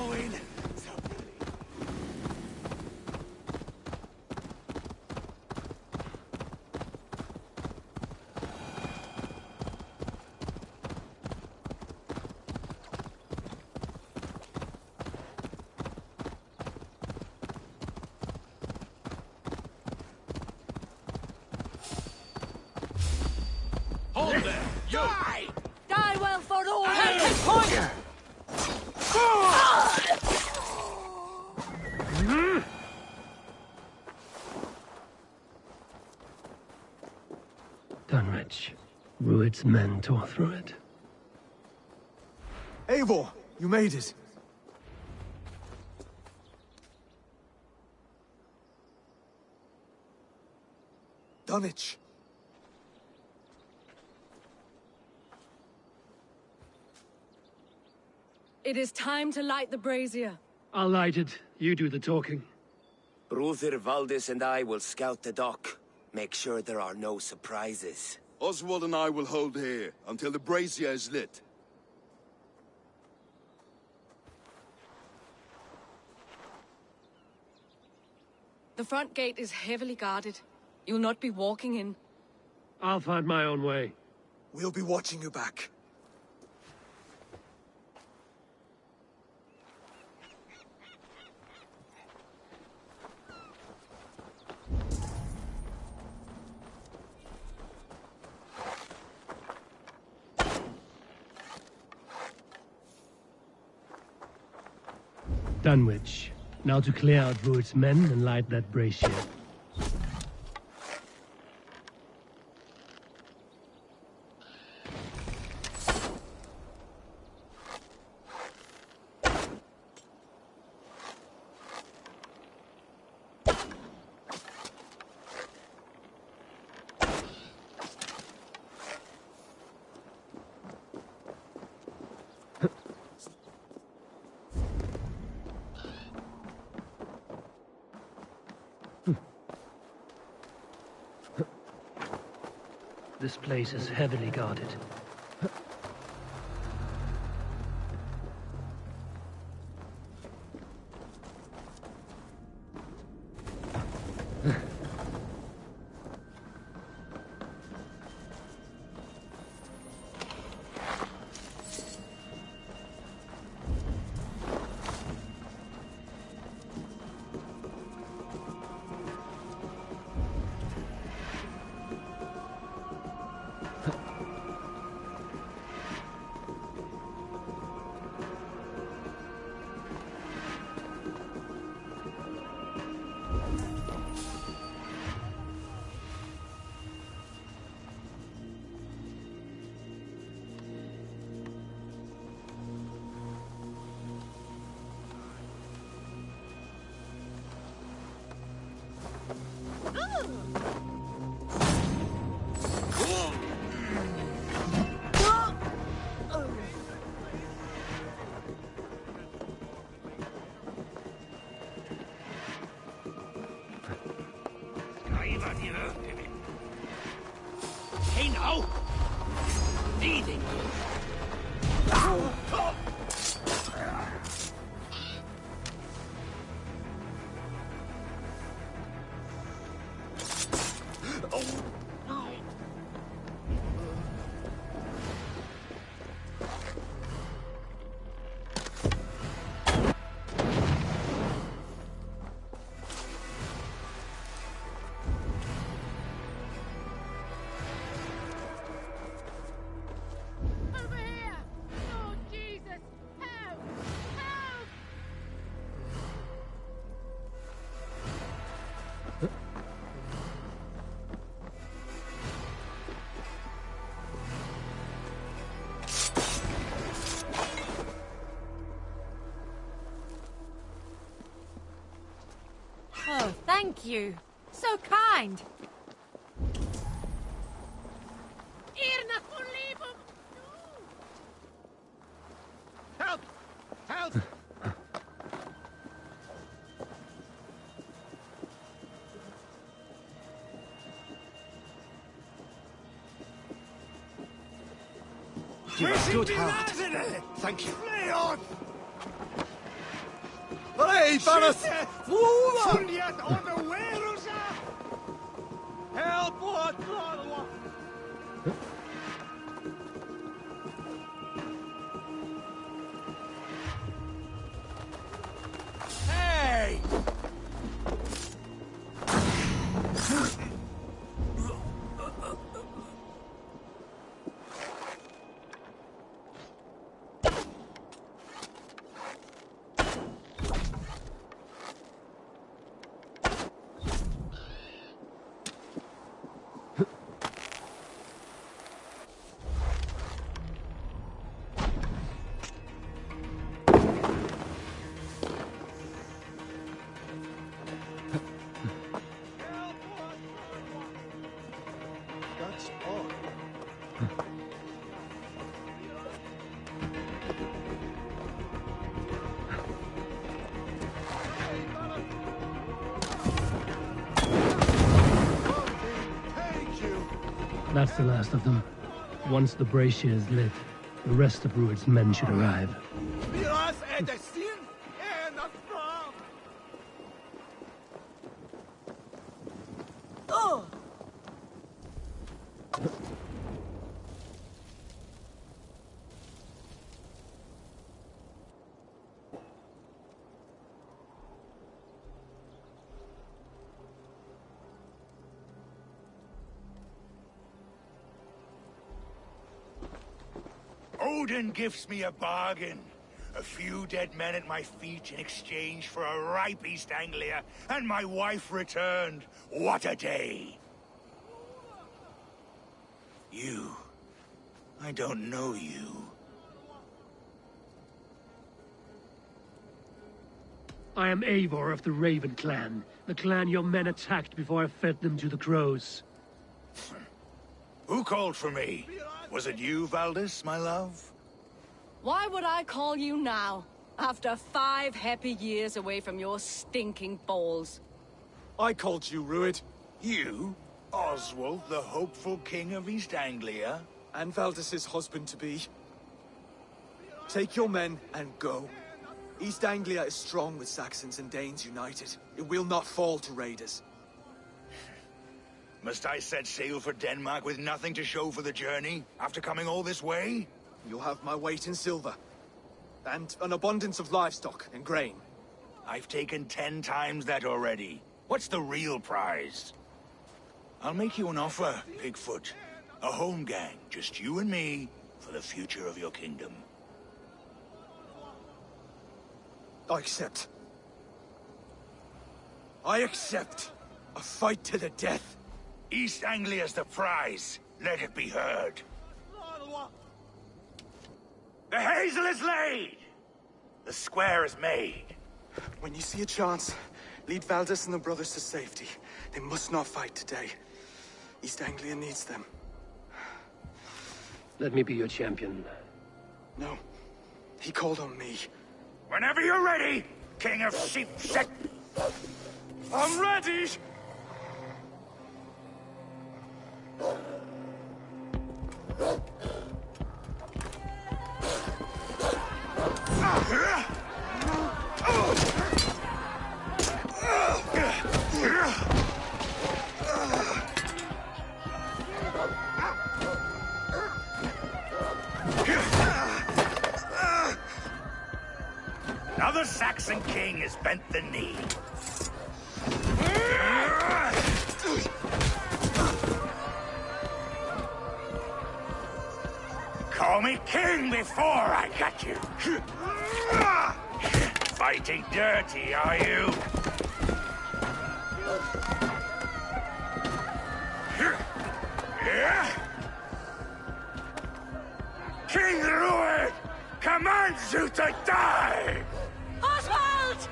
going. Hold there! You! Die! Die well for all! Take point! Dunwich. Rued's men tore through it. Eivor, you made it. Dunwich. It is time to light the brazier. I'll light it. You do the talking. Bruther, Valdis and I will scout the dock. Make sure there are no surprises. Oswald and I will hold here until the brazier is lit. The front gate is heavily guarded. You'll not be walking in. I'll find my own way. We'll be watching you back. Dunwich. Now to clear out Rued's men and light that brazier. This place is heavily guarded. Hey now! Leading! Over here! Lord Jesus! Help! Help! Oh, thank you. So kind. Irna Fulibum! Help! Help! Give a good Be heart. lads in it! Thank you. Play on! Hey, Varus! Juliet on the wheels! Help! What? Hey! That's all. Thank you. That's the last of them. Once the brazier is lit, the rest of Rued's men should arrive. Wir hast etwas sehen? Not from. Odin gives me a bargain. A few dead men at my feet in exchange for a ripe East Anglia, and my wife returned. What a day! You. I don't know you. I am Eivor of the Raven clan, the clan your men attacked before I fed them to the crows. Who called for me? Was it you, Valdis, my love? Why would I call you now, after 5 happy years away from your stinking balls? I called you, Rued. You? Oswald, the hopeful king of East Anglia? And Valdis's husband-to-be. Take your men and go. East Anglia is strong with Saxons and Danes united. It will not fall to raiders. Must I set sail for Denmark with nothing to show for the journey, after coming all this way? You'll have my weight in silver. And an abundance of livestock and grain. I've taken 10 times that already. What's the real prize? I'll make you an offer, Bigfoot. A home gang, just you and me, for the future of your kingdom. I accept. I accept. A fight to the death. East Anglia's the prize. Let it be heard. The hazel is laid! The square is made. When you see a chance, lead Valdis and the brothers to safety. They must not fight today. East Anglia needs them. Let me be your champion. No. He called on me. Whenever you're ready, King of Sheep Set. I'm ready! Another Saxon king has bent the knee. Call me king before I got you. Fighting dirty, are you? King Rued commands you to die! Oswald!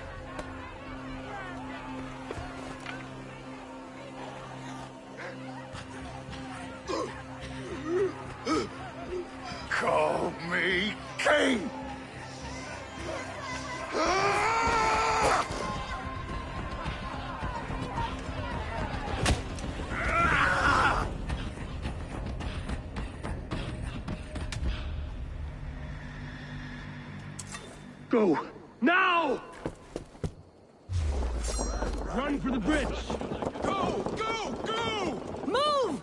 Call me king! Go! Now! Run for the bridge! Go! Go! Go! Move!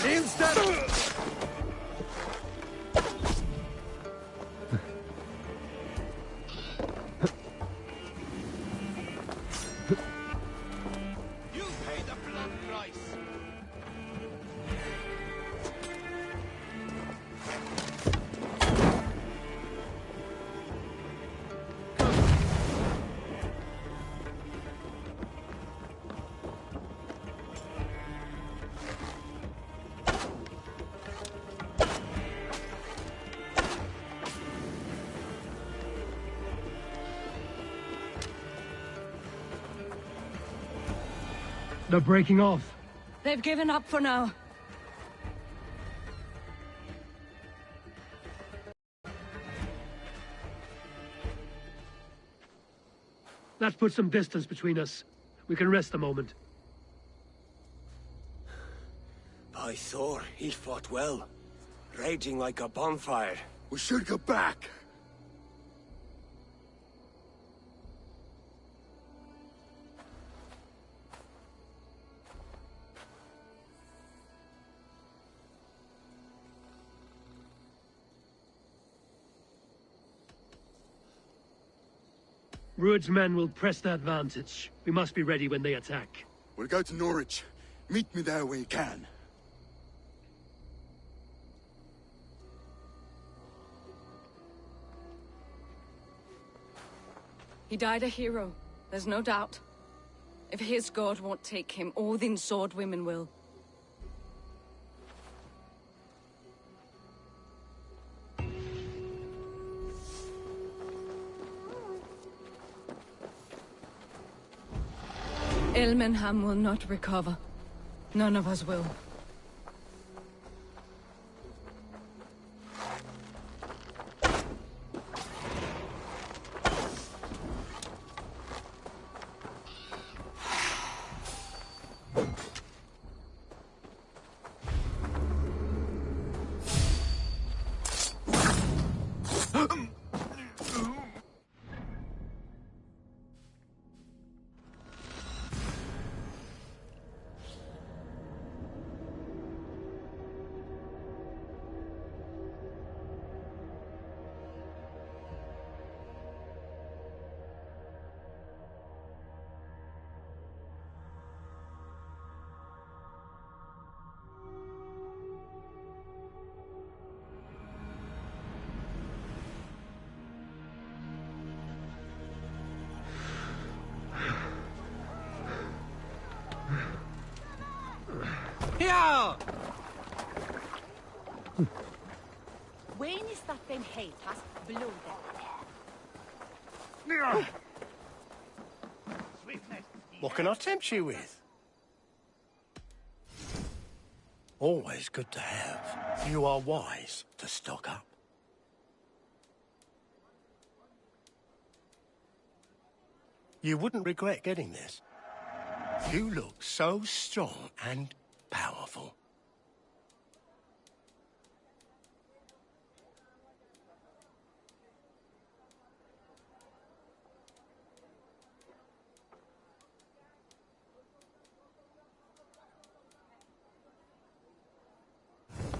Instant! You pay the blood price! They're breaking off. They've given up for now. That puts some distance between us. We can rest a moment. By Thor, he fought well. Raging like a bonfire. We should go back. Rued's men will press the advantage. We must be ready when they attack. We'll go to Norwich. Meet me there when you can. He died a hero, there's no doubt. If his god won't take him, Odin's sword women will. Ilmenham will not recover. None of us will. Here! When is that then hate has blown What can I tempt you with? Always good to have. You are wise to stock up. You wouldn't regret getting this. You look so strong and powerful.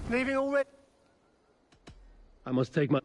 Leaving already? I must take my...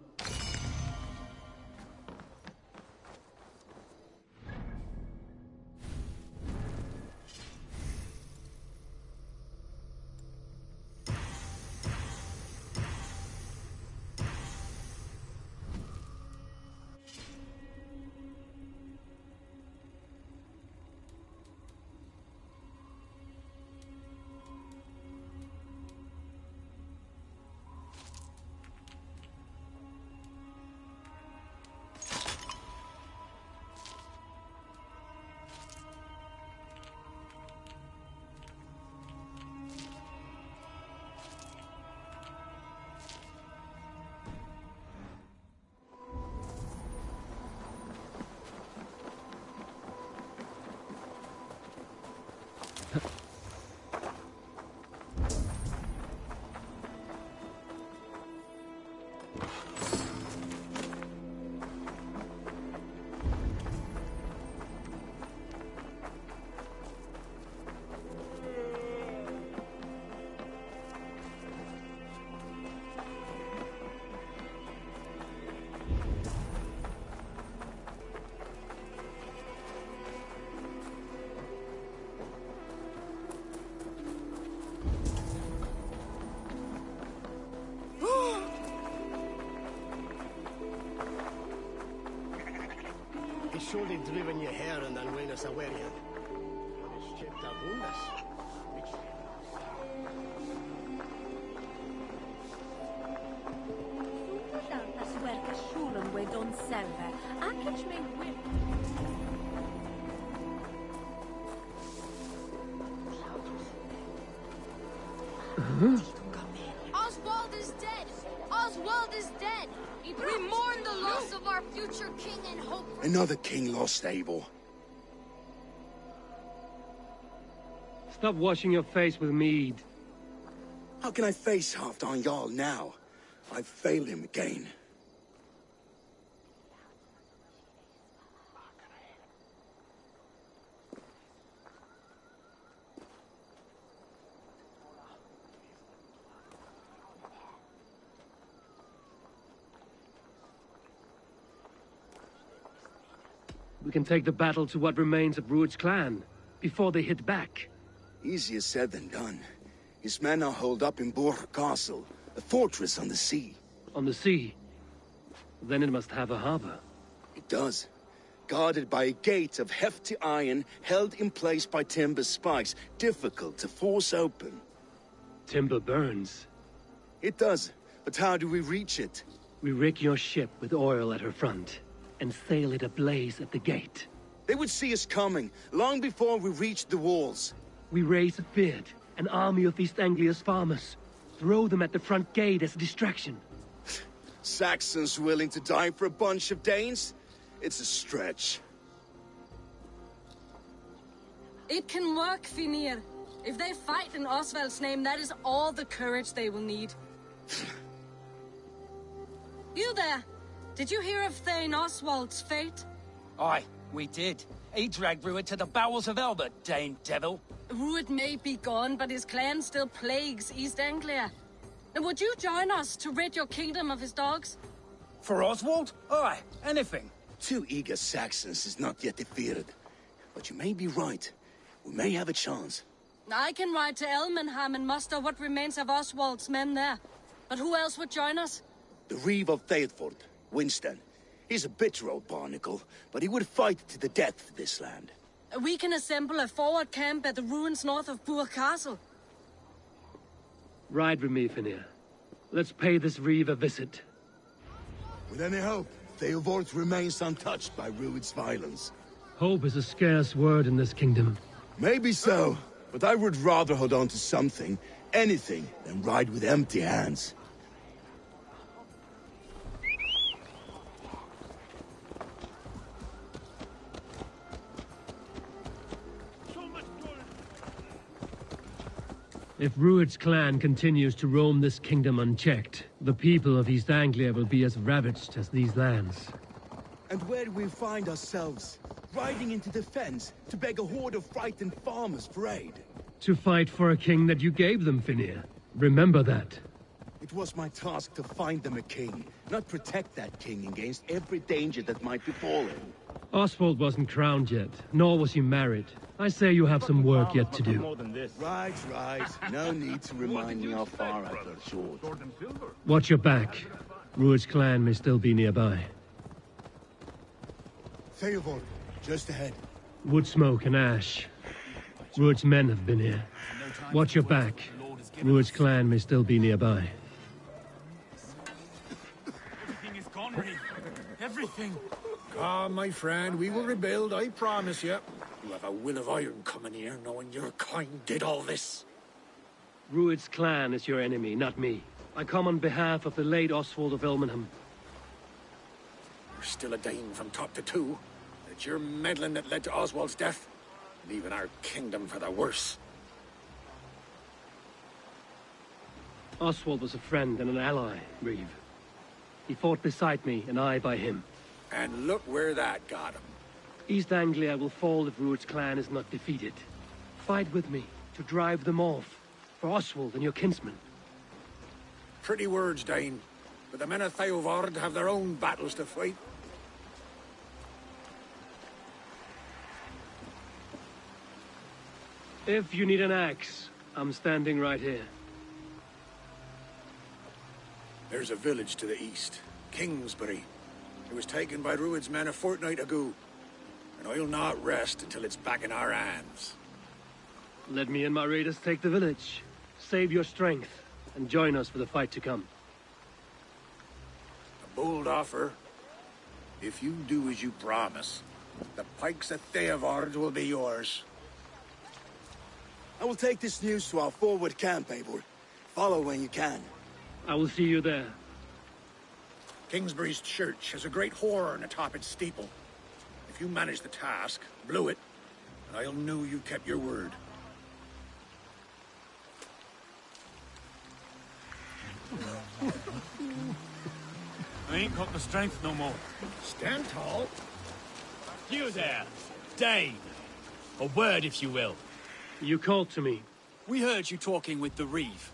It's surely driven your hair and then when us aware you. It's chipped our wounds. Oswald is dead! Oswald is dead! We mourn the loss of our future king and hope. Another king lost, Eivor. Stop washing your face with mead. How can I face Halfdan Jarl now? I've failed him again. We can take the battle to what remains of Rued's clan, before they hit back. Easier said than done. His men are holed up in Borg Castle, a fortress on the sea. On the sea? Then it must have a harbor. It does. Guarded by a gate of hefty iron, held in place by timber spikes, difficult to force open. Timber burns. It does, but how do we reach it? We rig your ship with oil at her front, and sail it ablaze at the gate. They would see us coming, long before we reached the walls. We raise a beard, an army of East Anglia's farmers. Throw them at the front gate as a distraction. Saxons willing to die for a bunch of Danes? It's a stretch. It can work, Finir. If they fight in Oswald's name, that is all the courage they will need. You there! Did you hear of Thane Oswald's fate? Aye, we did. He dragged Rued to the bowels of Elbert, Dane devil. Rued may be gone, but his clan still plagues East Anglia. And would you join us to rid your kingdom of his dogs? For Oswald? Aye, anything. 2 eager Saxons is not yet defeated. But you may be right. We may have a chance. I can ride to Elmenham and muster what remains of Oswald's men there. But who else would join us? The Reeve of Thetford, Winston. He's a bitter old barnacle, but he would fight to the death for this land. We can assemble a forward camp at the ruins north of Burr Castle. Ride with me, Finir. Let's pay this Reeve a visit. With any hope, Theodort remains untouched by Rued's violence. Hope is a scarce word in this kingdom. Maybe so, but I would rather hold on to something, anything, than ride with empty hands. If Rued's clan continues to roam this kingdom unchecked, the people of East Anglia will be as ravaged as these lands. And where do we find ourselves? Riding into defense to beg a horde of frightened farmers for aid? To fight for a king that you gave them, Finir. Remember that. It was my task to find them a king, not protect that king against every danger that might befall him. Oswald wasn't crowned yet, nor was he married. I say you have some work yet to do. Right. No need to remind me how far I fell short. Watch your back. Rued's clan may still be nearby. Theodort, just ahead. Wood smoke and ash. Rued's men have been here. Watch your back. Rued's clan may still be nearby. Everything is gone, Reeve. Everything. Ah, my friend, we will rebuild, I promise you. You have a will of iron coming here, knowing your kind did all this. Rued's clan is your enemy, not me. I come on behalf of the late Oswald of Elmenham. You're still a Dane from top to two. It's your meddling that led to Oswald's death, leaving our kingdom for the worse. Oswald was a friend and an ally, Reeve. He fought beside me, and I by him. And look where that got him. East Anglia will fall if Rued's clan is not defeated. Fight with me to drive them off, for Oswald and your kinsmen. Pretty words, Dane. But the men of Theodord have their own battles to fight. If you need an axe, I'm standing right here. There's a village to the east, Kingsbury. It was taken by Rued's men a fortnight ago. and I'll not rest until it's back in our hands. Let me and my raiders take the village. Save your strength, and join us for the fight to come. A bold offer. If you do as you promise, the pikes of Theodord will be yours. I will take this news to our forward camp, Eivor. Follow when you can. I will see you there. Kingsbury's church has a great horn atop its steeple. If you manage the task, blow it, and I'll know you kept your word. I ain't got the strength no more. Stand tall. You there, Dane. A word, if you will. You called to me. We heard you talking with the Reeve,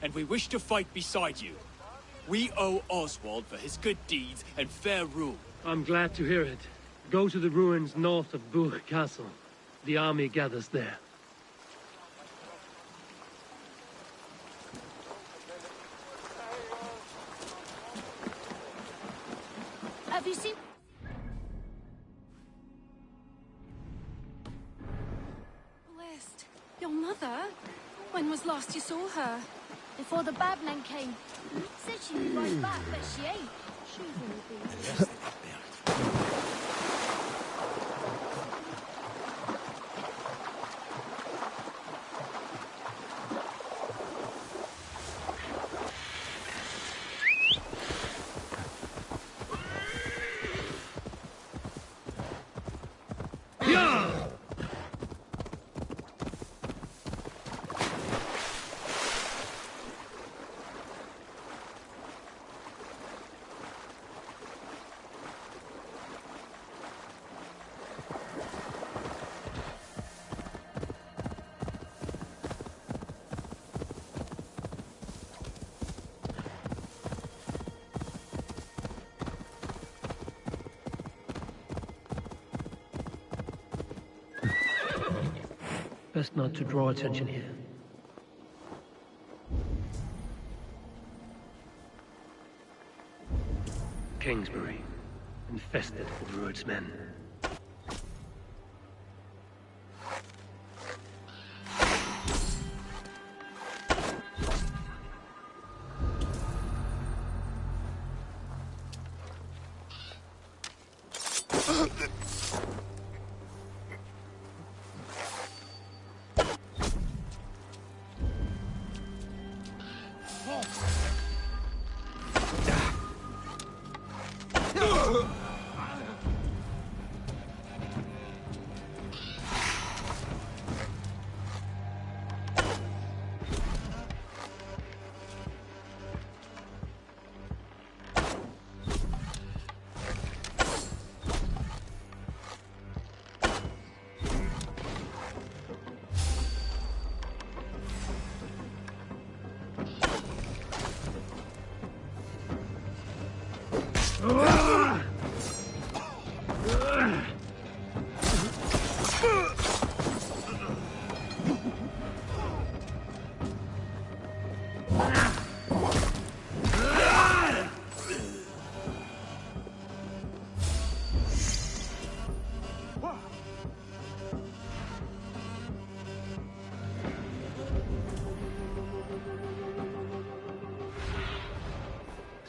and we wish to fight beside you. We owe Oswald for his good deeds and fair rule. I'm glad to hear it. Go to the ruins north of Buch Castle. The army gathers there. Have you seen... Blessed. Your mother? When was last you saw her? Before the bad men came. Said she'd be right back, but she ain't. She will be. Best not to draw attention here. Kingsbury, infested with Rued's men.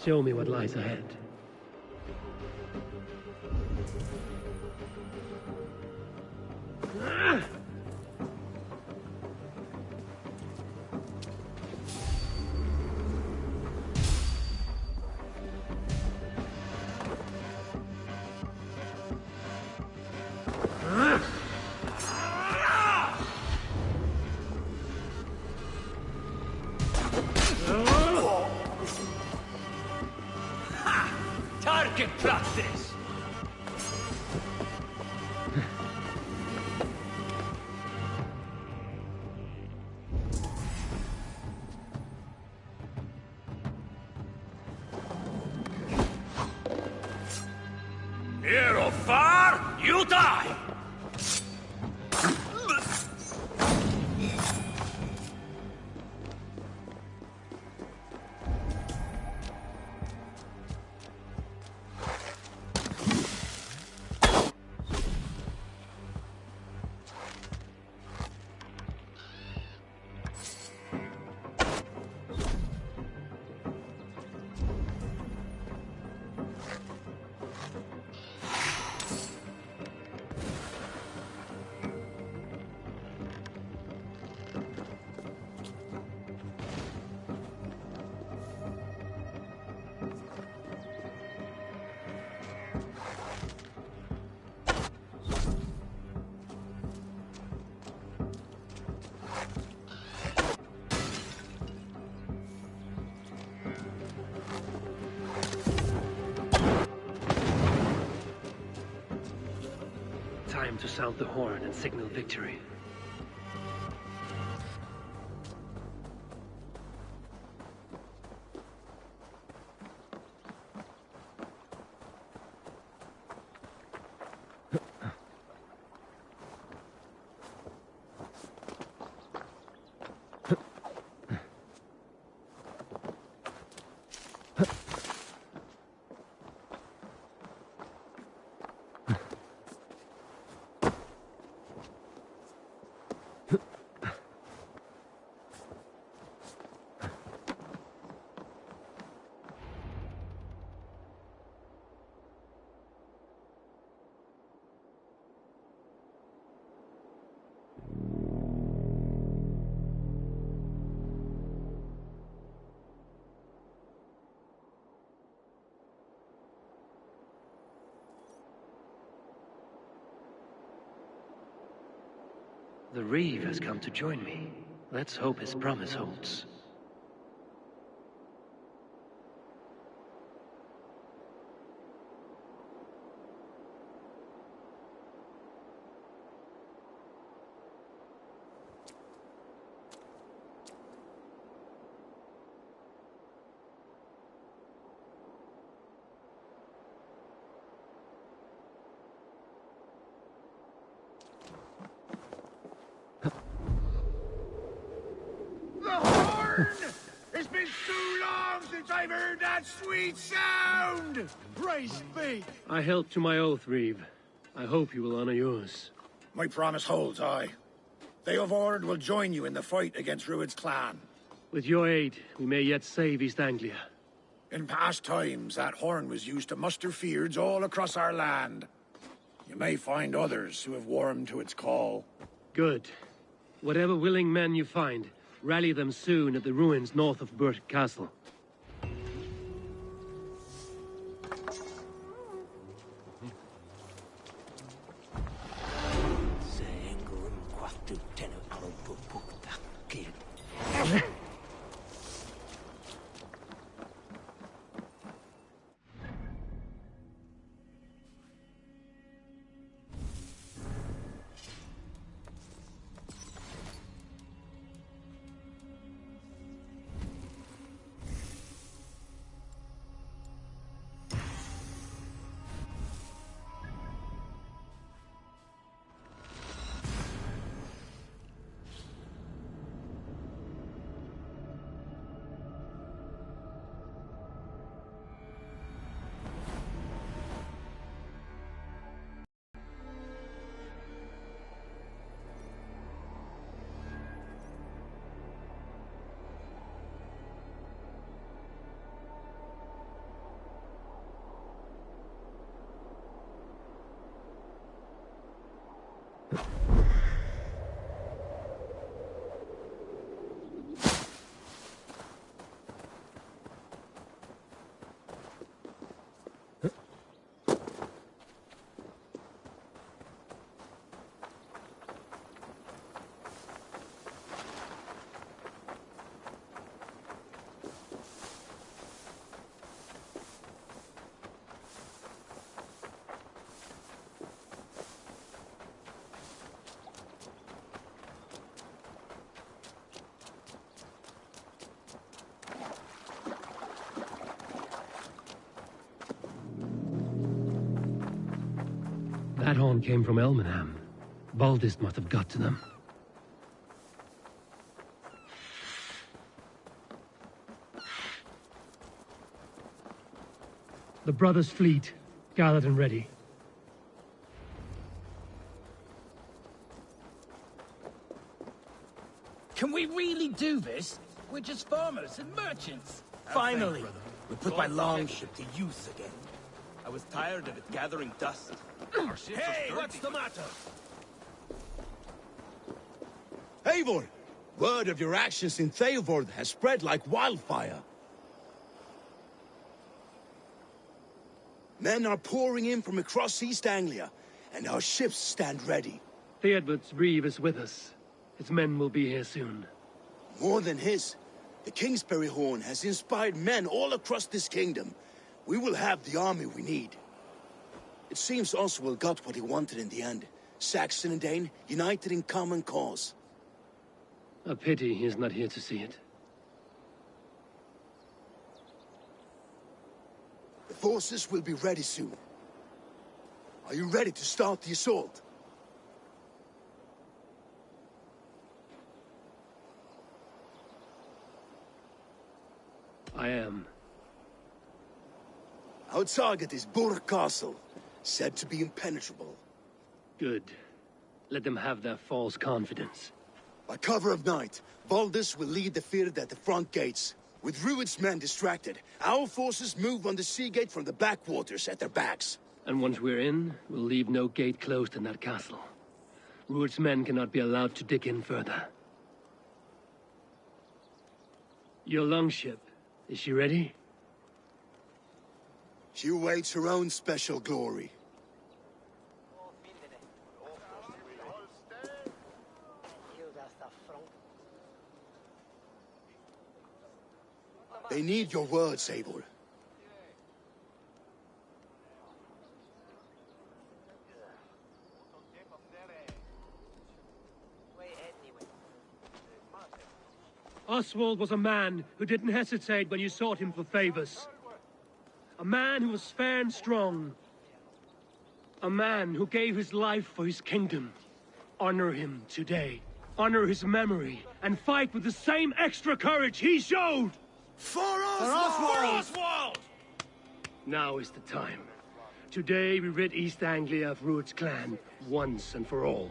Show me what lies ahead. Target practice! Here or far, you die! time to sound the horn and signal victory. The Reeve has come to join me. Let's hope his promise holds. It's been too long since I've heard that sweet sound! Praise be! I held to my oath, Reeve. I hope you will honor yours. My promise holds, aye. Theodord will join you in the fight against Rued's clan. With your aid, we may yet save East Anglia. In past times, that horn was used to muster fyrds all across our land. You may find others who have warmed to its call. Good. Whatever willing men you find, rally them soon at the ruins north of Burt Castle. That horn came from Elmenham. Baldist must have got to them. The brothers' fleet, gathered and ready. Can we really do this? We're just farmers and merchants. Finally, we put my longship to use again. I was tired of it gathering dust. Hey, what's the matter? Eivor! Word of your actions in Theodord has spread like wildfire. Men are pouring in from across East Anglia, and our ships stand ready. Theodward's Reeve is with us. His men will be here soon. More than his. The Kingsbury Horn has inspired men all across this kingdom. We will have the army we need. It seems Oswald got what he wanted in the end. Saxon and Dane, united in common cause. A pity he is not here to see it. The forces will be ready soon. Are you ready to start the assault? I am. Our target is Burg Castle, said to be impenetrable. Good. Let them have their false confidence. By cover of night, Valdis will lead the field at the front gates. With Rued's men distracted, our forces move on the sea gate from the backwaters at their backs. And once we're in, we'll leave no gate closed in that castle. Rued's men cannot be allowed to dig in further. Your longship, is she ready? She awaits her own special glory. They need your words, Eivor. Oswald was a man who didn't hesitate when you sought him for favors. A man who was fair and strong. A man who gave his life for his kingdom. Honor him today. Honor his memory. And fight with the same extra courage he showed! For Oswald! For Oswald! Now is the time. Today we rid East Anglia of Rued's clan, once and for all.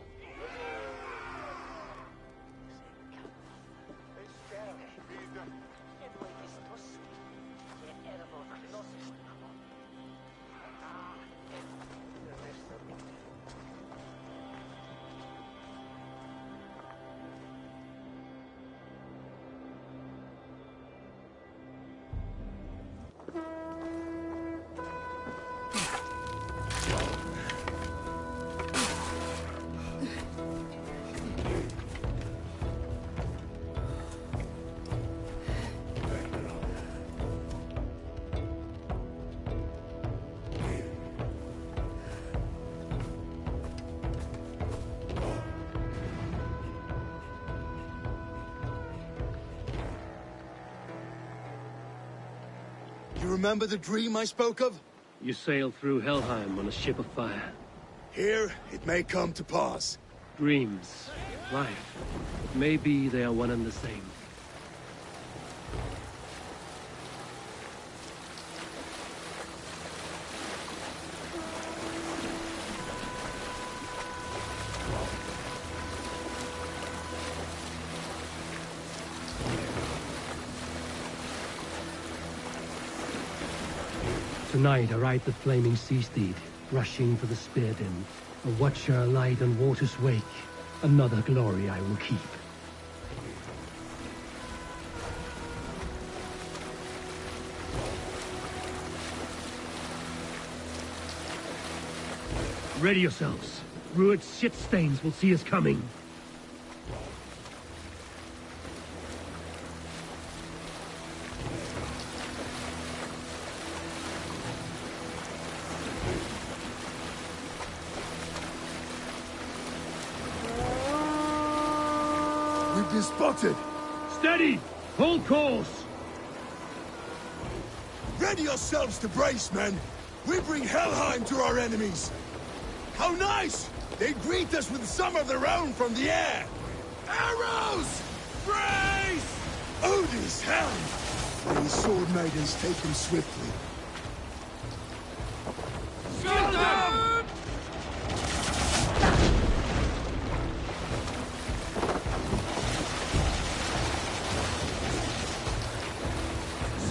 You remember the dream I spoke of? You sailed through Helheim on a ship of fire. Here, it may come to pass. Dreams, life. Maybe they are one and the same. Tonight I ride the flaming sea steed, rushing for the spear den. A watcher alight on water's wake. Another glory I will keep. Ready yourselves. Rued's shit stains will see us coming. We've been spotted! Steady! Hold course! Ready yourselves to brace, men! We bring Helheim to our enemies! How nice! They greet us with some of their own from the air! Arrows! Brace! Odin's helm! These sword maidens take him swiftly. Shoot them!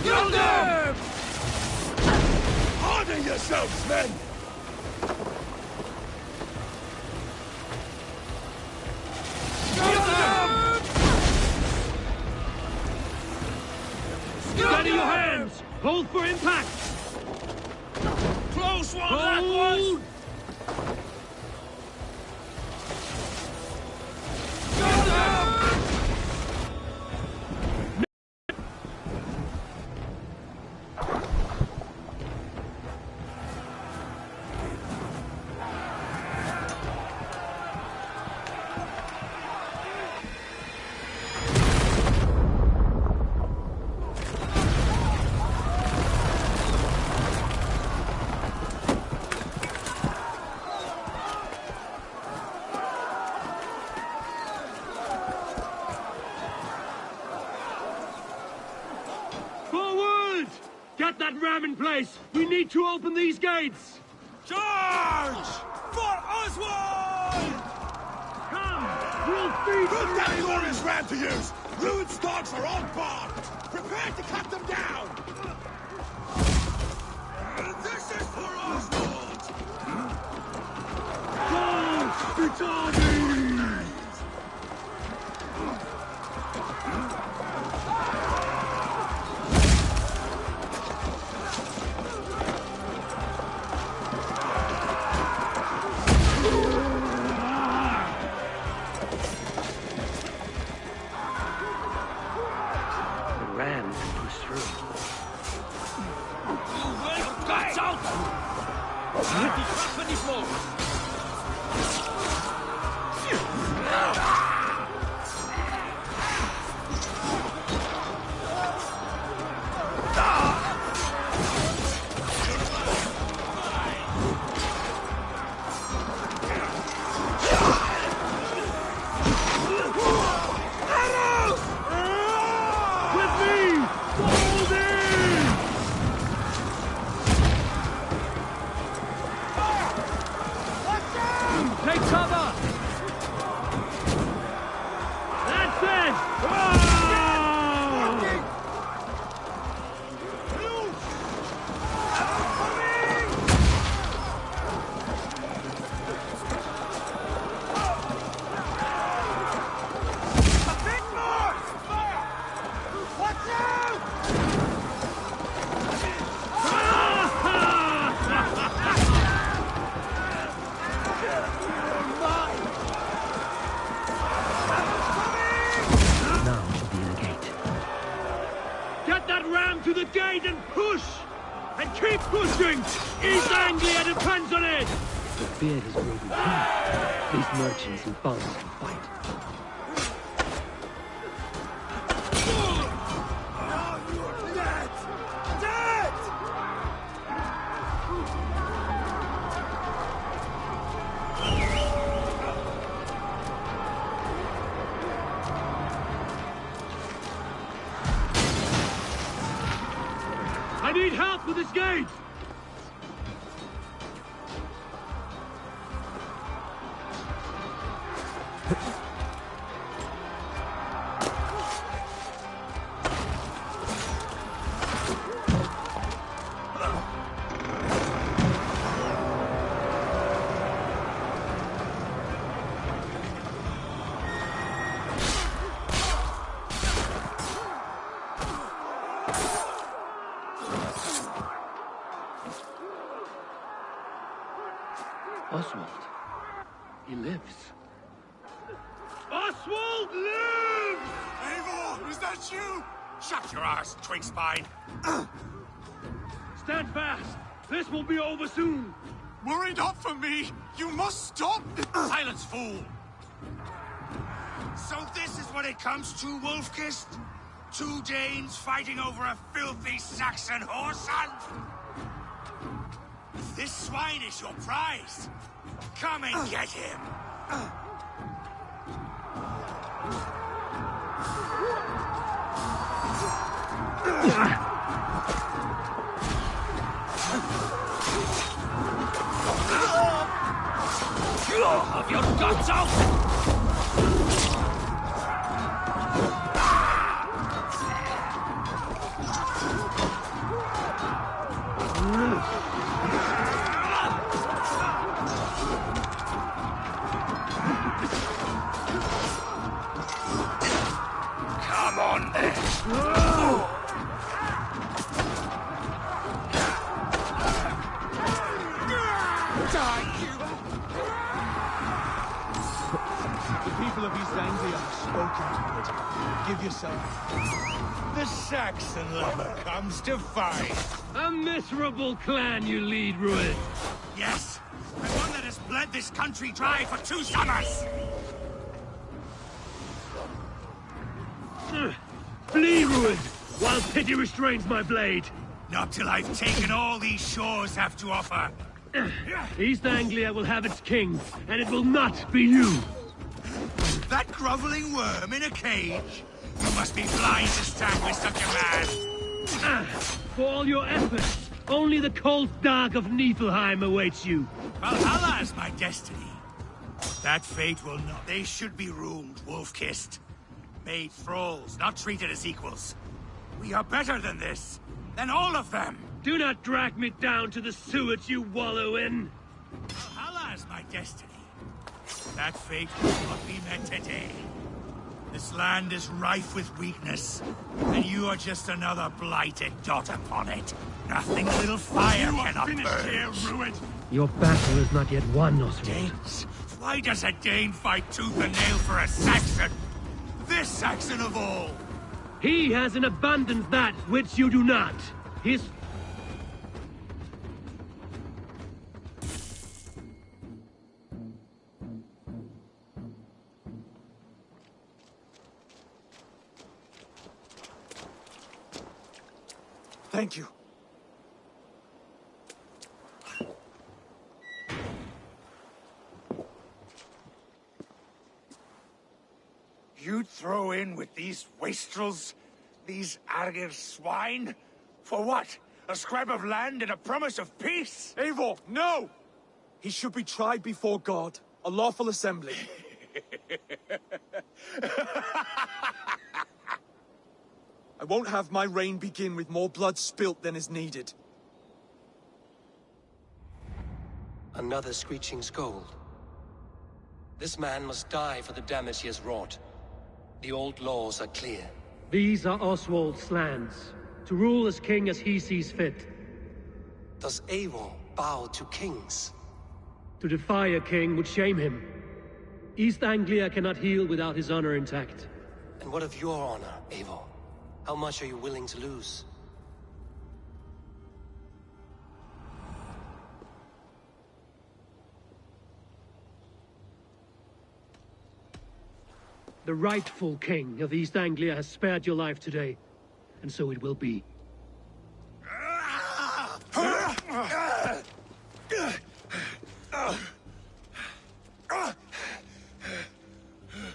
Kill them! Harden yourselves, men! Steady your hands! Hold for impact! Close one, that was! in place! We need to open these gates! Charge! For Oswald! Come! We'll feed Put the that ravens! glorious ram to use! Ruined stalks are on board! Prepare to cut them down! This is for Oswald! Hospitality! To the gate and push! And keep pushing! East Anglia depends on it! The beard has grown thin. These merchants and farmers can fight. I need help with this gate! Oswald. He lives. Oswald lives! Eivor, is that you? Shut your ass, twig spine. Stand fast. This will be over soon. Worry not for me. You must stop. Silence, fool. So this is what it comes to, Wolfkist? 2 Danes fighting over a filthy Saxon whoreson? This swine is your prize. Come and get him. Have your guts out! Come on, then. The people of East Anglia have spoken to it. Give yourself. The Saxon lover comes to fight. A miserable clan you lead, Ruin. Yes, and one that has bled this country dry for 2 summers. Flee, Ruin, while pity restrains my blade. Not till I've taken all these shores have to offer. East Anglia will have its king, and it will not be you. That groveling worm in a cage? You must be blind to stand with such a man. For all your efforts, Only the cold dark of Niflheim awaits you. Valhalla is my destiny. That fate will not. They should be ruled wolf-kissed. Made thralls, not treated as equals. We are better than this. Than all of them. Do not drag me down to the sewage you wallow in. Valhalla is my destiny. That fate will not be met today. This land is rife with weakness, and you are just another blighted dot upon it. Nothing a little fire cannot burn. Here, ruined. Your battle is not yet won, Oswald. Danes? Why does a Dane fight tooth and nail for a Saxon? This Saxon of all! He has in abundance that which you do not. His... Thank you. You'd throw in with these wastrels? These Argir swine? For what? A scrap of land and a promise of peace? Eivor, no! He should be tried before God. A lawful assembly. I won't have my reign begin with more blood spilt than is needed. Another screeching scold. This man must die for the damage he has wrought. The old laws are clear. These are Oswald's lands, to rule as king as he sees fit. Does Eivor bow to kings? To defy a king would shame him. East Anglia cannot heal without his honor intact. And what of your honor, Eivor? How much are you willing to lose? The rightful king of East Anglia has spared your life today, and so it will be.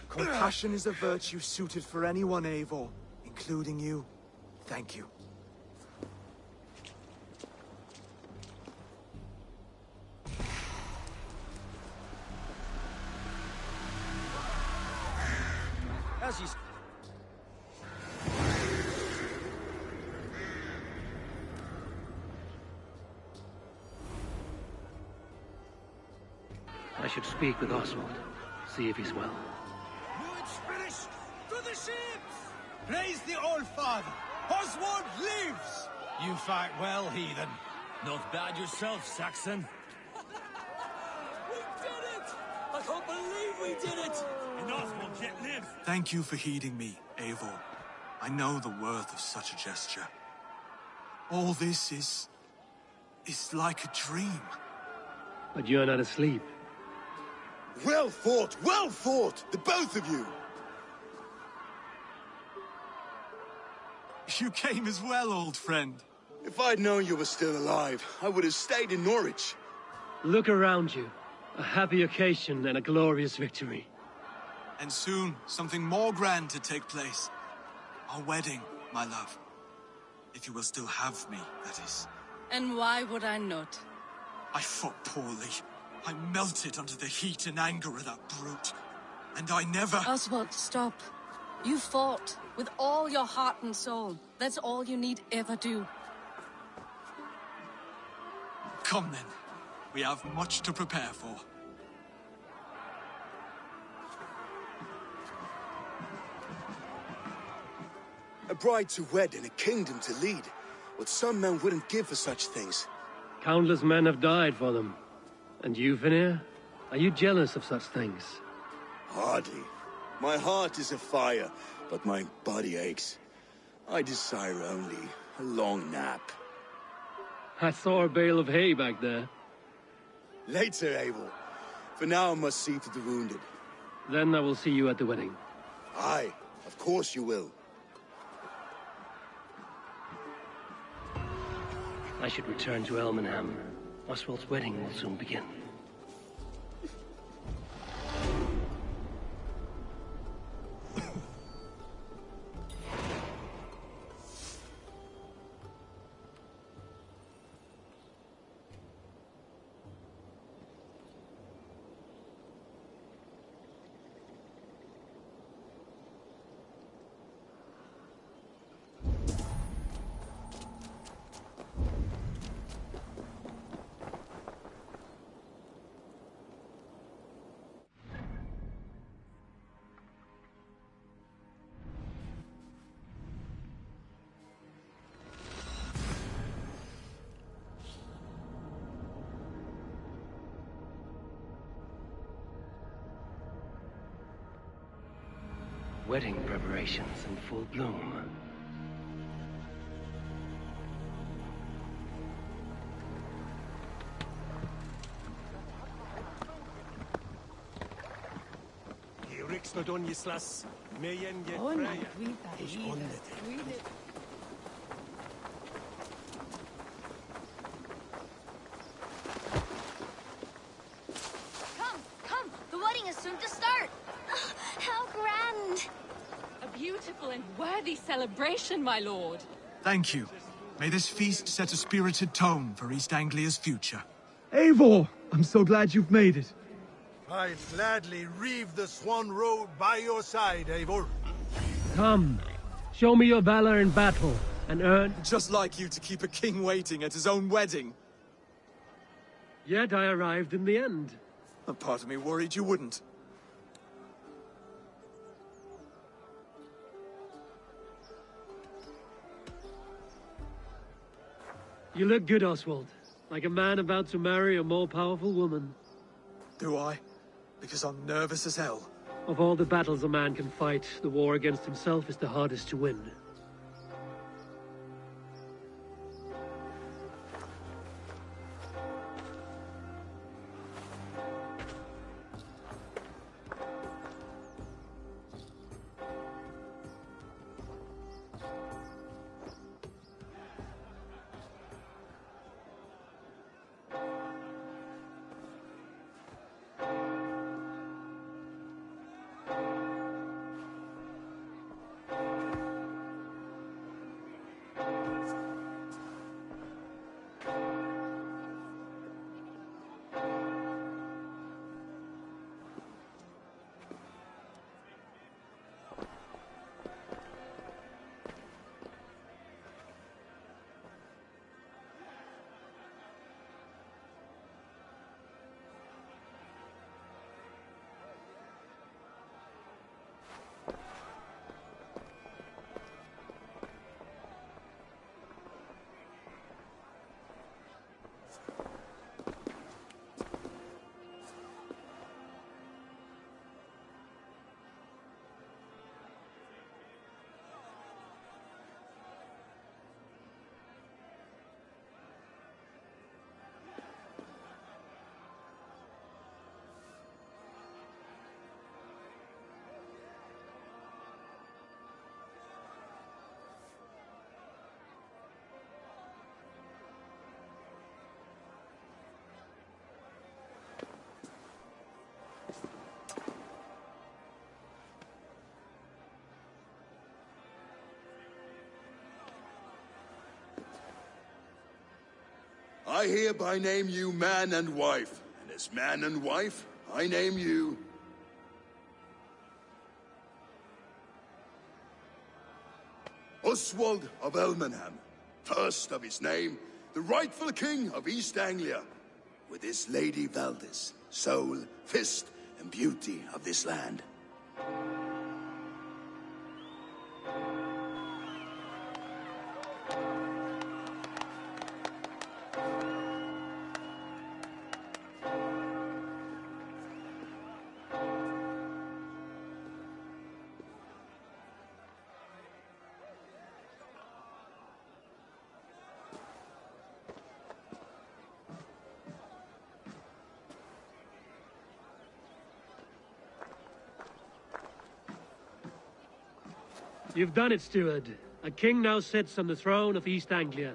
Compassion is a virtue suited for anyone, Eivor, including you. Thank you. As you... I should speak with Oswald, see if he's well. It's finished! To the ships! Praise the All-Father! Oswald lives! You fight well, heathen. Not bad yourself, Saxon. We did it! I can't believe we did it! And Oswald yet lives. Thank you for heeding me, Eivor. I know the worth of such a gesture. All this is like a dream. But you're not asleep. Well fought, the both of you! You came as well, old friend. If I'd known you were still alive, I would have stayed in Norwich. Look around you. A happy occasion and a glorious victory. And soon, something more grand to take place. Our wedding, my love. If you will still have me, that is. And why would I not? I fought poorly. I melted under the heat and anger of that brute. And I never... Oswald, stop. You fought with all your heart and soul. That's all you need ever do. Come then. We have much to prepare for. A bride to wed and a kingdom to lead. What some men wouldn't give for such things. Countless men have died for them. And you, Vanir? Are you jealous of such things? Hardly. My heart is afire, but my body aches. I desire only a long nap. I saw a bale of hay back there. Later, Abel. For now, I must see to the wounded. Then I will see you at the wedding. Aye, of course you will. I should return to Elmenham. Oswald's wedding will soon begin. wedding preparations in full bloom. Come! The wedding is soon to start! How grand! A beautiful and worthy celebration, my lord. Thank you. May this feast set a spirited tone for East Anglia's future. Eivor! I'm so glad you've made it. I'd gladly reave the Swan Road by your side, Eivor. Come, show me your valor in battle, and earn... Just like you to keep a king waiting at his own wedding. Yet I arrived in the end. A part of me worried you wouldn't. You look good, Oswald. Like a man about to marry a more powerful woman. Do I? Because I'm nervous as hell. Of all the battles a man can fight, the war against himself is the hardest to win. I hereby name you man and wife, and as man and wife, I name you... Oswald of Elmenham, first of his name, the rightful king of East Anglia, with this Lady Valdis, soul, fist, and beauty of this land. You've done it, steward. A king now sits on the throne of East Anglia.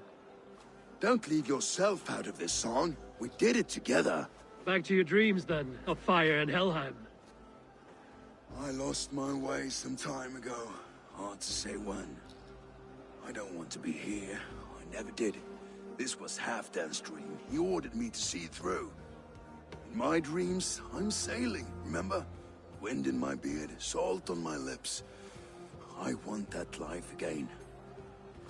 Don't leave yourself out of this song. We did it together. Back to your dreams, then, of fire and Helheim. I lost my way some time ago. Hard to say when. I don't want to be here. I never did. This was Halfdan's dream. He ordered me to see it through. In my dreams, I'm sailing, remember? Wind in my beard, salt on my lips. I want that life again.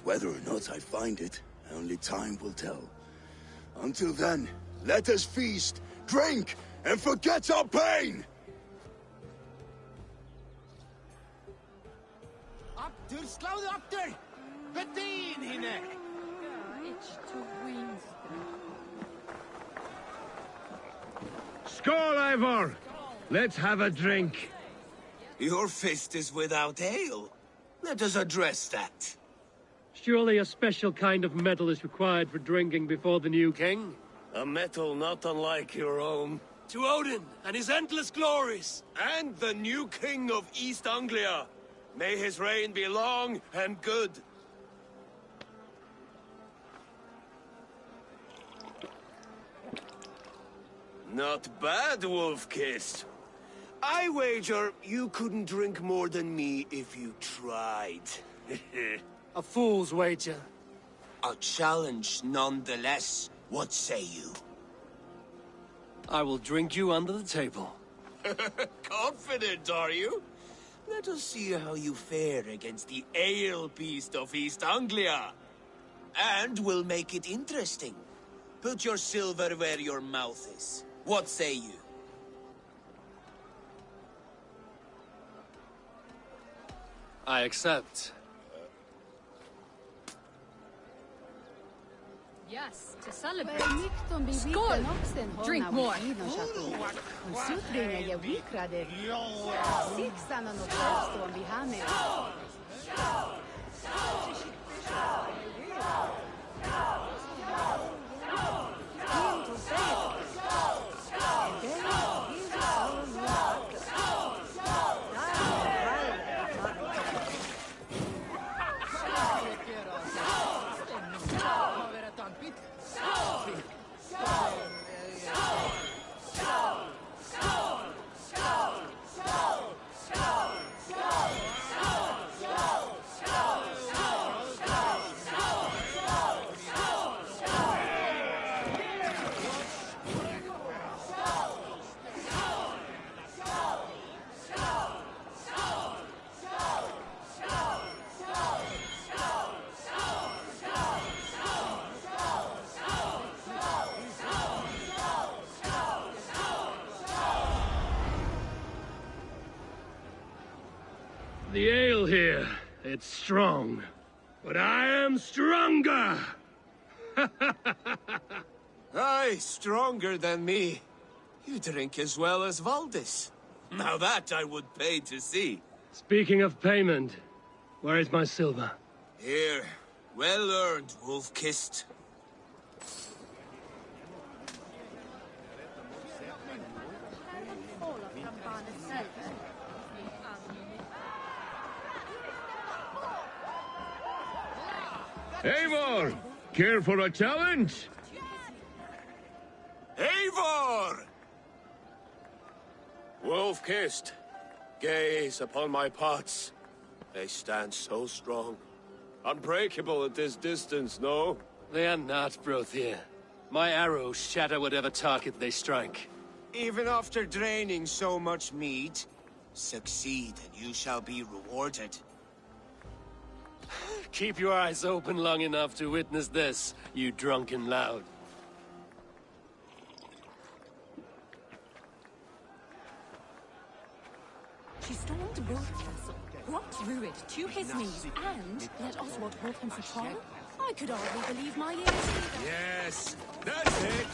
Whether or not I find it, only time will tell. Until then, let us feast, drink, and forget our pain! After, sláðu aftur! Bedín hinne! Skål, Eivor! Let's have a drink. Your fist is without ale. Let us address that. Surely a special kind of metal is required for drinking before the new king? A metal not unlike your own. To Odin and his endless glories! And the new king of East Anglia. May his reign be long and good. Not bad, Wolf-Kissed. I wager you couldn't drink more than me if you tried. A fool's wager. A challenge nonetheless. What say you? I will drink you under the table. Confident, are you? Let us see how you fare against the ale beast of East Anglia. And we'll make it interesting. Put your silver where your mouth is. What say you? I accept. Yes, to celebrate. Skål! Drink more. The ale here, it's strong. But I am stronger! Aye, stronger than me. You drink as well as Valdis. Now that I would pay to see. Speaking of payment, where is my silver? Here, well earned, Wolf-Kissed. Eivor! Care for a challenge? Eivor! Wolf-Kissed, gaze upon my pots. They stand so strong. Unbreakable at this distance, no? They are not, Brothir. My arrows shatter whatever target they strike. Even after draining so much meat, succeed and you shall be rewarded. Keep your eyes open long enough to witness this, you drunken loud. She stormed Broth's castle, brought Rued to his knees, and let Oswald hold him for trial? I could hardly believe my ears either. Yes, that's it!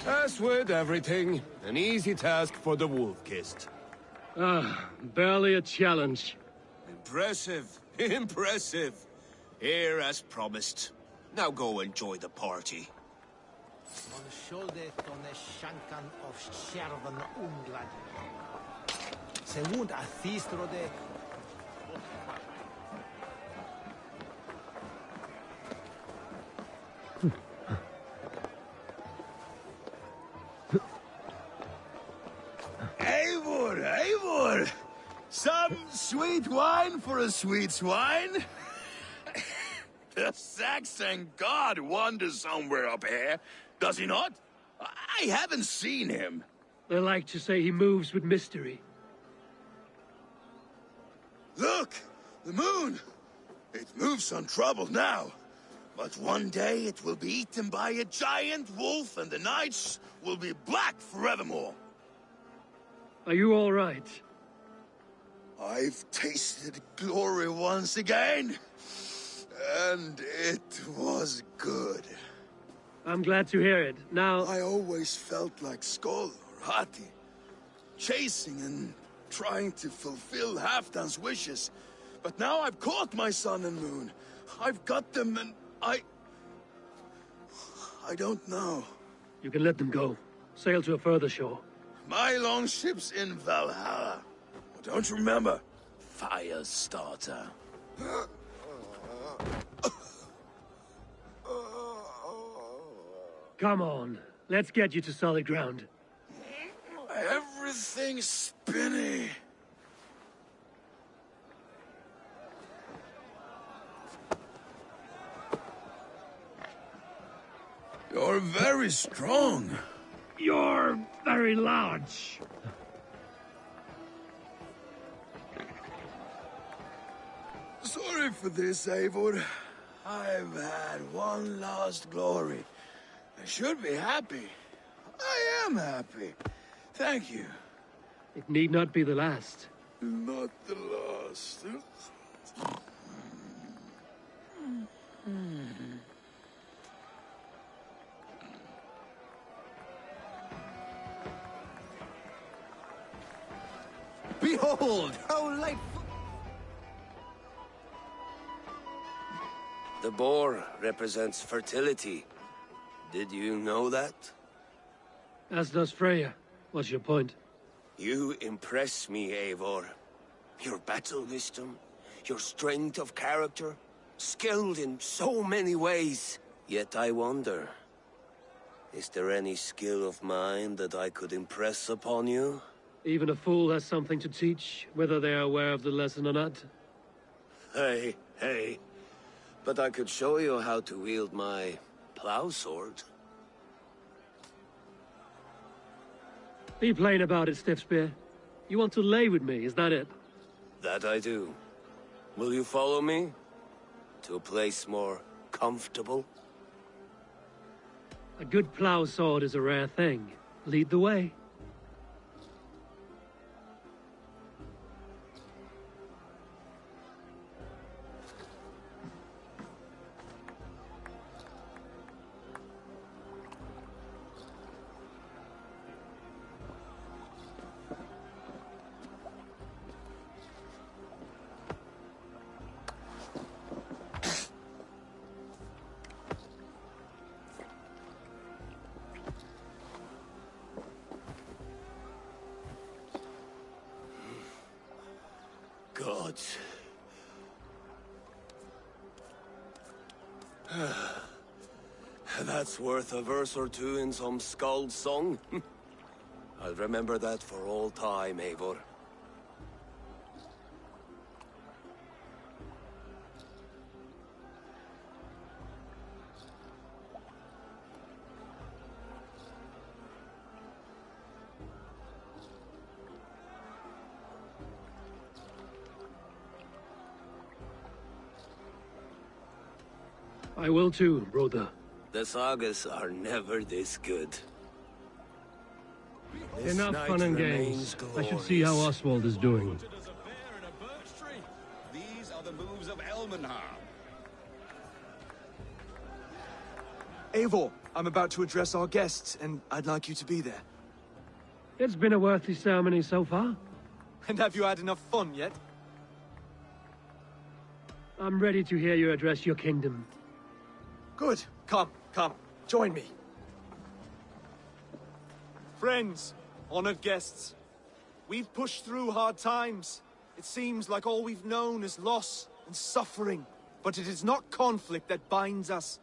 As with everything, an easy task for the Wolf-Kissed. Ah, barely a challenge. Impressive, impressive. Here as promised. Now go enjoy the party. Eivor, Eivor! Some sweet wine for a sweet swine? The Saxon god wanders somewhere up here, does he not? I haven't seen him. They like to say he moves with mystery. Look! The moon! It moves untroubled now. But one day it will be eaten by a giant wolf and the nights will be black forevermore. Are you all right? I've tasted glory once again. And it was good. I'm glad to hear it. Now... I always felt like Skoll or Hati, chasing and trying to fulfill Halfdan's wishes. But now I've caught my sun and moon. I've got them and I don't know. You can let them go. Sail to a further shore. My longship's in Valhalla. Don't you remember? Fire starter. Come on. Let's get you to solid ground. Everything's spinny. You're very strong. You're very large. Sorry for this, Eivor. I've had one last glory. I should be happy. I am happy. Thank you. It need not be the last. Not the last. Behold, how light... The boar represents fertility. Did you know that? As does Freya. What's your point? You impress me, Eivor. Your battle wisdom, your strength of character, skilled in so many ways. Yet I wonder, is there any skill of mine that I could impress upon you? Even a fool has something to teach, whether they are aware of the lesson or not. Hey. But I could show you how to wield my plow sword. Be plain about it, Stiffspear. You want to lay with me, is that it? That I do. Will you follow me? To a place more comfortable? A good plow sword is a rare thing. Lead the way. Gods. That's worth a verse or two in some skald song. I'll remember that for all time, Eivor. I will too, brother. The sagas are never this good. Enough fun and games. I should see how Oswald is doing. These are the moves of Elmenhar. Eivor, I'm about to address our guests, and I'd like you to be there. It's been a worthy ceremony so far. And have you had enough fun yet? I'm ready to hear you address your kingdom. Good. Come. Join me. Friends, honored guests, we've pushed through hard times. It seems like all we've known is loss and suffering. But it is not conflict that binds us.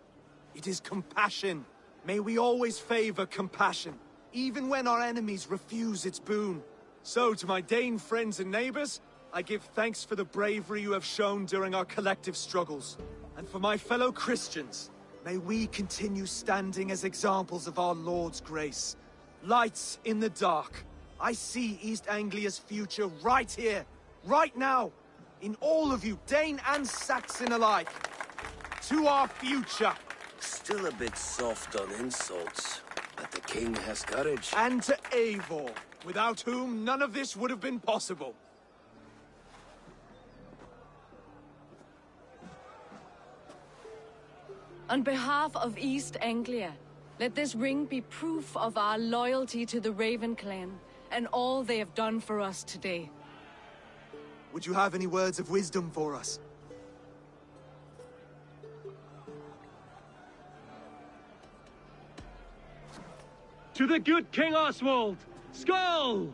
It is compassion. May we always favor compassion, even when our enemies refuse its boon. So, to my Dane friends and neighbors, I give thanks for the bravery you have shown during our collective struggles. And for my fellow Christians, may we continue standing as examples of our Lord's grace. Lights in the dark. I see East Anglia's future right here, right now, in all of you, Dane and Saxon alike. To our future. Still a bit soft on insults, but the king has courage. And to Eivor, without whom none of this would have been possible. On behalf of East Anglia, let this ring be proof of our loyalty to the Raven clan and all they have done for us today. Would you have any words of wisdom for us? To the good King Oswald! Skull!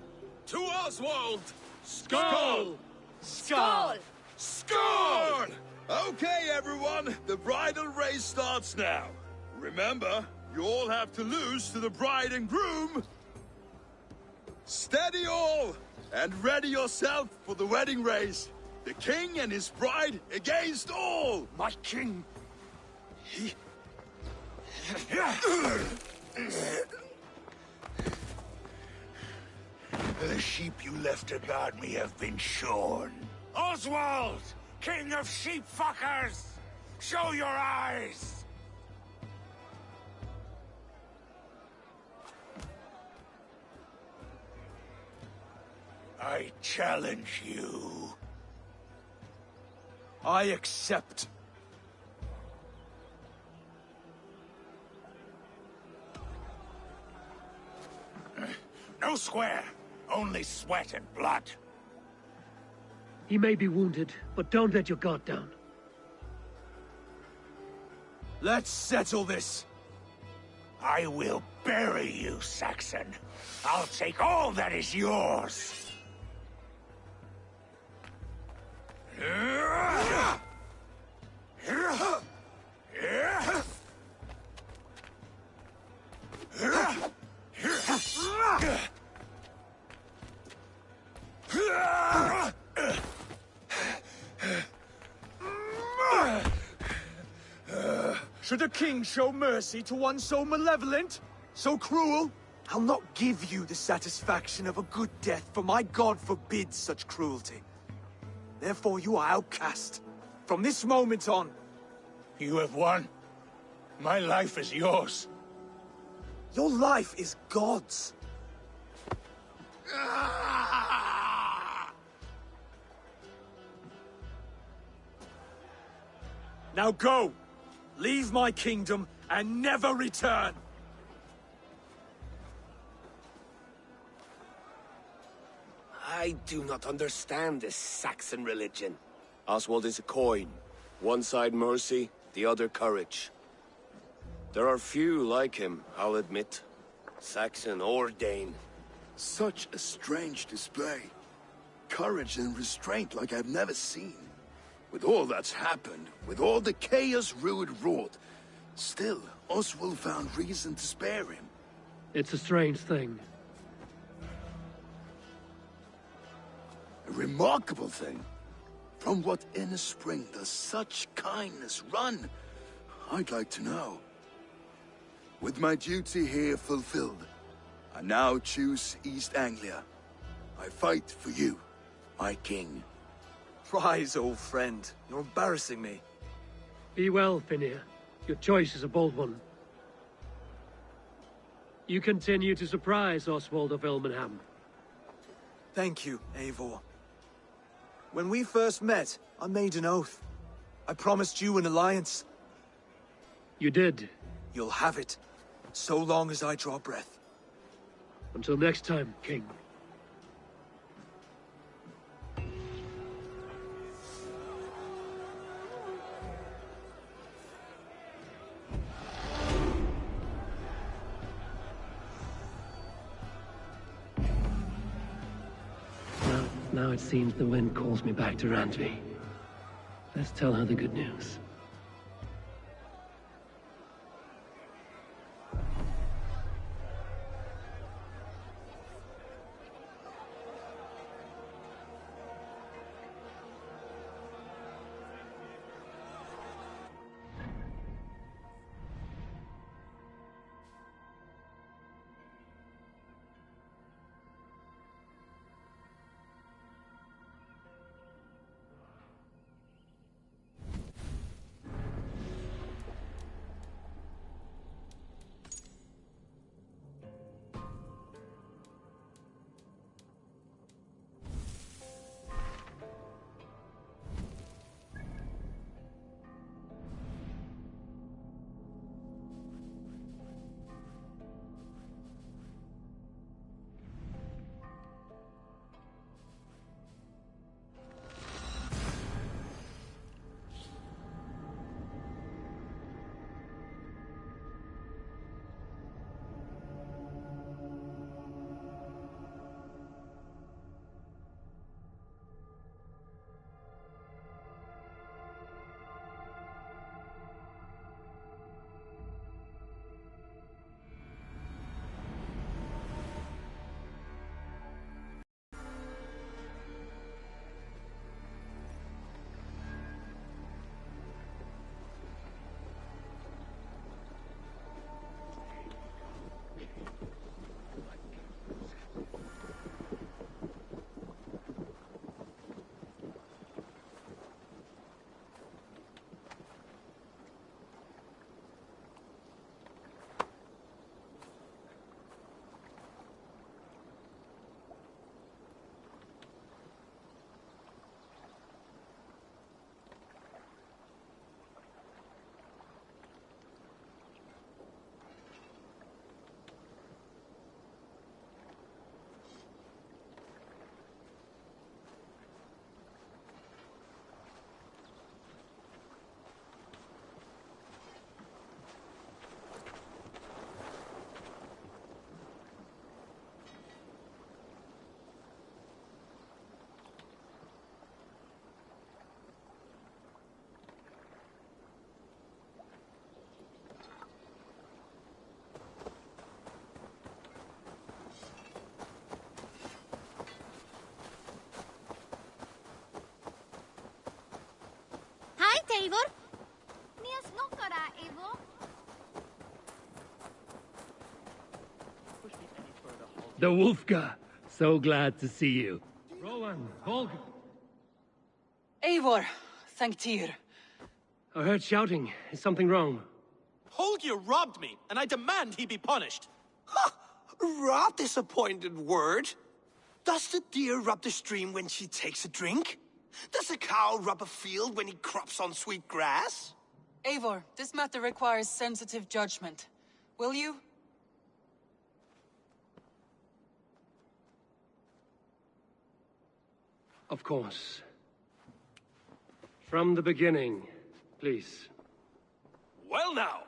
To Oswald! Skull! Skull! Skull! Okay, everyone, the bridal race starts now. Remember, you all have to lose to the bride and groom. Steady all, and ready yourself for the wedding race. The king and his bride against all. My king! He... The sheep you left to guard me have been shorn. Oswald! King of sheep fuckers! Show your eyes! I challenge you. I accept. No square, only sweat and blood. He may be wounded, but don't let your guard down. Let's settle this. I will bury you, Saxon. I'll take all that is yours. Should a king show mercy to one so malevolent? So cruel? I'll not give you the satisfaction of a good death, for my god forbids such cruelty. Therefore you are outcast. From this moment on. You have won. My life is yours. Your life is God's. Now go! Leave my kingdom and never return! I do not understand this Saxon religion. Oswald is a coin. One side mercy, the other courage. There are few like him, I'll admit. Saxon or Dane. Such a strange display. Courage and restraint like I've never seen. With all that's happened, with all the chaos Rued wrought, still, Oswald found reason to spare him. It's a strange thing. A remarkable thing. From what inner spring does such kindness run? I'd like to know. With my duty here fulfilled, I now choose East Anglia. I fight for you, my king. Rise, old friend. You're embarrassing me. Be well, Finnir. Your choice is a bold one. You continue to surprise Oswald of Ilmenham. Thank you, Eivor. When we first met, I made an oath. I promised you an alliance. You did. You'll have it, so long as I draw breath. Until next time, King. Now it seems the wind calls me back to Randvi. Let's tell her the good news. Right, Eivor. Níos knockara, Eivor. The Wolfgar. So glad to see you. Rowan, Holger. Eivor, thank Tyr. I heard shouting. Is something wrong? Holger robbed me, and I demand he be punished. Ha! Rot disappointed word. Does the deer rub the stream when she takes a drink? Does a cow rub a field when he crops on sweet grass? Eivor, this matter requires sensitive judgment. Will you? Of course. From the beginning, please. Well now,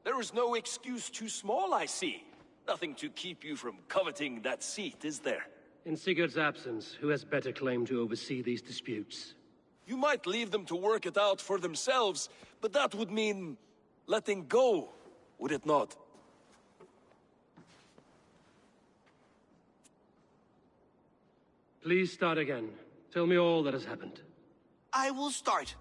there is no excuse too small, I see. Nothing to keep you from coveting that seat, is there? In Sigurd's absence, who has better claim to oversee these disputes? You might leave them to work it out for themselves, but that would mean letting go, would it not? Please start again. Tell me all that has happened. I will start.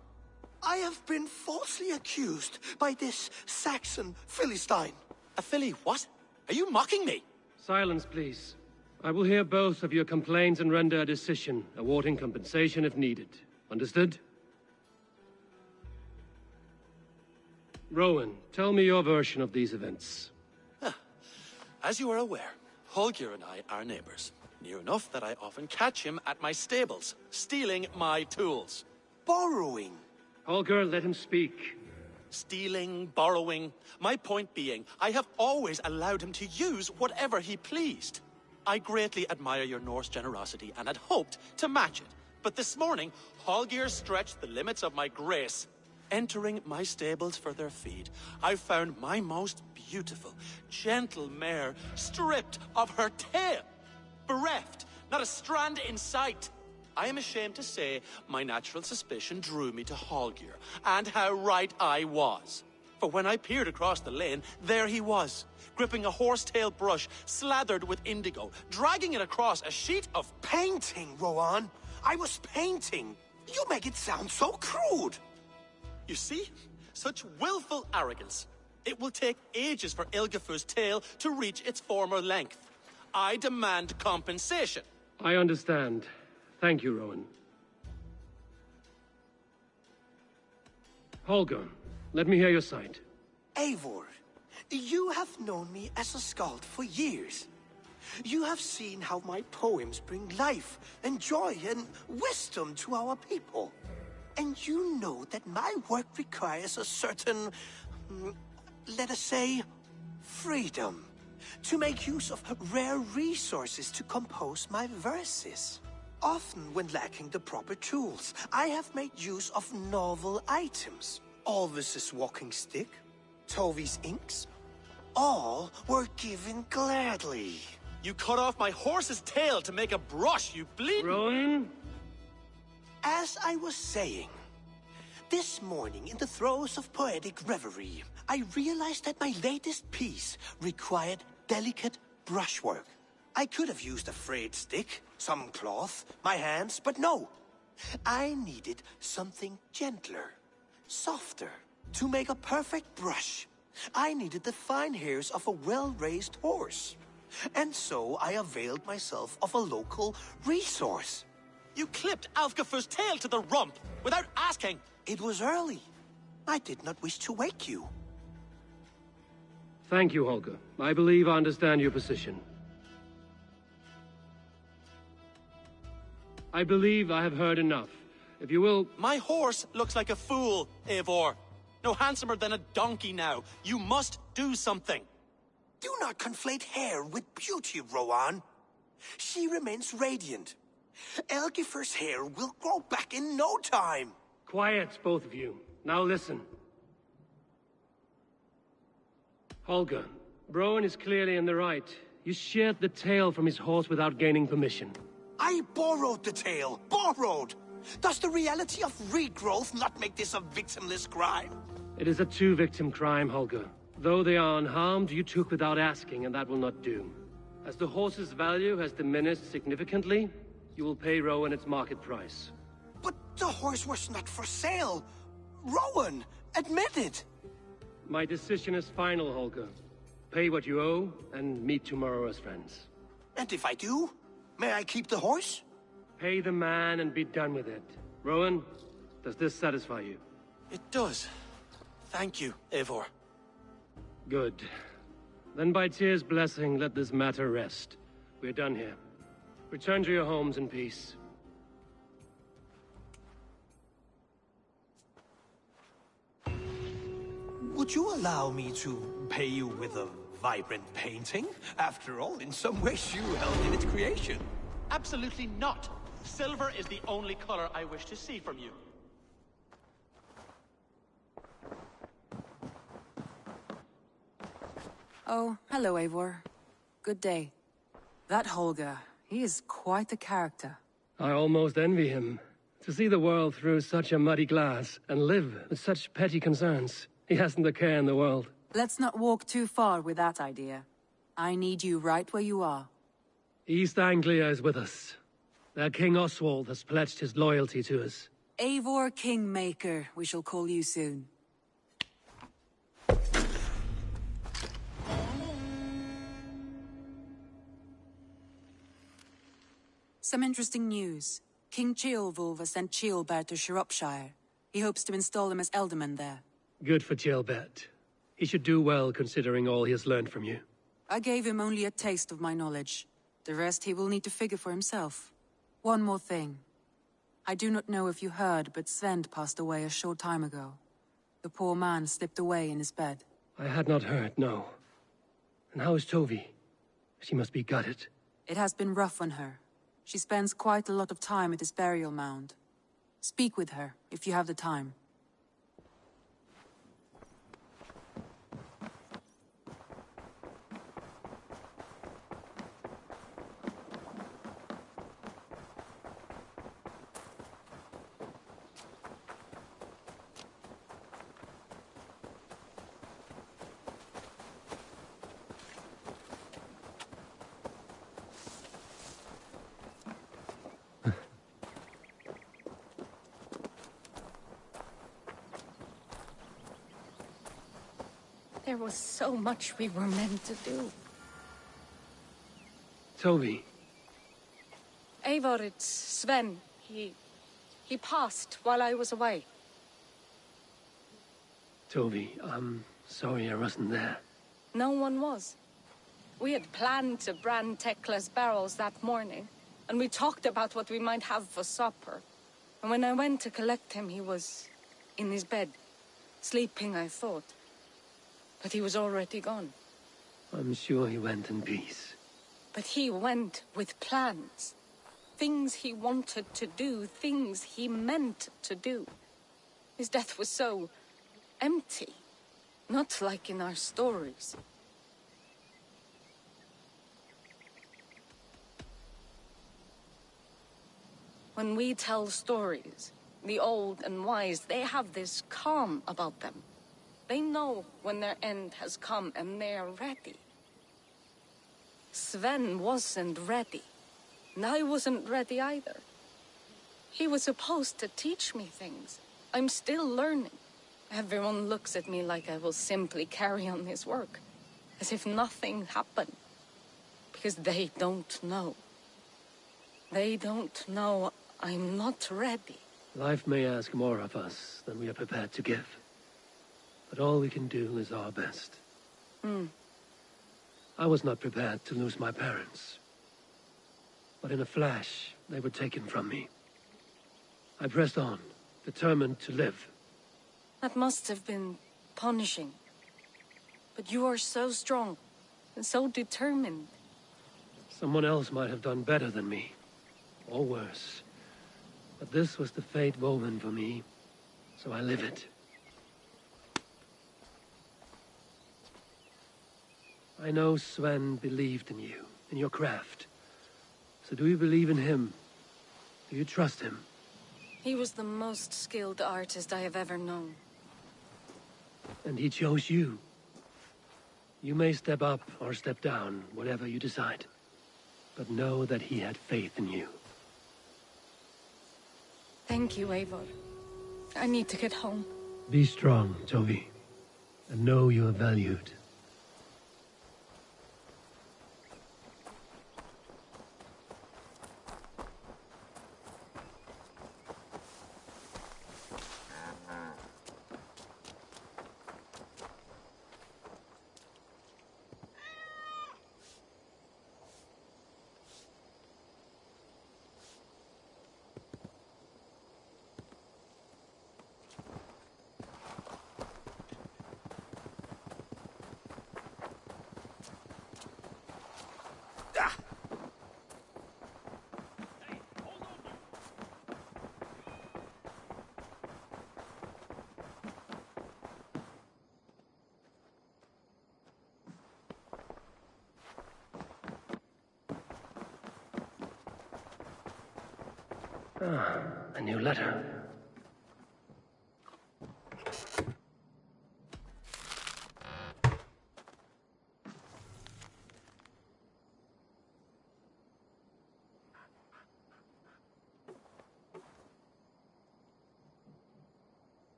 I have been falsely accused by this Saxon Philistine. A Philly what? Are you mocking me? Silence, please. I will hear both of your complaints and render a decision, awarding compensation if needed. Understood? Rowan, tell me your version of these events. As you are aware, Holger and I are neighbors. Near enough that I often catch him at my stables, stealing my tools. Borrowing. Holger, let him speak. Stealing, borrowing. My point being, I have always allowed him to use whatever he pleased. I greatly admire your Norse generosity and had hoped to match it. But this morning, Holger stretched the limits of my grace. Entering my stables for their feed, I found my most beautiful, gentle mare stripped of her tail. Bereft, not a strand in sight. I am ashamed to say my natural suspicion drew me to Holger, and how right I was. For when I peered across the lane, there he was, gripping a horsetail brush slathered with indigo, dragging it across a sheet of painting, Rowan. I was painting. You make it sound so crude. You see? Such willful arrogance. It will take ages for Ilgafur's tail to reach its former length. I demand compensation. I understand. Thank you, Rowan. Holger, let me hear your side. Eivor, you have known me as a skald for years. You have seen how my poems bring life and joy and wisdom to our people. And you know that my work requires a certain, let us say, freedom. To make use of rare resources to compose my verses. Often when lacking the proper tools, I have made use of novel items. Alvis's walking stick, Tovi's inks, all were given gladly. You cut off my horse's tail to make a brush, you bleeding... Rowan? As I was saying, this morning in the throes of poetic reverie, I realized that my latest piece required delicate brushwork. I could have used a frayed stick, some cloth, my hands, but no. I needed something gentler, softer. To make a perfect brush, I needed the fine hairs of a well-raised horse. And so I availed myself of a local resource. You clipped Alfgafur's tail to the rump, without asking. It was early. I did not wish to wake you. Thank you, Holger. I believe I understand your position. I believe I have heard enough. If you will... My horse looks like a fool, Eivor. No handsomer than a donkey now. You must do something. Do not conflate hair with beauty, Rowan. She remains radiant. Elgifur's hair will grow back in no time. Quiet, both of you. Now listen. Holger, Rowan is clearly in the right. You sheared the tail from his horse without gaining permission. I borrowed the tail. Borrowed! Does the reality of regrowth not make this a victimless crime? It is a two-victim crime, Holger. Though they are unharmed, you took without asking, and that will not do. As the horse's value has diminished significantly, you will pay Rowan its market price. But the horse was not for sale. Rowan! Admit it! My decision is final, Holger. Pay what you owe, and meet tomorrow as friends. And if I do, may I keep the horse? Pay the man and be done with it. Rowan, does this satisfy you? It does. Thank you, Eivor. Good. Then by Tyr's blessing, let this matter rest. We're done here. Return to your homes in peace. Would you allow me to pay you with a vibrant painting? After all, in some ways you helped in its creation. Absolutely not. Silver is the only color I wish to see from you. Oh, hello, Eivor. Good day. That Holger, he is quite a character. I almost envy him. To see the world through such a muddy glass, and live with such petty concerns. He hasn't a care in the world. Let's not walk too far with that idea. I need you right where you are. East Anglia is with us. Their King Oswald has pledged his loyalty to us. Eivor Kingmaker, we shall call you soon. Some interesting news. King Ceolwulf has sent Ceolbert to Shropshire. He hopes to install him as Elderman there. Good for Ceolbert. He should do well considering all he has learned from you. I gave him only a taste of my knowledge. The rest he will need to figure for himself. One more thing. I do not know if you heard, but Sven passed away a short time ago. The poor man slipped away in his bed. I had not heard, no. And how is Tovi? She must be gutted. It has been rough on her. She spends quite a lot of time at his burial mound. Speak with her, if you have the time. There was so much we were meant to do. Toby. Eivor, it's Sven. He passed while I was away. Toby, I'm sorry I wasn't there. No one was. We had planned to brand Tekla's barrels that morning, and we talked about what we might have for supper. And when I went to collect him, he was in his bed. Sleeping, I thought. But he was already gone. I'm sure he went in peace. But he went with plans. Things he wanted to do, things he meant to do. His death was so empty. Not like in our stories. When we tell stories, the old and wise, they have this calm about them. They know when their end has come and they're ready. Sven wasn't ready. And I wasn't ready either. He was supposed to teach me things. I'm still learning. Everyone looks at me like I will simply carry on his work. As if nothing happened. Because they don't know. They don't know I'm not ready. Life may ask more of us than we are prepared to give. But all we can do is our best. I was not prepared to lose my parents. But in a flash, they were taken from me. I pressed on, determined to live. That must have been punishing. But you are so strong, and so determined. Someone else might have done better than me. Or worse. But this was the fate woven for me, so I live it. I know Sven believed in you, in your craft. So do you believe in him? Do you trust him? He was the most skilled artist I have ever known. And he chose you. You may step up or step down, whatever you decide. But know that he had faith in you. Thank you, Eivor. I need to get home. Be strong, Toby, and know you are valued. Ah, a new letter.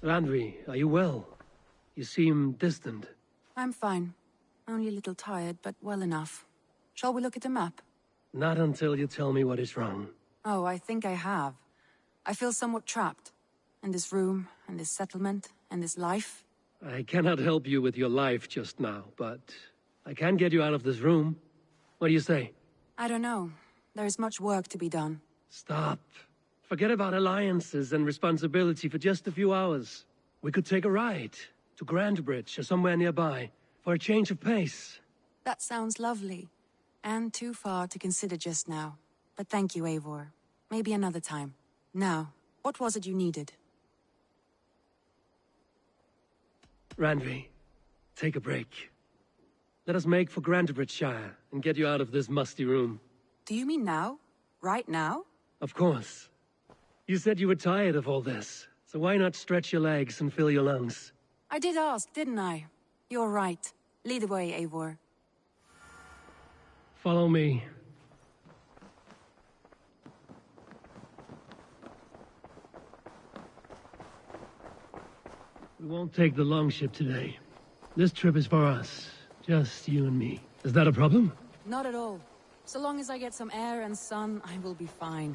Randvi, are you well? You seem distant. I'm fine. Only a little tired, but well enough. Shall we look at the map? Not until you tell me what is wrong. Oh, I think I have. I feel somewhat trapped. In this room, and this settlement, and this life. I cannot help you with your life just now, but I can get you out of this room. What do you say? I don't know. There is much work to be done. Stop. Forget about alliances and responsibility for just a few hours. We could take a ride to Grandbridge or somewhere nearby for a change of pace. That sounds lovely. And too far to consider just now. But thank you, Eivor. Maybe another time. Now, what was it you needed? Randvi, take a break. Let us make for Grandbridgeshire and get you out of this musty room. Do you mean now? Right now? Of course. You said you were tired of all this, so why not stretch your legs and fill your lungs? I did ask, didn't I? You're right. Lead the way, Eivor. Follow me. We won't take the longship today. This trip is for us. Just you and me. Is that a problem? Not at all. So long as I get some air and sun, I will be fine.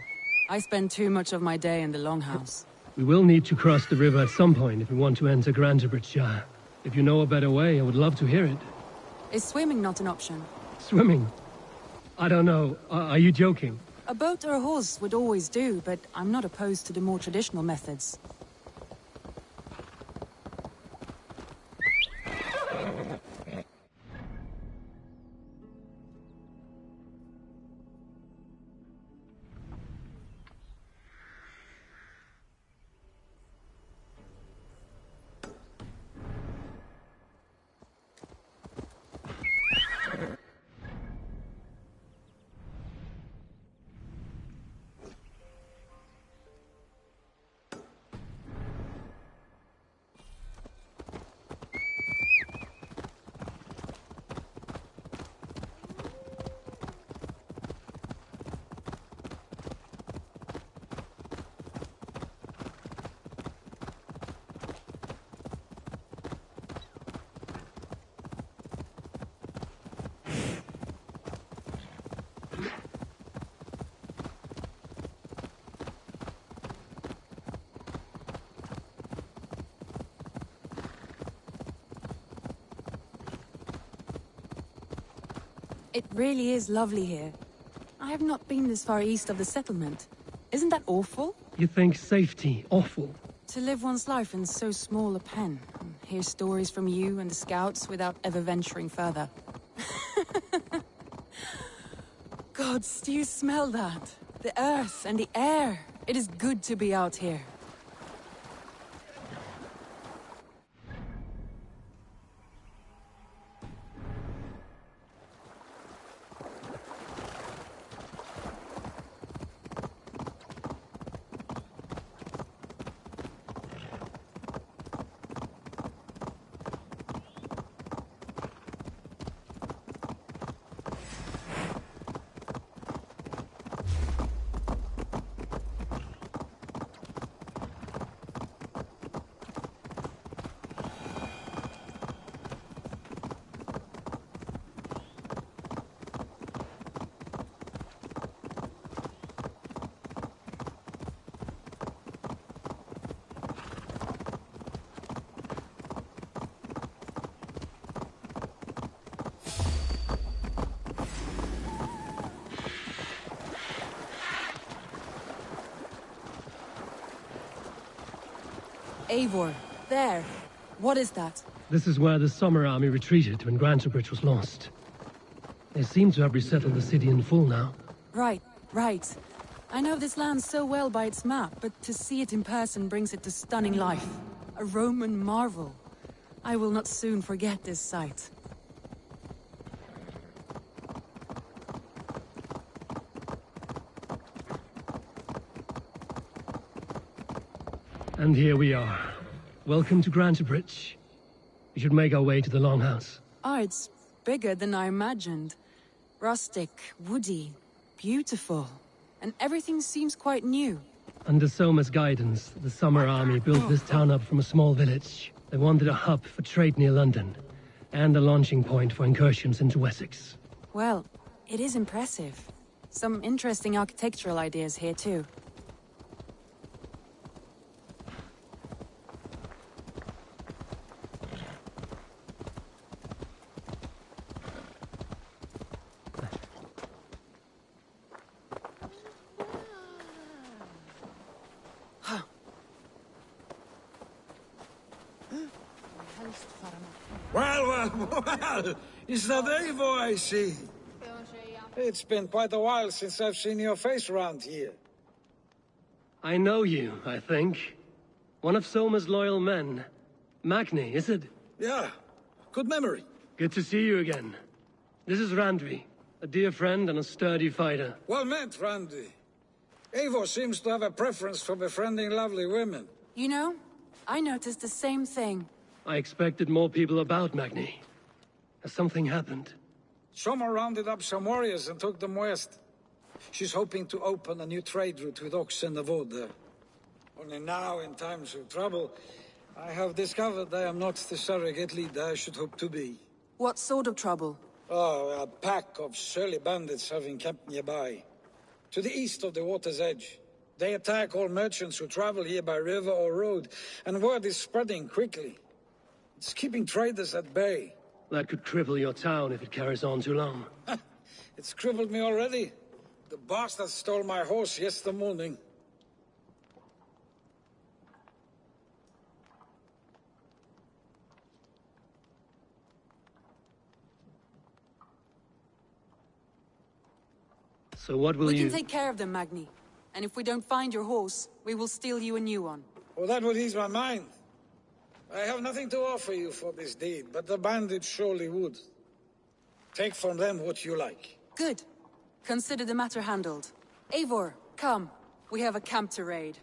I spend too much of my day in the Longhouse. We will need to cross the river at some point if we want to enter Grandbridgeshire. If you know a better way, I would love to hear it. Is swimming not an option? Swimming? I don't know. Are you joking? A boat or a horse would always do, but I'm not opposed to the more traditional methods. It really is lovely here. I have not been this far east of the settlement. Isn't that awful? You think safety awful? To live one's life in so small a pen, and hear stories from you and the scouts without ever venturing further. Gods, do you smell that? The earth and the air. It is good to be out here. Eivor, there. What is that? This is where the Summer Army retreated when Grantebridge was lost. They seem to have resettled the city in full now. Right. I know this land so well by its map, but to see it in person brings it to stunning life. A Roman marvel. I will not soon forget this sight. And here we are. Welcome to Grantebridge. We should make our way to the Longhouse. Ah, it's bigger than I imagined. Rustic, woody, beautiful. And everything seems quite new. Under Soma's guidance, the Summer Army built this town up from a small village. They wanted a hub for trade near London, and a launching point for incursions into Wessex. Well, it is impressive. Some interesting architectural ideas here too. Well, is that Eivor I see? It's been quite a while since I've seen your face around here. I know you, I think. One of Soma's loyal men. Magni, is it? Yeah, good memory. Good to see you again. This is Randvi, a dear friend and a sturdy fighter. Well met, Randvi. Eivor seems to have a preference for befriending lovely women. You know, I noticed the same thing. I expected more people about Magni. Has something happened? Soma rounded up some warriors and took them west. She's hoping to open a new trade route with oxen and wood there. Only now, in times of trouble, I have discovered I am not the surrogate leader I should hope to be. What sort of trouble? Oh, a pack of surly bandits have encamped nearby. To the east of the water's edge. They attack all merchants who travel here by river or road, and word is spreading quickly. It's keeping traders at bay. That could cripple your town if it carries on too long. It's crippled me already. The bastard stole my horse yesterday morning. So what will you... We can take care of them, Magni. And if we don't find your horse, we will steal you a new one. Well, that would ease my mind. I have nothing to offer you for this deed, but the bandits surely would. Take from them what you like. Good. Consider the matter handled. Eivor, come. We have a camp to raid.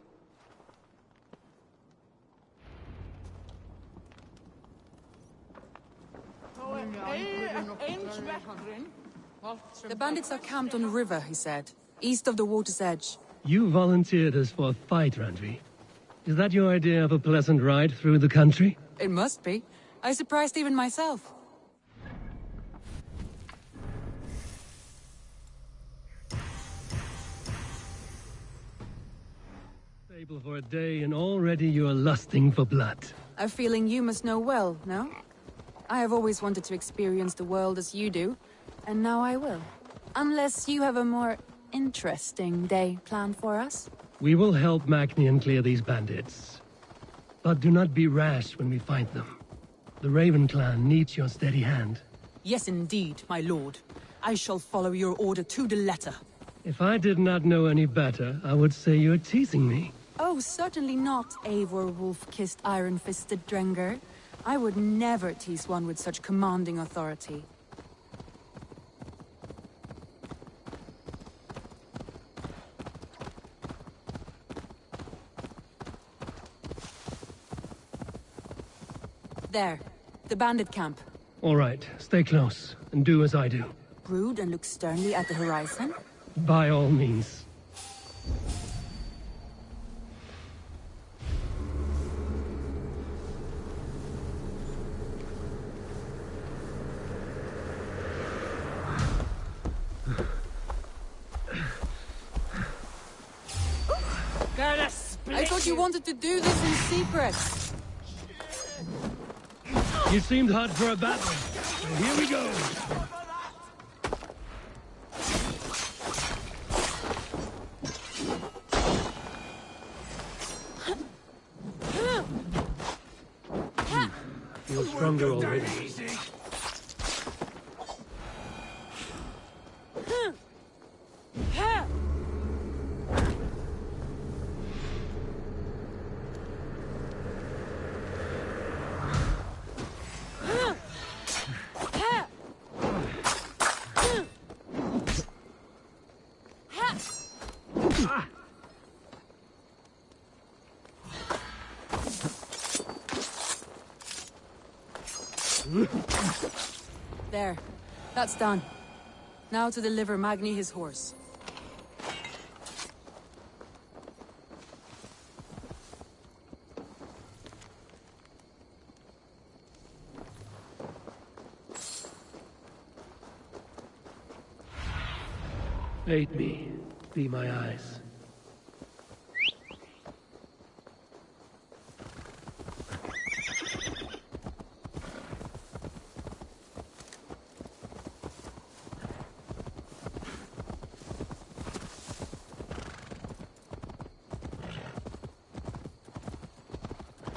The bandits are camped on a river, he said. East of the water's edge. You volunteered us for a fight, Randvi. Is that your idea of a pleasant ride through the country? It must be. I surprised even myself. Stable for a day and already you are lusting for blood. A feeling you must know well, no? I have always wanted to experience the world as you do, And now I will. Unless you have a more interesting day planned for us. We will help Magnian clear these bandits. But do not be rash when we find them. The Raven clan needs your steady hand. Yes, indeed, my lord. I shall follow your order to the letter. If I did not know any better, I would say you're teasing me. Oh, certainly not, Eivor wolf-kissed iron-fisted Drenger. I would never tease one with such commanding authority. There, the bandit camp. All right, stay close, and do as I do. Brood and look sternly at the horizon? By all means. I thought you wanted to do this in secret. You seemed hot for a battle. So here we go. Feel stronger already. There. That's done. Now to deliver Magni his horse. Aid me. Be my eyes.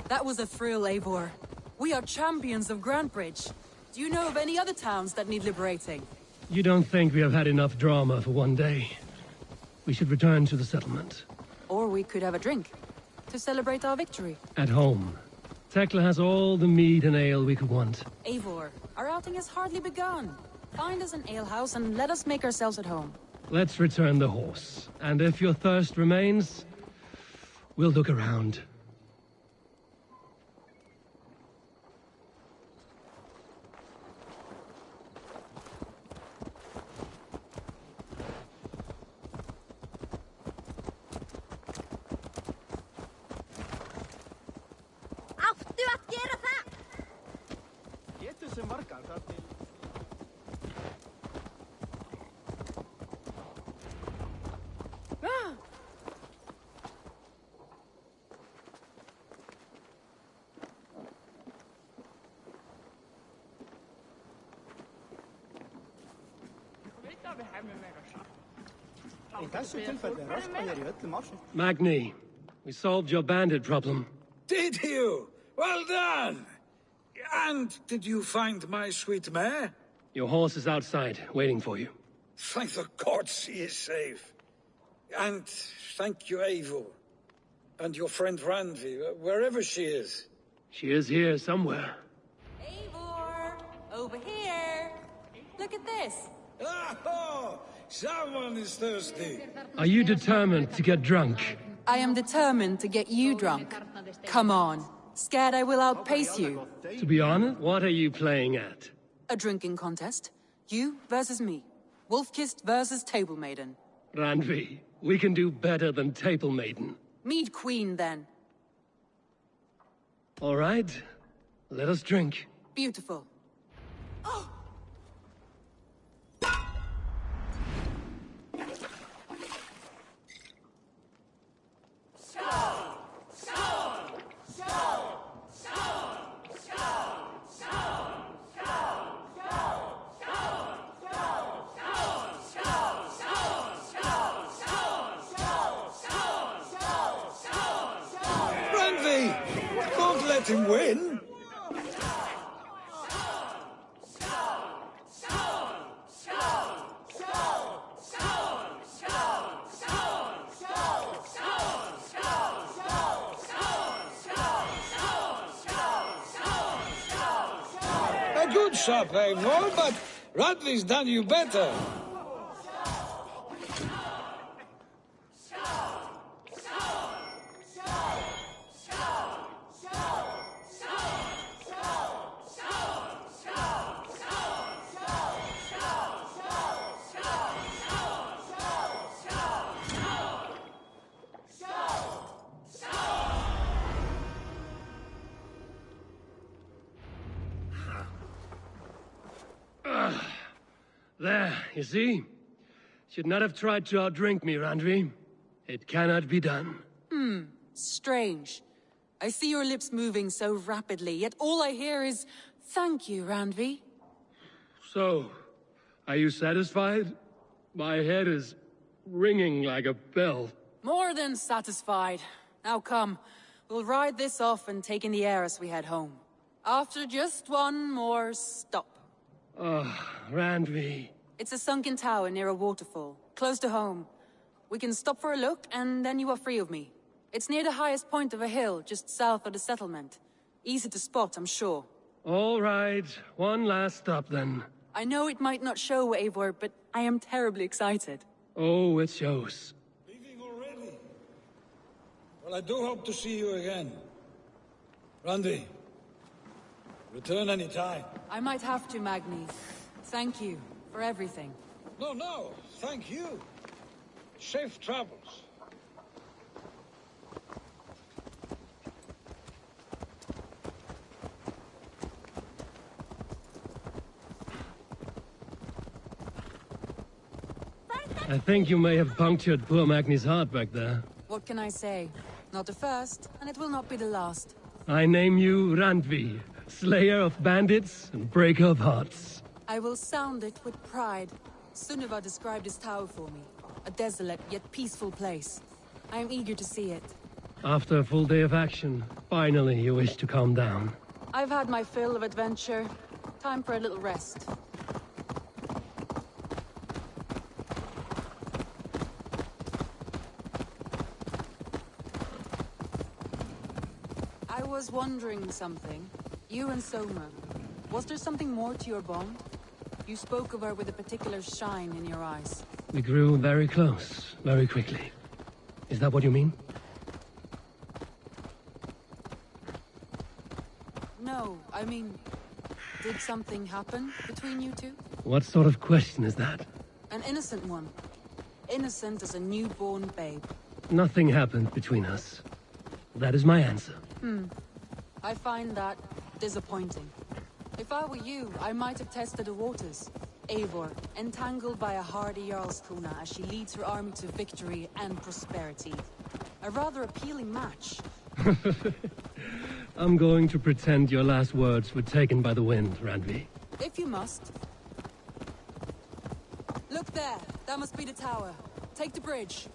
That was a thrill, Eivor. We are champions of Grantebridge. Do you know of any other towns that need liberating? You don't think we have had enough drama for one day? We should return to the settlement. Or we could have a drink, to celebrate our victory. At home. Tekla has all the mead and ale we could want. Eivor, our outing has hardly begun. Find us an alehouse and let us make ourselves at home. Let's return the horse. And if your thirst remains, we'll look around. Magni, we solved your bandit problem. Did you? Well done! And did you find my sweet mare? Your horse is outside, waiting for you. Thank the gods he is safe. And thank you, Eivor. And your friend Randvi, wherever she is. She is here somewhere. Eivor! Over here! Look at this! Oh! Someone is thirsty. Are you determined to get drunk? I am determined to get you drunk. Come on. Scared I will outpace you. To be honest, what are you playing at? A drinking contest. You versus me. Wolf-kissed versus Table Maiden. Randvi, we can do better than Table Maiden. Mead Queen, then. All right. Let us drink. Beautiful. Oh! let him win. A good shot, Eivor, but Radley's done you better. There, you see? Should not have tried to outdrink me, Randvi. It cannot be done. Strange. I see your lips moving so rapidly, yet all I hear is, "Thank you, Randvi." So, are you satisfied? My head is ringing like a bell. More than satisfied. Now come, we'll ride this off and take in the air as we head home. After just one more stop. Randvi. It's a sunken tower near a waterfall, close to home. We can stop for a look, and then you are free of me. It's near the highest point of a hill, just south of the settlement. Easy to spot, I'm sure. All right, one last stop then. I know it might not show, Eivor, but I am terribly excited. Oh, it shows. Leaving already? Well, I do hope to see you again. Randi, return any time. I might have to, Magni. Thank you for everything. No, thank you. Safe travels. I think you may have punctured poor Magni's heart back there. What can I say? Not the first, and it will not be the last. I name you Randvi, slayer of bandits and breaker of hearts. I will sound it with pride. Sunniva described this tower for me. A desolate yet peaceful place. I am eager to see it. After a full day of action, finally you wish to calm down. I've had my fill of adventure. Time for a little rest. I was wondering something. You and Soma. Was there something more to your bond? You spoke of her with a particular shine in your eyes. We grew very close, very quickly. Is that what you mean? No, I mean... Did something happen between you two? What sort of question is that? An innocent one. Innocent as a newborn babe. Nothing happened between us. That is my answer. I find that disappointing. If I were you, I might have tested the waters. Eivor, entangled by a hardy Jarlskona as she leads her army to victory and prosperity. A rather appealing match. I'm going to pretend your last words were taken by the wind, Randvi. If you must. Look there, that must be the tower. Take the bridge.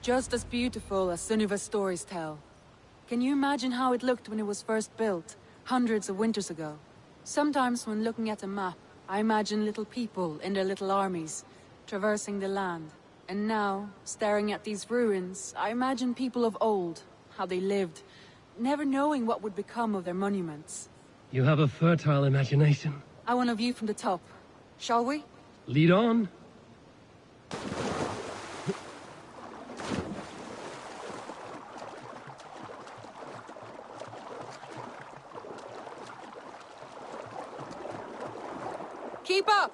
Just as beautiful as Sunniva's stories tell. Can you imagine how it looked when it was first built, hundreds of winters ago? Sometimes when looking at a map, I imagine little people in their little armies, traversing the land. And now, staring at these ruins, I imagine people of old, how they lived, never knowing what would become of their monuments. You have a fertile imagination. I want a view from the top. Shall we? Lead on. Keep up!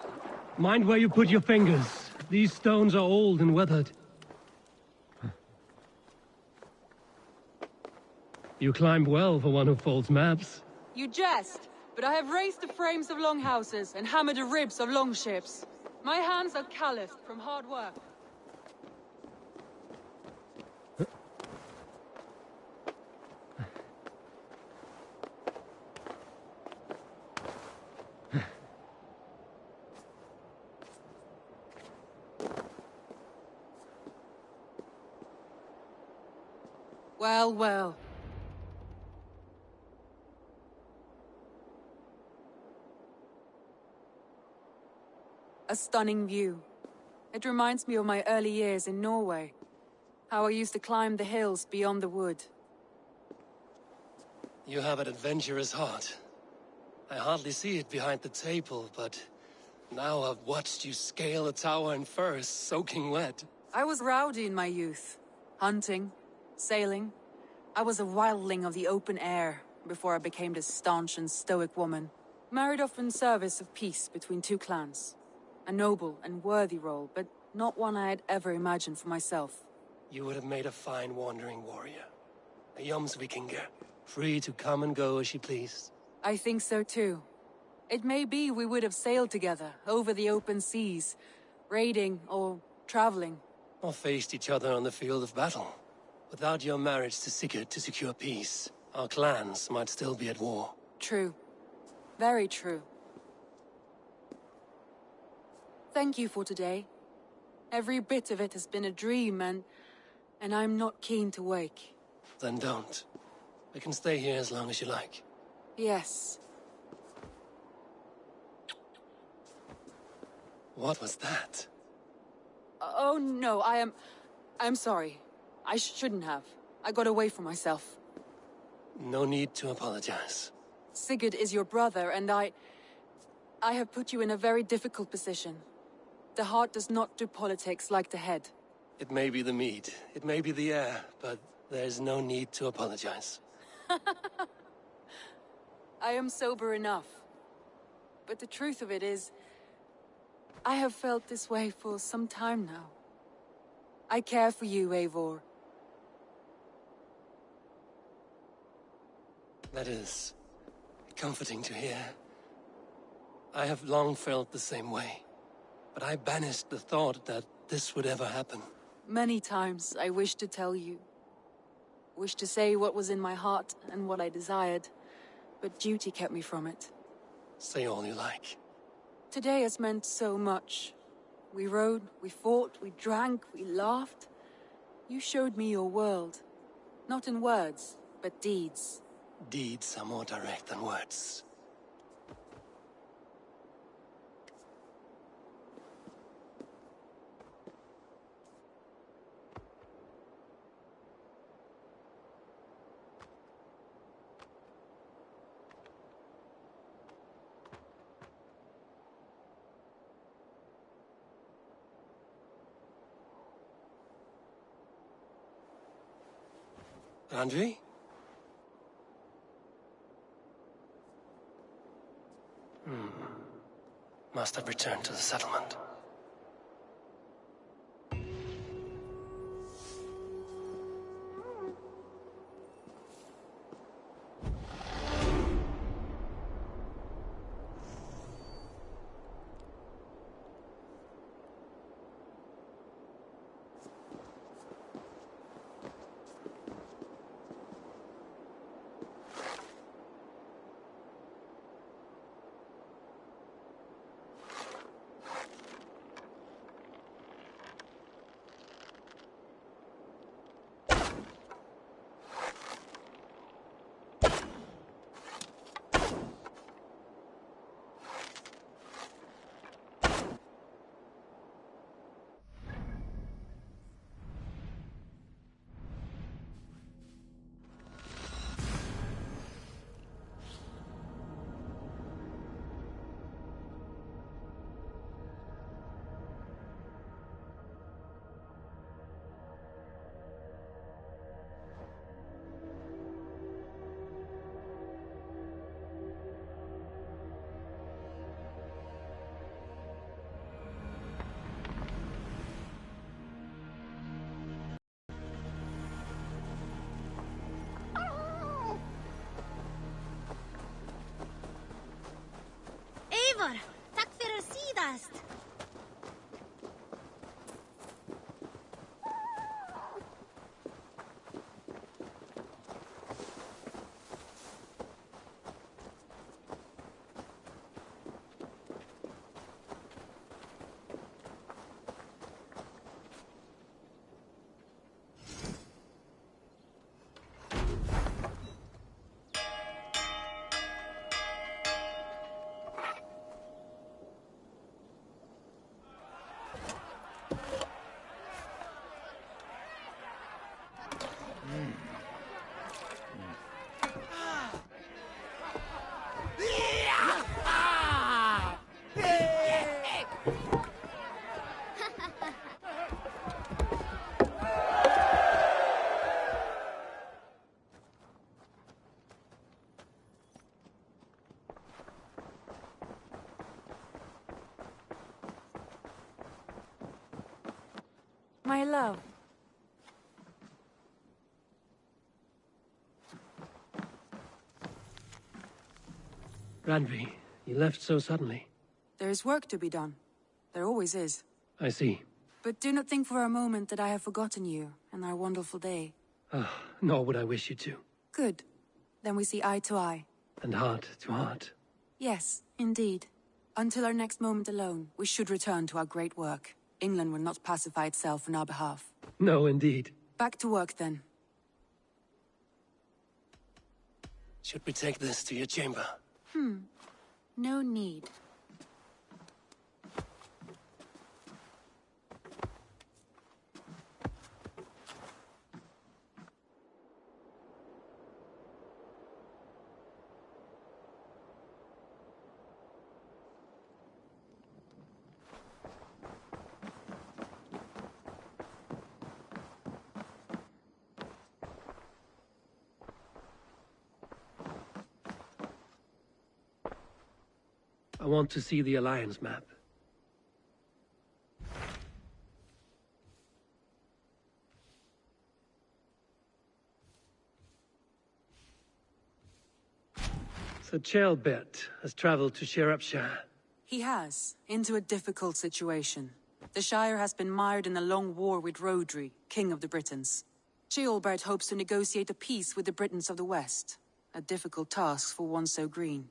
Mind where you put your fingers. These stones are old and weathered. You climb well for one who folds maps. You jest, but I have raised the frames of longhouses and hammered the ribs of longships. My hands are calloused from hard work. Well, well. A stunning view. It reminds me of my early years in Norway. How I used to climb the hills beyond the wood. You have an adventurous heart. I hardly see it behind the table, but now I've watched you scale a tower in furs, soaking wet. I was rowdy in my youth. Hunting, sailing. I was a wildling of the open air before I became this staunch and stoic woman. Married off in service of peace between two clans. A noble and worthy role, but not one I had ever imagined for myself. You would have made a fine wandering warrior. A Jomsvikinger, free to come and go as you pleased. I think so too. It may be we would have sailed together, over the open seas, raiding or traveling. Or faced each other on the field of battle. Without your marriage to Sigurd to secure peace, our clans might still be at war. True. Very true. Thank you for today. Every bit of it has been a dream, and I'm not keen to wake. Then don't. We can stay here as long as you like. Yes. What was that? Oh no, I'm sorry. I shouldn't have. I got away from myself. No need to apologize. Sigurd is your brother, and I have put you in a very difficult position. The heart does not do politics like the head. It may be the meat, it may be the air, but there's no need to apologize. I am sober enough. But the truth of it is, I have felt this way for some time now. I care for you, Eivor. That is comforting to hear. I have long felt the same way, but I banished the thought that this would ever happen. Many times I wished to tell you. Wished to say what was in my heart and what I desired, but duty kept me from it. Say all you like. Today has meant so much. We rode, we fought, we drank, we laughed. You showed me your world. Not in words, but deeds. Deeds are more direct than words. Andri? Must have returned to the settlement. My love. Randvi, you left so suddenly. There is work to be done. There always is. I see. But do not think for a moment that I have forgotten you and our wonderful day. Nor would I wish you to. Good. Then we see eye to eye. And heart to heart. Yes, indeed. Until our next moment alone, we should return to our great work. England will not pacify itself on our behalf. No, indeed. Back to work, then. Should we take this to your chamber? No need. I want to see the Alliance map. So Ceolbert has traveled to Shropshire. He has, into a difficult situation. The Shire has been mired in a long war with Rhodri, King of the Britons. Ceolbert hopes to negotiate a peace with the Britons of the West. A difficult task for one so green.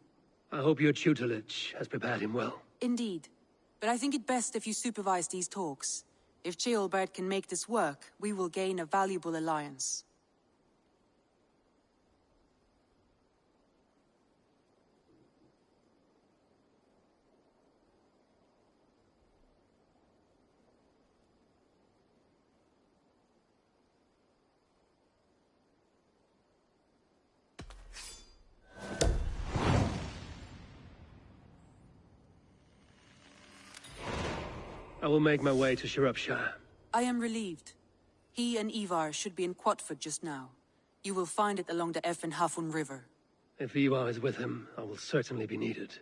I hope your tutelage has prepared him well. Indeed. But I think it best if you supervise these talks. If Ceolbert can make this work, we will gain a valuable alliance. I will make my way to Shropshire. I am relieved. He and Ivar should be in Quatford just now. You will find it along the Effen Hafun River. If Ivar is with him, I will certainly be needed.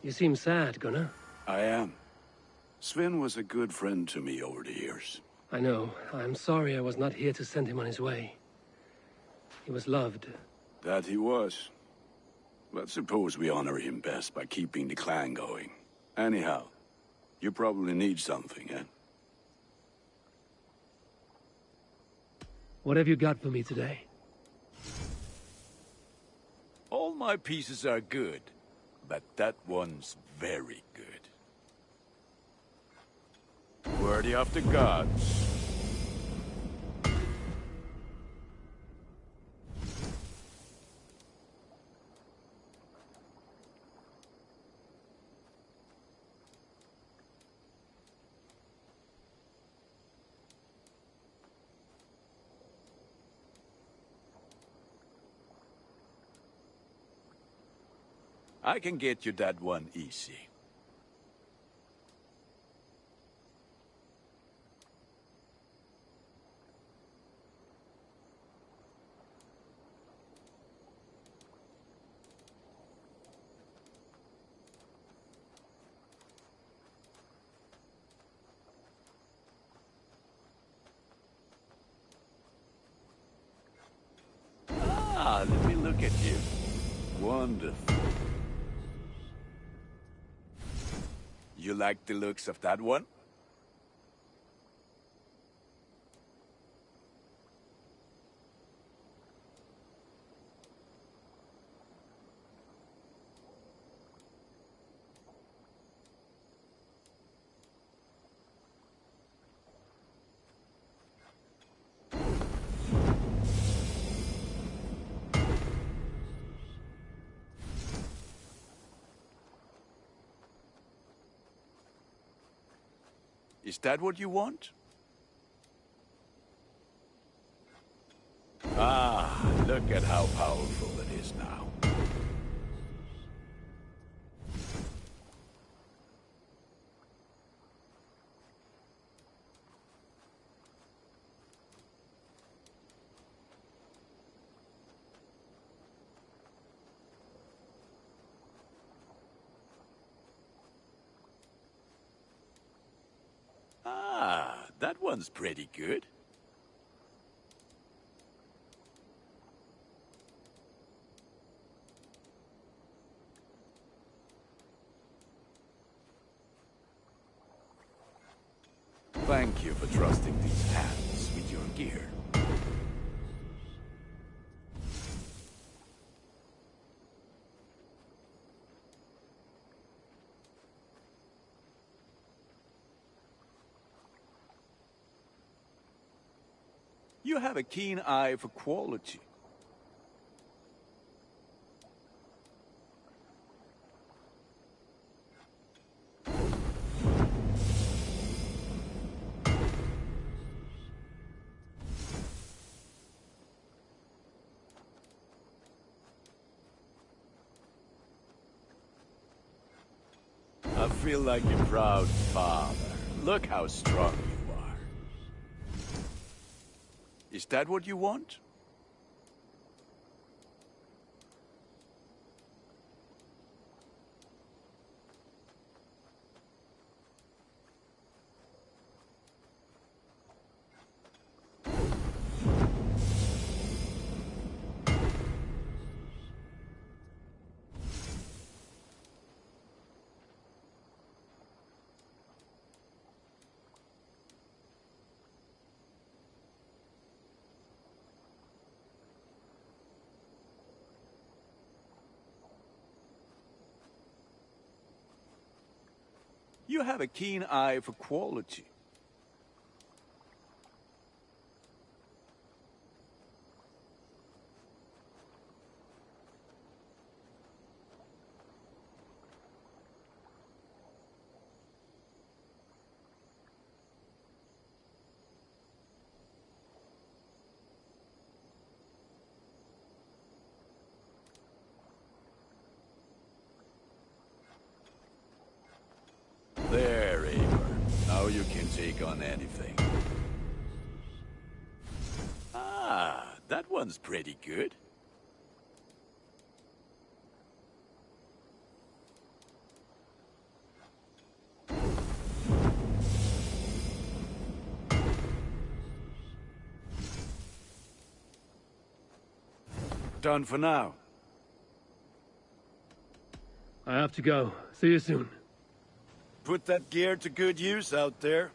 You seem sad, Gunnar. I am. Sven was a good friend to me over the years. I know. I'm sorry I was not here to send him on his way. He was loved. That he was. But suppose we honor him best by keeping the clan going. Anyhow, you probably need something, eh? What have you got for me today? All my pieces are good, but that one's very good. Worthy of the gods. I can get you that one easy. Ah, let me look at you. Wonderful. You like the looks of that one? Is that what you want? Ah, look at how powerful it is now. Ah, that one's pretty good. Thank you for trusting these hands with your gear. You have a keen eye for quality. I feel like a proud father. Look how strong you are. Is that what you want? You have a keen eye for quality. There, Eivor. Now you can take on anything. Ah, that one's pretty good. Done for now. I have to go. See you soon. Put that gear to good use out there.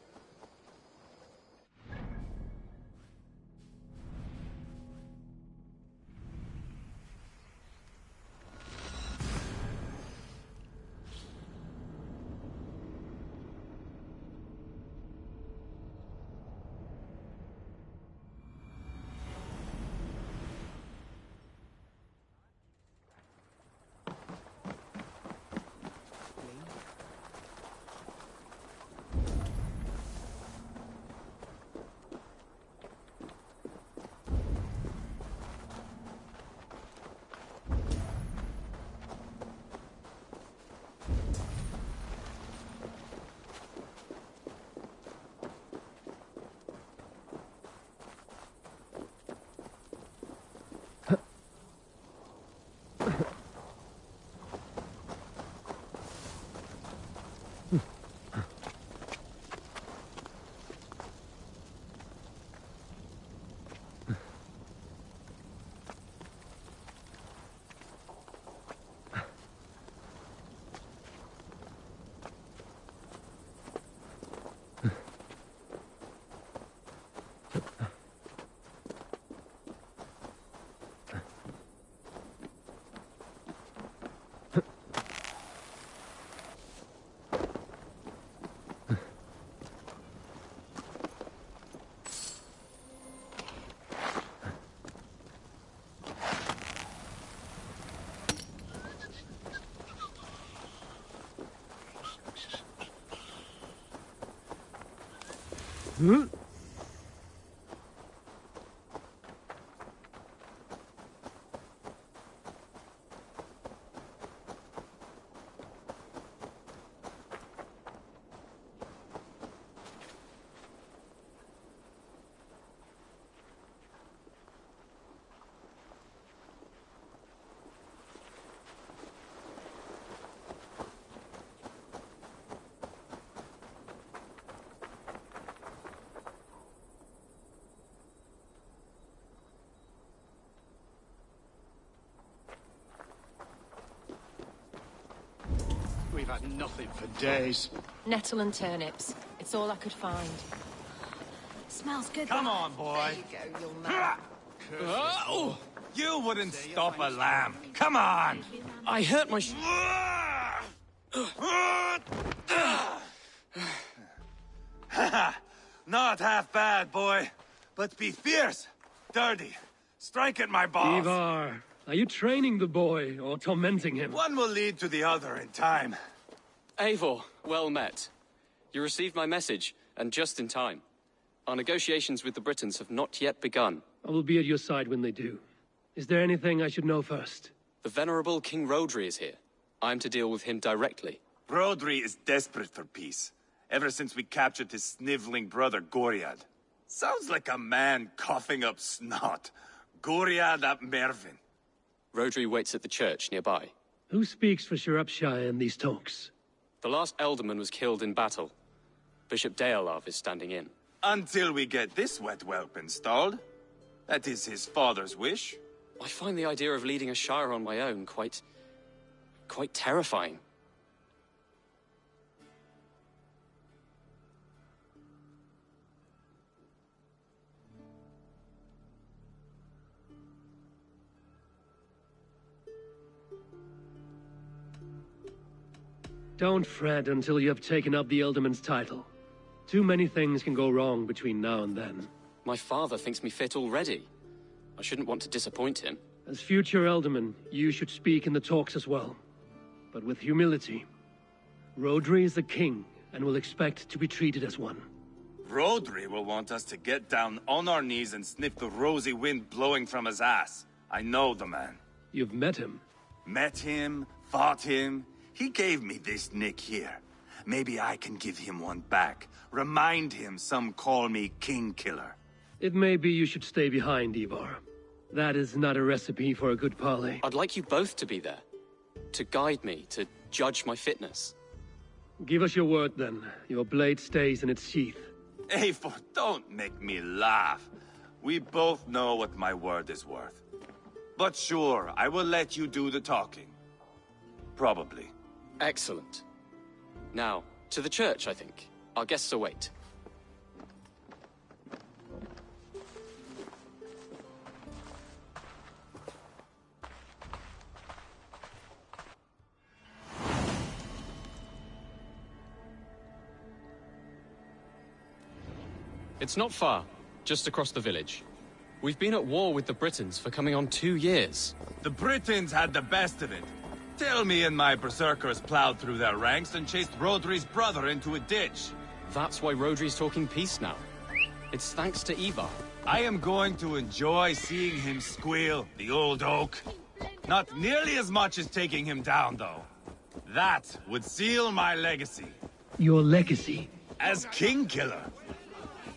Hmm? We've had nothing for days. Nettle and turnips. It's all I could find. Smells good. Come on, boy. There you go, you'll know. Oh! You wouldn't stop a lamb. Come on! I hurt my Not half bad, boy. But be fierce, dirty. Strike at my balls. Ivar, are you training the boy or tormenting him? One will lead to the other in time. Eivor, well met. You received my message, and just in time. Our negotiations with the Britons have not yet begun. I will be at your side when they do. Is there anything I should know first? The venerable King Rodri is here. I'm to deal with him directly. Rodri is desperate for peace, ever since we captured his sniveling brother Goriad. Sounds like a man coughing up snot. Goriad ap Mervin. Rodri waits at the church nearby. Who speaks for Shropshire in these talks? The last alderman was killed in battle. Bishop Deolav is standing in. Until we get this wet whelp installed. That is his father's wish. I find the idea of leading a shire on my own quite terrifying. Don't fret until you have taken up the Ealdorman's title. Too many things can go wrong between now and then. My father thinks me fit already. I shouldn't want to disappoint him. As future Ealdorman, you should speak in the talks as well. But with humility. Rodri is the king, and will expect to be treated as one. Rodri will want us to get down on our knees and sniff the rosy wind blowing from his ass. I know the man. You've met him? Met him, fought him. He gave me this nick here. Maybe I can give him one back. Remind him some call me King Killer. It may be you should stay behind, Ivar. That is not a recipe for a good parley. I'd like you both to be there. To guide me, to judge my fitness. Give us your word, then. Your blade stays in its sheath. Eivor, don't make me laugh. We both know what my word is worth. But sure, I will let you do the talking. Probably. Excellent. Now, to the church, I think. Our guests await. It's not far, just across the village. We've been at war with the Britons for coming on 2 years. The Britons had the best of it. Tell me and my berserkers plowed through their ranks and chased Rodri's brother into a ditch. That's why Rodri's talking peace now. It's thanks to Ivar. I am going to enjoy seeing him squeal, the old oak. Not nearly as much as taking him down, though. That would seal my legacy. Your legacy? As King Killer.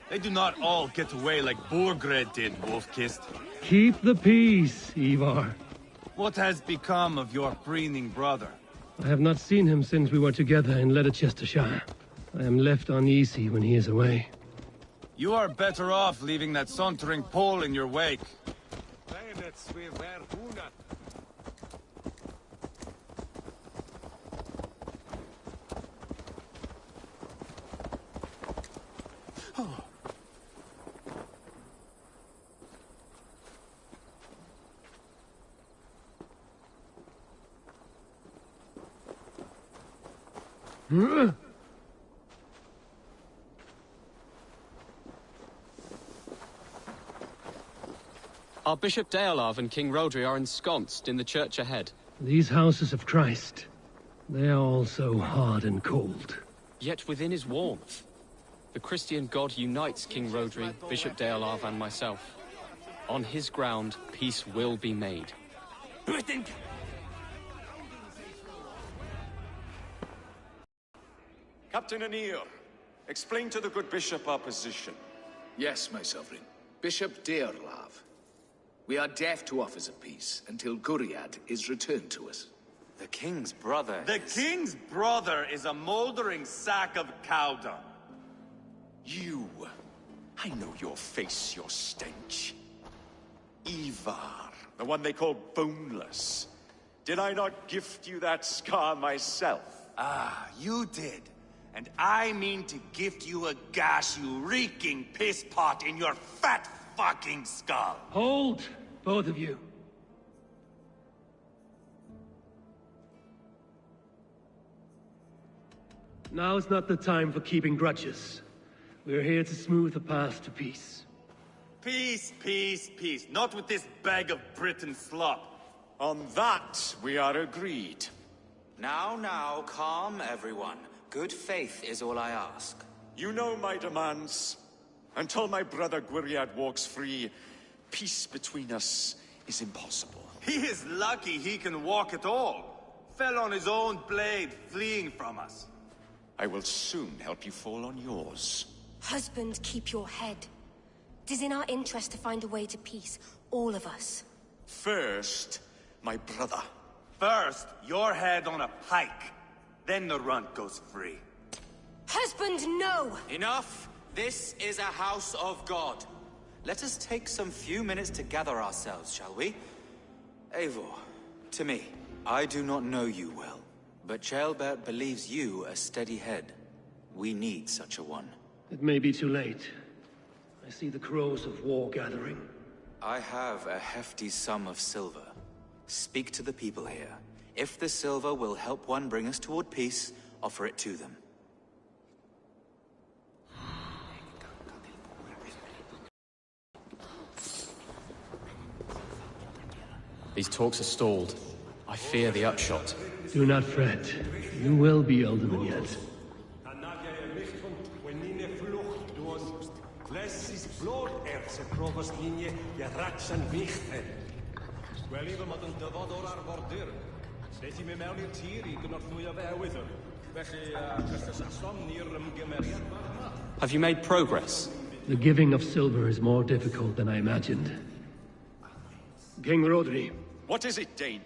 They do not all get away like Borgred did, Wolfkist. Keep the peace, Ivar. What has become of your preening brother? I have not seen him since we were together in Leicestershire. I am left uneasy when he is away. You are better off leaving that sauntering Pole in your wake. Our Bishop Deolav and King Rodri are ensconced in the church ahead. These houses of Christ, they are all so hard and cold. Yet within is warmth. The Christian God unites King Rodri, Bishop de Alarv, and myself. On his ground, peace will be made. Britain! Captain Anir, explain to the good bishop our position. Yes, my sovereign. Bishop de Alarv. We are deaf to offers of peace until Guriad is returned to us. The king's brother king's brother is a moldering sack of cow dung. You. I know your face, your stench. Ivar, the one they call boneless. Did I not gift you that scar myself? Ah, you did. And I mean to gift you a gash, you reeking piss pot in your fat fucking skull. Hold, both of you. Now is not the time for keeping grudges. We're here to smooth the path to peace. Peace, peace, peace. Not with this bag of Britain slop. On that, we are agreed. Now, calm everyone. Good faith is all I ask. You know my demands. Until my brother Gwiriad walks free, peace between us is impossible. He is lucky he can walk at all. Fell on his own blade, fleeing from us. I will soon help you fall on yours. Husband, keep your head. It is in our interest to find a way to peace, all of us. First, my brother. First, your head on a pike. Then the runt goes free. Husband, no! Enough! This is a house of God. Let us take some few minutes to gather ourselves, shall we? Eivor, to me, I do not know you well, but Ceolbert believes you a steady head. We need such a one. It may be too late. I see the crows of war gathering. I have a hefty sum of silver. Speak to the people here. If the silver will help one bring us toward peace, offer it to them. These talks are stalled. I fear the upshot. Do not fret. You will be alderman yet. Have you made progress? The giving of silver is more difficult than I imagined. King Rodri. What is it, Dane?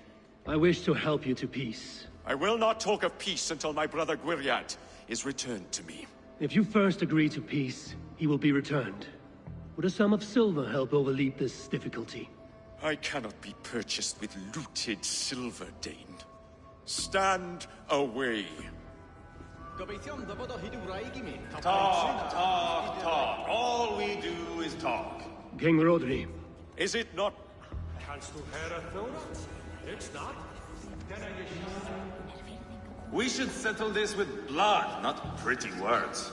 I wish to help you to peace. I will not talk of peace until my brother Gwiriad is returned to me. If you first agree to peace, he will be returned. Would a sum of silver help overleap this difficulty? I cannot be purchased with looted silver, Dane. Stand away. Talk. All we do is talk. King Rodri. Is it not? We should settle this with blood, not pretty words.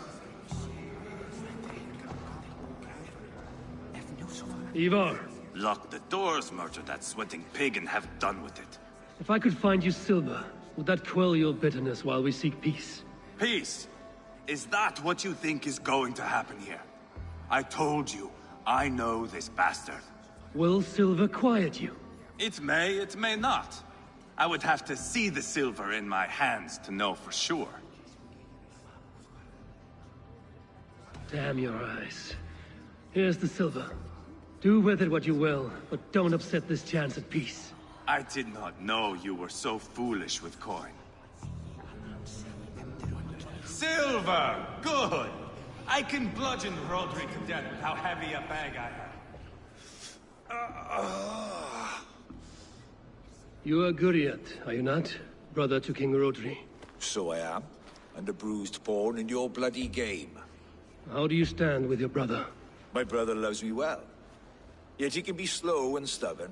Ivar. Lock the doors, murder that sweating pig, and have done with it. If I could find you silver, would that quell your bitterness while we seek peace? Peace? Is that what you think is going to happen here? I told you, I know this bastard. Will silver quiet you? It may not. I would have to see the silver in my hands to know for sure. Damn your eyes. Here's the silver. Do with it what you will, but don't upset this chance at peace. I did not know you were so foolish with coin. Silver! Good! I can bludgeon Rodri to death with how heavy a bag I have. You are Guriad, are you not? Brother to King Rodri. So I am, and a bruised pawn in your bloody game. How do you stand with your brother? My brother loves me well. Yet he can be slow and stubborn.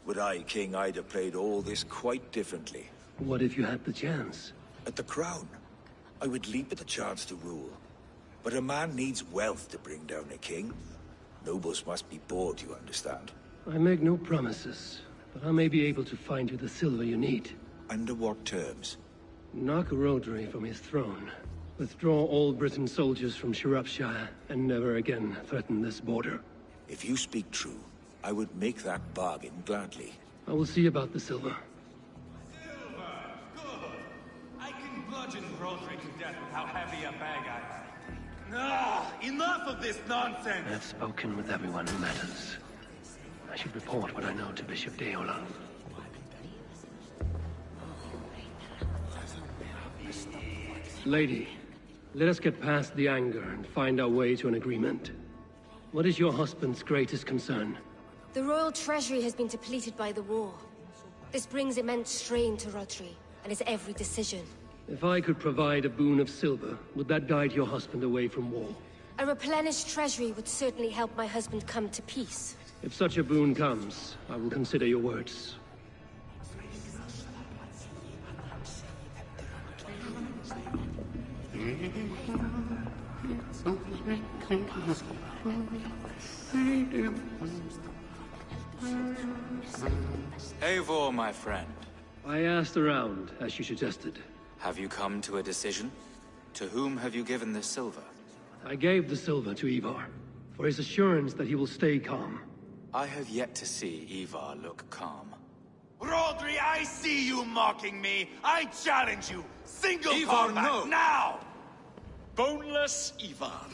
Were I king, I'd have played all this quite differently. What if you had the chance? At the crown, I would leap at the chance to rule. But a man needs wealth to bring down a king. Nobles must be bought, you understand. I make no promises, but I may be able to find you the silver you need. Under what terms? Knock Rodri from his throne, Withdraw all Britain soldiers from Shropshire, and never again threaten this border. If you speak true, I would make that bargain gladly. I will see about the silver. I can bludgeon Roderick to death with how heavy a bag I have. Ah, enough of this nonsense! I have spoken with everyone who matters. I should report what I know to Bishop Deola. Lady, let us get past the anger and find our way to an agreement. What is your husband's greatest concern? The royal treasury has been depleted by the war. This brings immense strain to Rodri, and his every decision. If I could provide a boon of silver, would that guide your husband away from war? A replenished treasury would certainly help my husband come to peace. If such a boon comes, I will consider your words. Eivor, my friend. I asked around, as you suggested. Have you come to a decision? To whom have you given this silver? I gave the silver to Ivar, for his assurance that he will stay calm. I have yet to see Ivar look calm. Rodri, I see you mocking me! I challenge you! Single Ivar, combat, no. now! Boneless Ivar.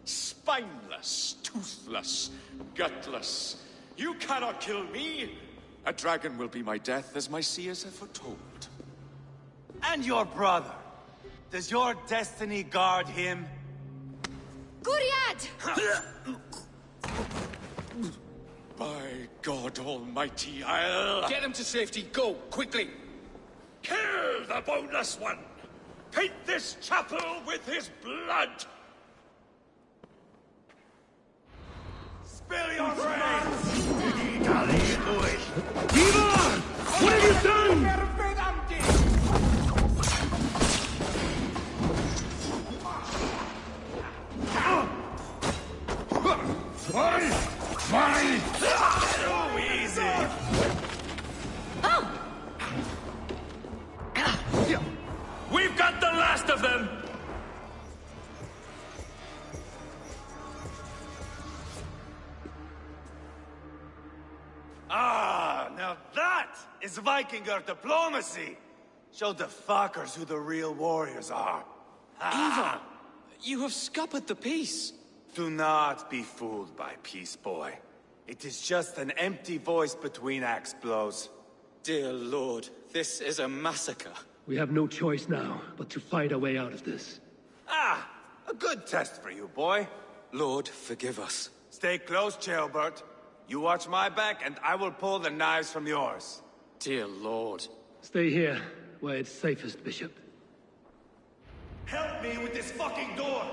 Spineless, toothless, gutless. You cannot kill me! A dragon will be my death, as my seers have foretold. And your brother. Does your destiny guard him? Guriad! By God Almighty, I'll... Get him to safety. Go, quickly. Kill the boneless one! Paint this chapel with his blood! Spill your brains! Ivar! What have you done? So easy! We've got the last of them! Ah, now that is Vikinger diplomacy! Show the fuckers who the real warriors are. Ivar, you have scuppered the peace. Do not be fooled by peace, boy. It is just an empty voice between axe blows. Dear Lord, this is a massacre. We have no choice now, but to fight our way out of this. Ah, a good test for you, boy. Lord, forgive us. Stay close, Chaelbert. You watch my back, and I will pull the knives from yours. Dear Lord. Stay here, where it's safest, Bishop. Help me with this fucking door!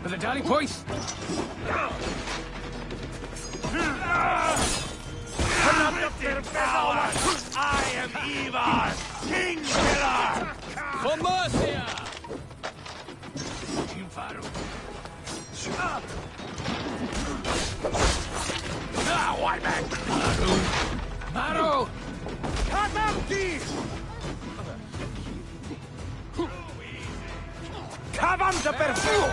For the darling points. I am Ivar, King Killer! For Mercia! Why back? Maro! Katamki! Kavam de Perfur!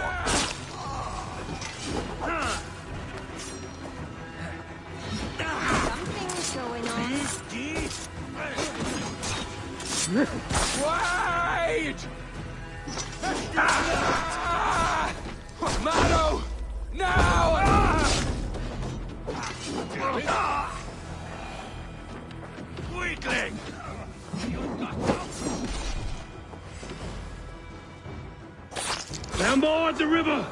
Something's going on. Wait! Mado! Now! Weakling! Down board the river!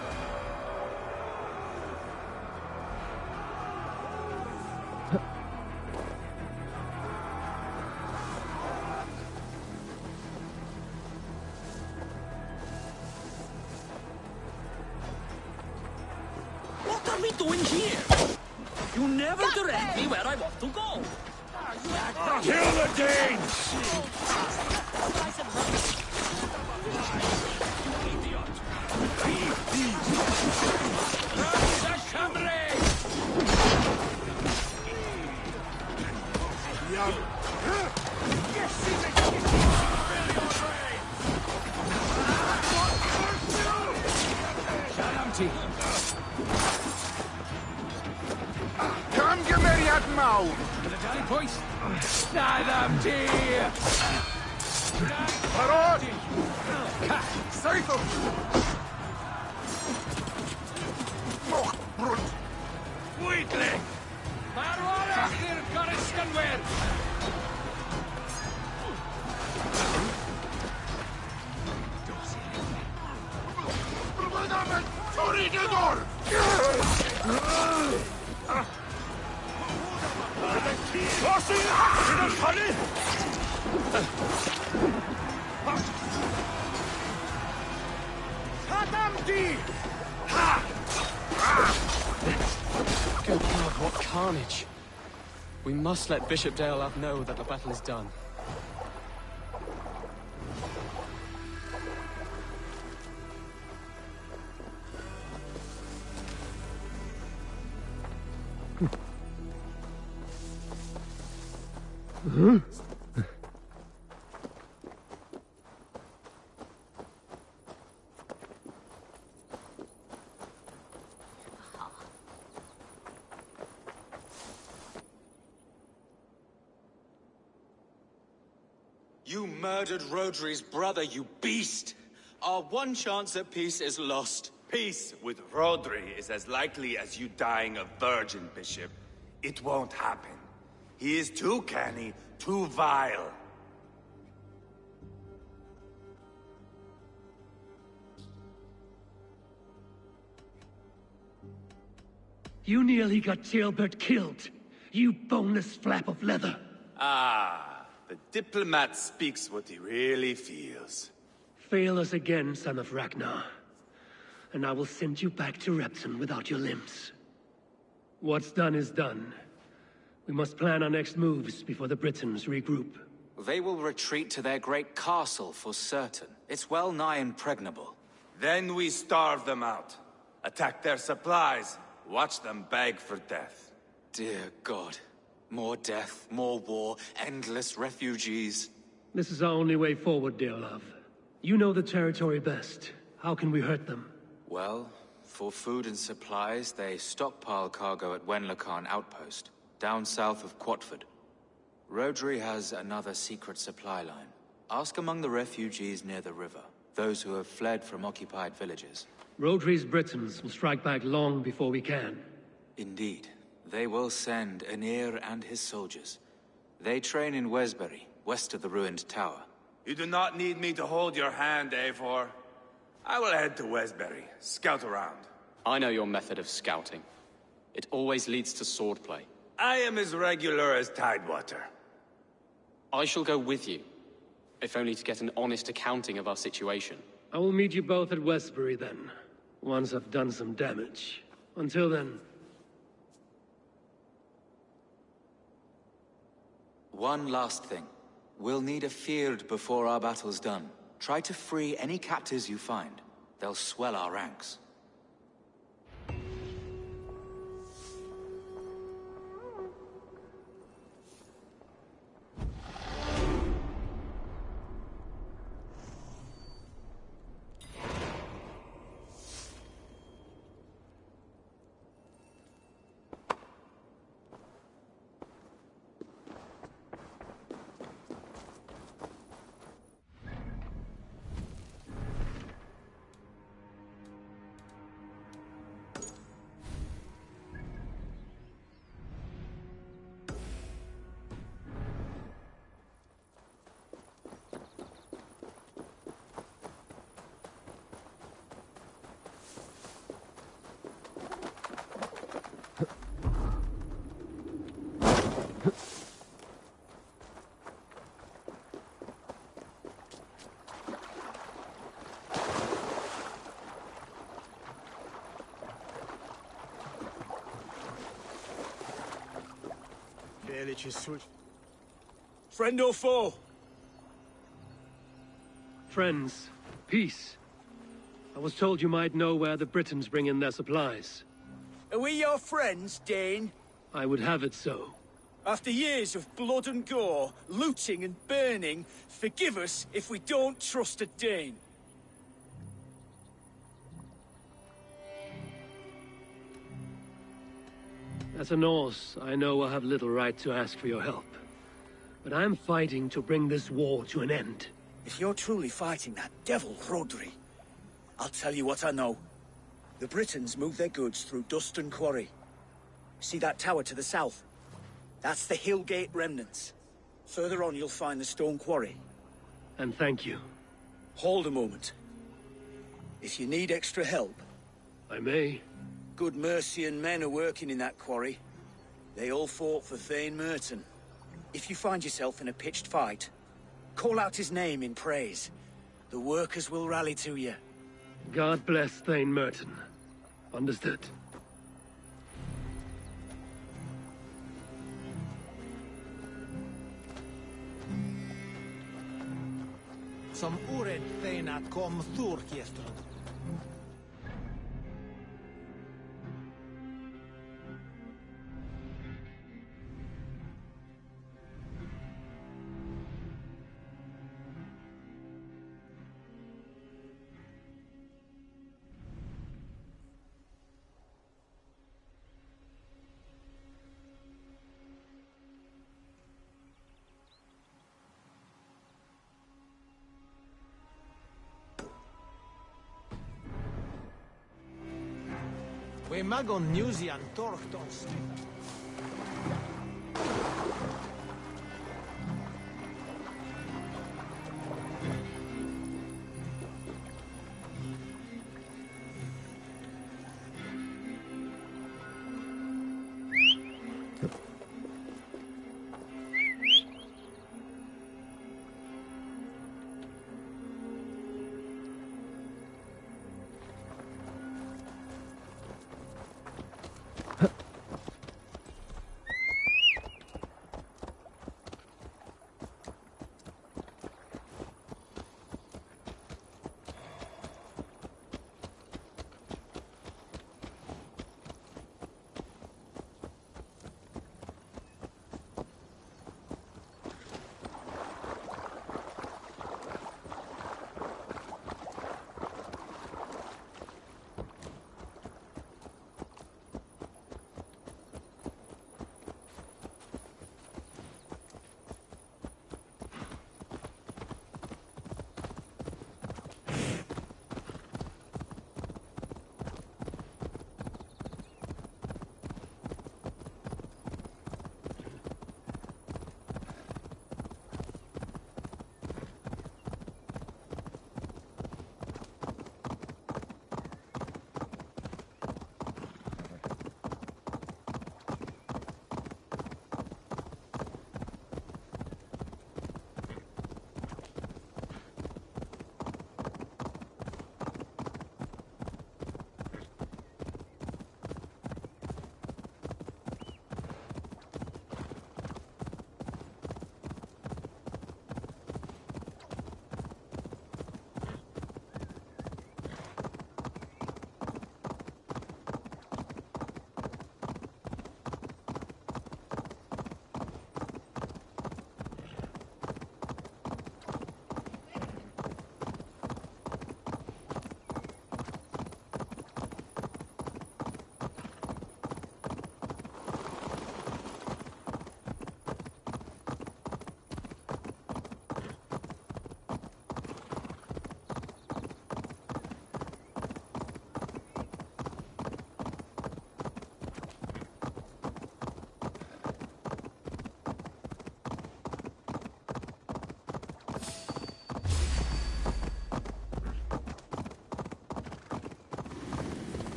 What are we doing here? You never direct me where I want to go. Kill the Danes! Come give me that mouth! To the Jolly Point! Saddam tea! Parodi! Seifel! Weakling! Marwara! Here, Goriskanwer! Good God, what carnage. We must let Bishop Dale know that the battle is done. Huh? You murdered Rodri's brother, you beast! Our one chance at peace is lost. Peace with Rodri is as likely as you dying a virgin, Bishop. It won't happen. He is too canny, too vile. You nearly got Jailbird killed. You boneless flap of leather. Ah, the diplomat speaks what he really feels. Fail us again, son of Ragnar. And I will send you back to Repton without your limbs. What's done is done. We must plan our next moves before the Britons regroup. They will retreat to their great castle for certain. It's well nigh impregnable. Then we starve them out. Attack their supplies. Watch them beg for death. Dear God. More death, more war, endless refugees. This is our only way forward, dear love. You know the territory best. How can we hurt them? Well, for food and supplies, they stockpile cargo at Wenlocan Outpost, down south of Quatford. Rodri has another secret supply line. Ask among the refugees near the river, those who have fled from occupied villages. Rodri's Britons will strike back long before we can. Indeed. They will send Aenir and his soldiers. They train in Wesbury, west of the ruined tower. You do not need me to hold your hand, Eivor. I will head to Wesbury, scout around. I know your method of scouting. It always leads to swordplay. I am as regular as Tidewater. I shall go with you, if only to get an honest accounting of our situation. I will meet you both at Westbury then, once I've done some damage. Until then... One last thing. We'll need a field before our battle's done. Try to free any captives you find. They'll swell our ranks. Friend or foe? Friends. Peace. I was told you might know where the Britons bring in their supplies. Are we your friends, Dane? I would have it so. After years of blood and gore, looting and burning, forgive us if we don't trust a Dane. As a Norse, I know I have little right to ask for your help. But I'm fighting to bring this war to an end. If you're truly fighting that devil, Rodri, I'll tell you what I know. The Britons move their goods through Dustin Quarry. See that tower to the south? That's the Hillgate remnants. Further on, you'll find the stone quarry. And thank you. Hold a moment. If you need extra help... I may. Good Mercian men are working in that quarry. They all fought for Thane Merton. If you find yourself in a pitched fight, call out his name in praise. The workers will rally to you. God bless Thane Merton. Understood. Som orädd Thane kom Thorkiestrad. We magon Newsian Torchtons.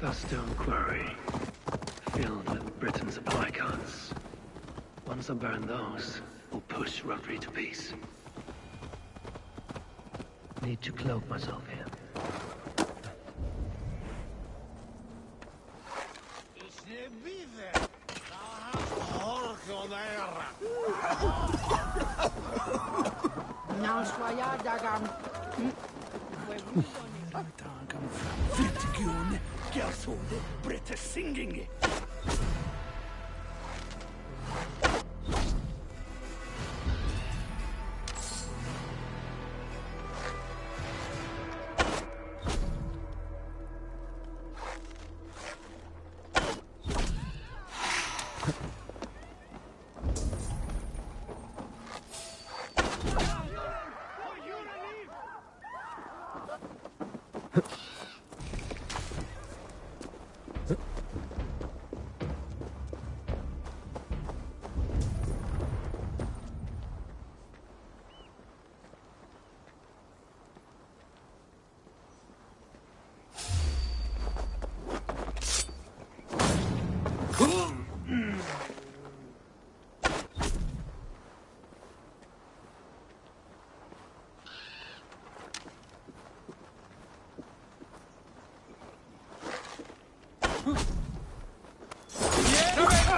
The stone quarry, filled with Britain supply carts. Once I burn those, we'll push Rodri to peace. need to cloak myself here. Singing.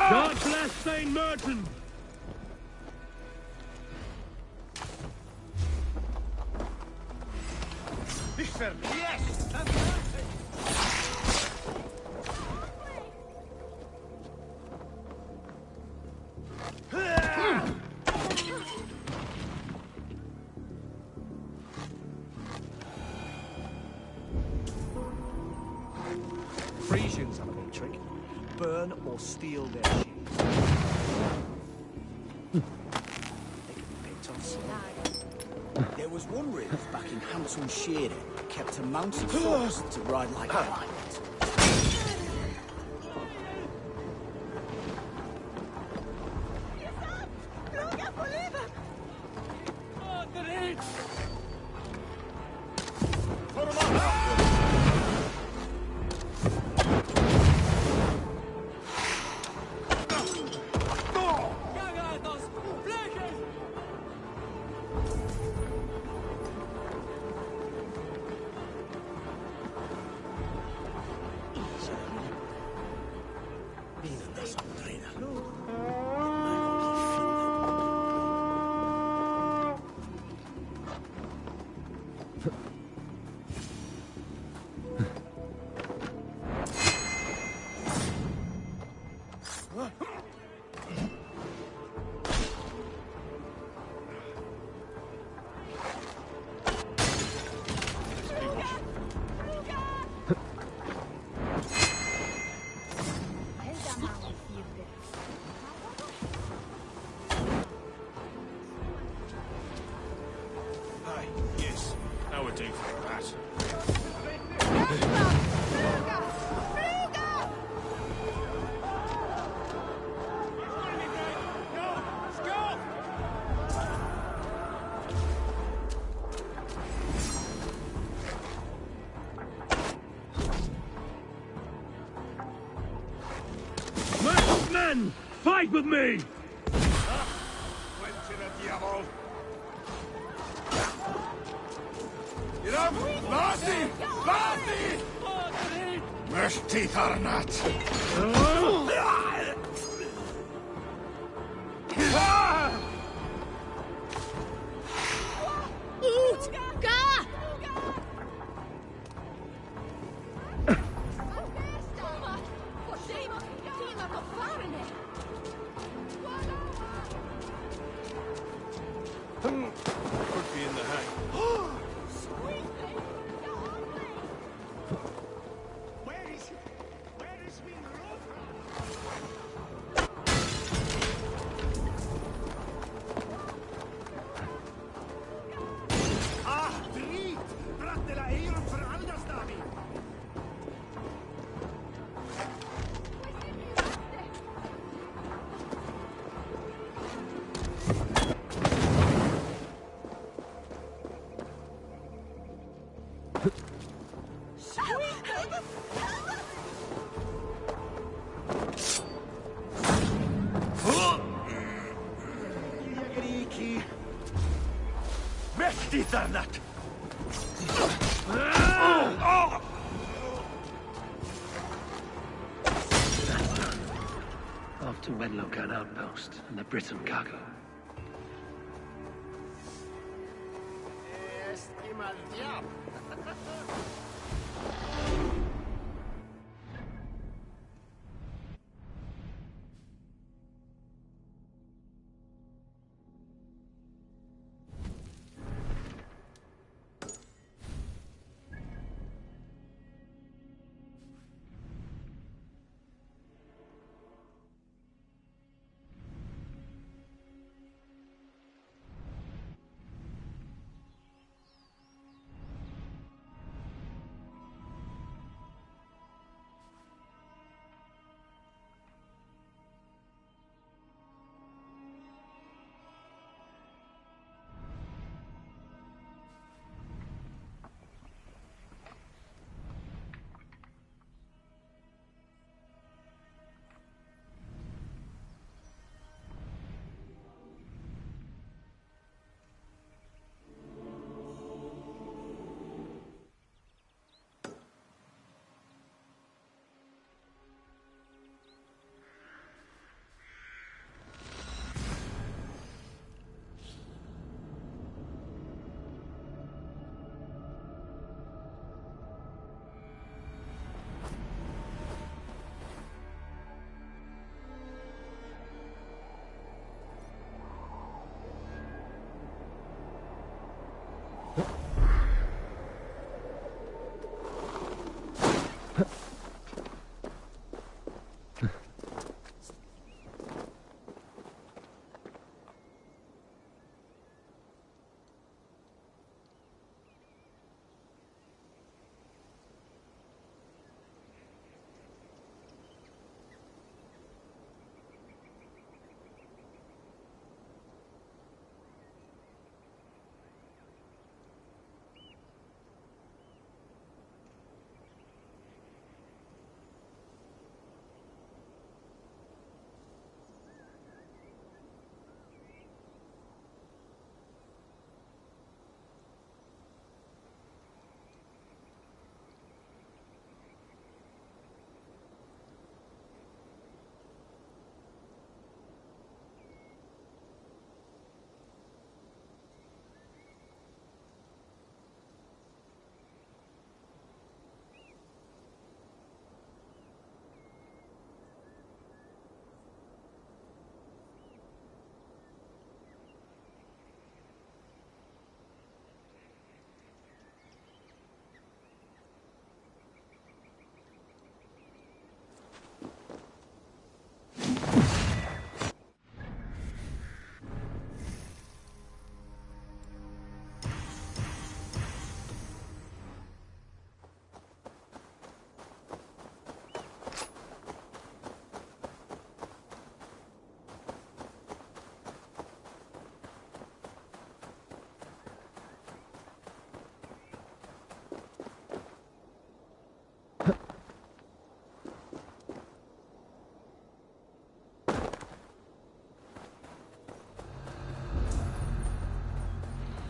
God bless Saint Merton! Yes! Frisians have a big trick. Burn or steal their shields. They can be picked on sight. There was one ridge back in Hampton Shearer kept a mounted horse to ride like a pirate. Men! Fight with me! Teeth are not. Could be in the hang. Mäktigt är det! Off to Wenlokan Outpost and the Britain cargo.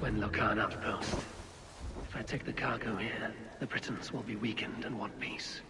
Wenlokan Outpost. If I take the cargo here, the Britons will be weakened and want peace.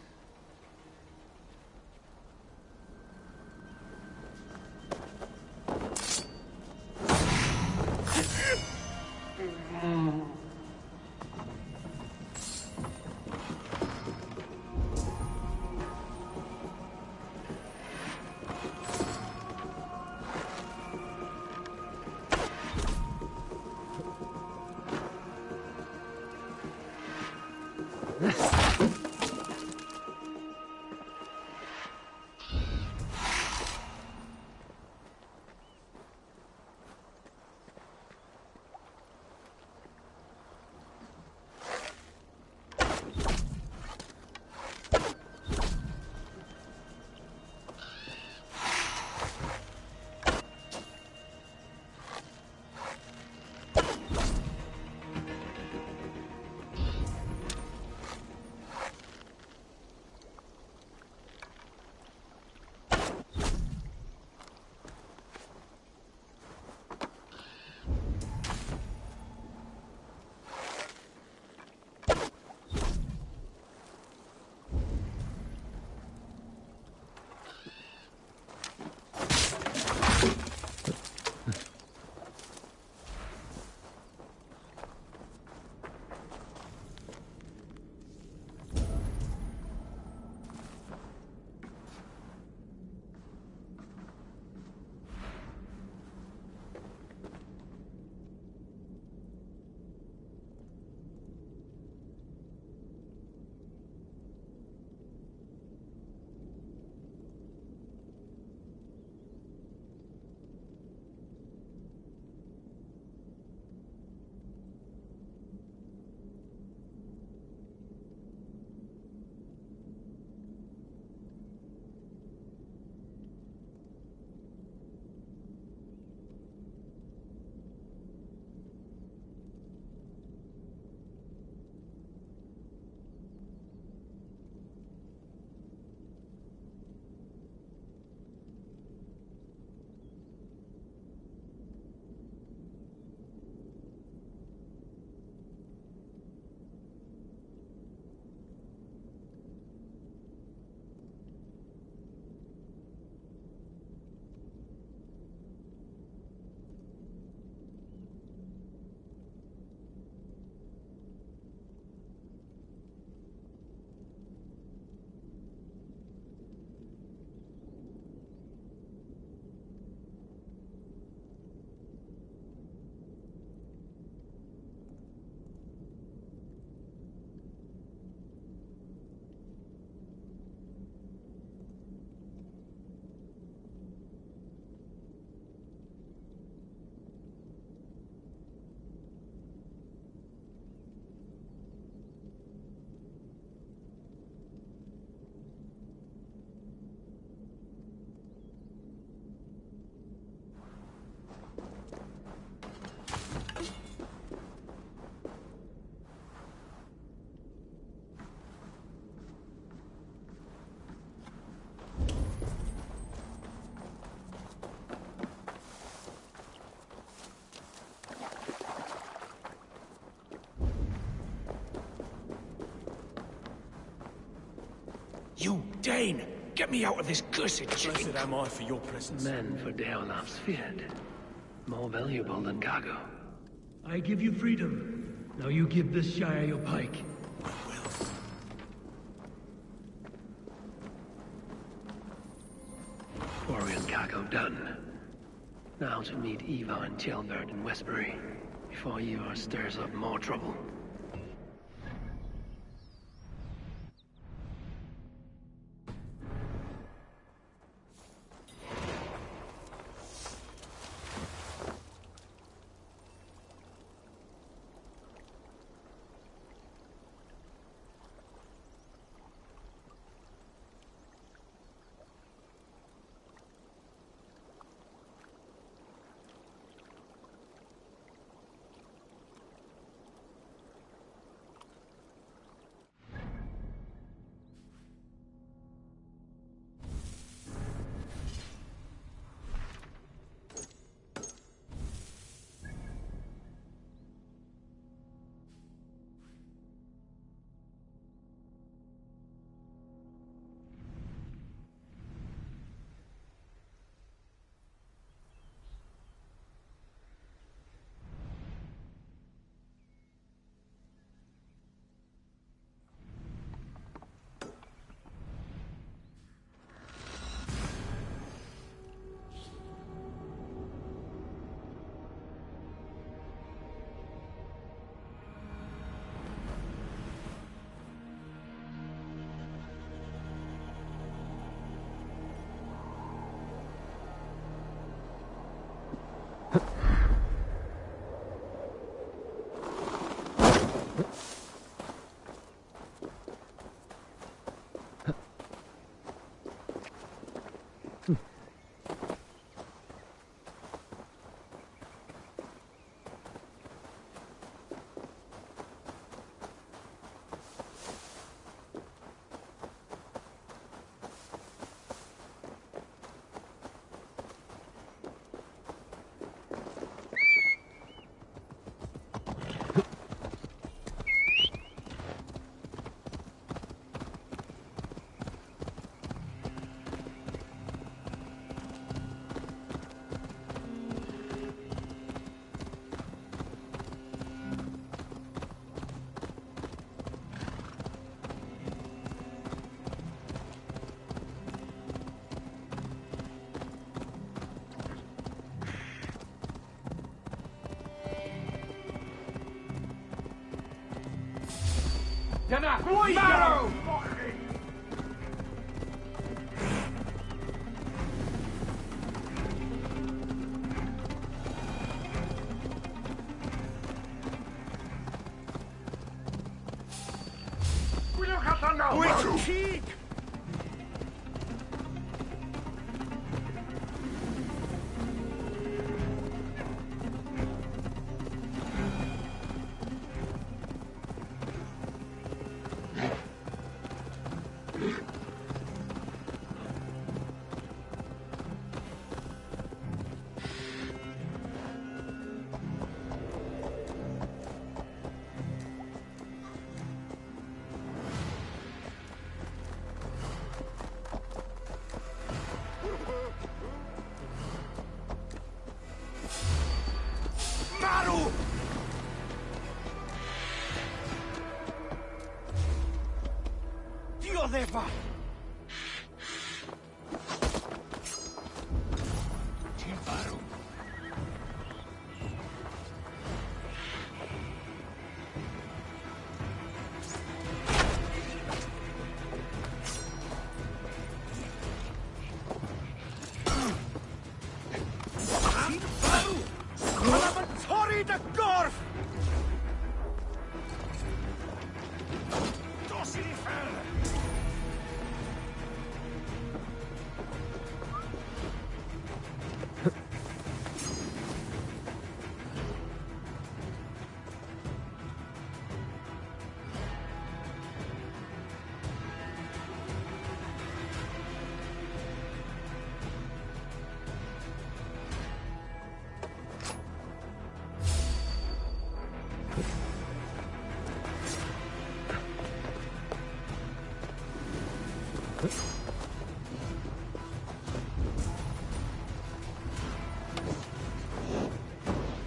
You, Dane! Get me out of this cursed chicken! Blessed am I for your presence. Men for Deolaf's feared. More valuable than cargo. I give you freedom. Now you give this Shire your pike. Quarry and cargo done. Now to meet Eva and Tjelbert in Westbury, before Eva stirs up more trouble. Dyna marw! Gwyliwch allan nawr! Wyt ti? Marw! Dioddefa! Ti'n farw. Ti'n farw! Sgwalaf yn torri dy gorff! Dos i fel!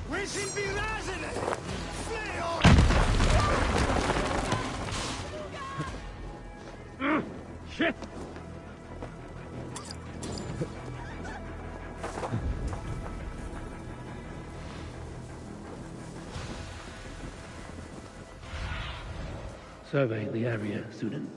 Wishing be resident! Flee on! Shit! Survey the area, Sudan.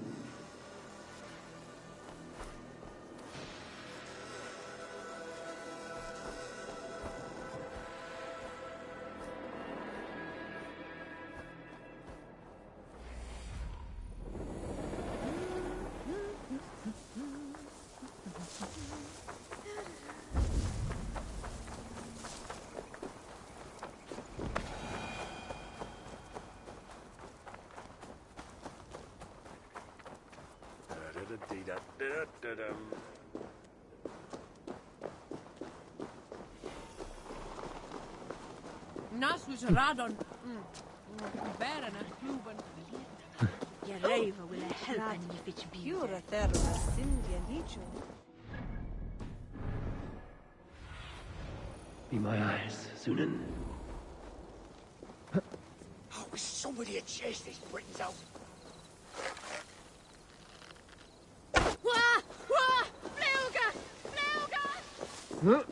Nasus radon. Bären är kluben. Jag lever vill helpa ni fitch pura terra sindien hicho. Be my eyes, Sunan. I wish somebody had chased these Britons out. Wah! Wah! Fluga! Fluga! Huh?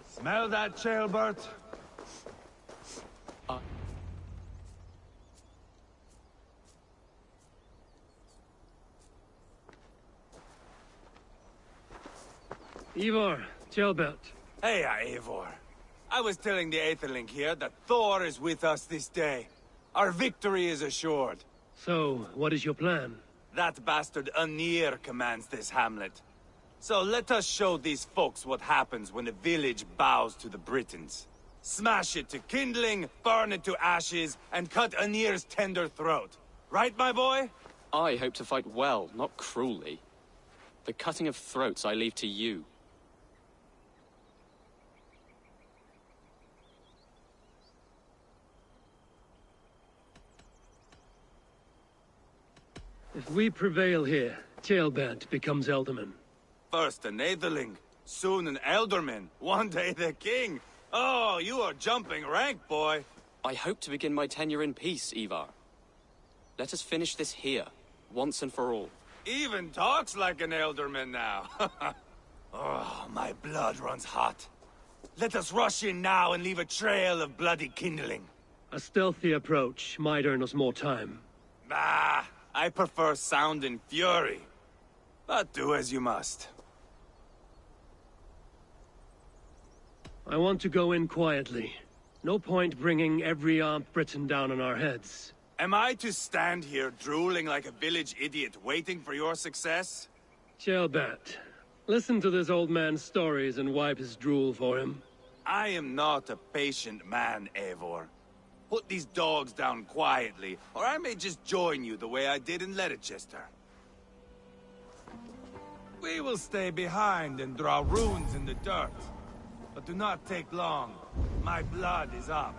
Smell that, Chaelbert? Ivar, Chaelbert. Hey, Eivor. I was telling the Aetherling here that Thor is with us this day. Our victory is assured. So, what is your plan? That bastard Anir commands this hamlet. So let us show these folks what happens when a village bows to the Britons. Smash it to kindling, burn it to ashes, and cut Anir's tender throat. Right, my boy? I hope to fight well, not cruelly. The cutting of throats I leave to you. If we prevail here, Chaelbert becomes Elderman. First an Aetherling, soon an Elderman, one day the king. Oh, you are jumping rank, boy. I hope to begin my tenure in peace, Ivar. Let us finish this here, once and for all. Even talks like an Elderman now. Oh, my blood runs hot. Let us rush in now and leave a trail of bloody kindling. A stealthy approach might earn us more time. Nah, I prefer sound and fury. But do as you must. I want to go in quietly. No point bringing every armed Briton down on our heads. Am I to stand here drooling like a village idiot waiting for your success? Chaelbert, listen to this old man's stories and wipe his drool for him. I am not a patient man, Eivor. Put these dogs down quietly, or I may just join you the way I did in Leicester. We will stay behind and draw runes in the dirt. But do not take long. My blood is up.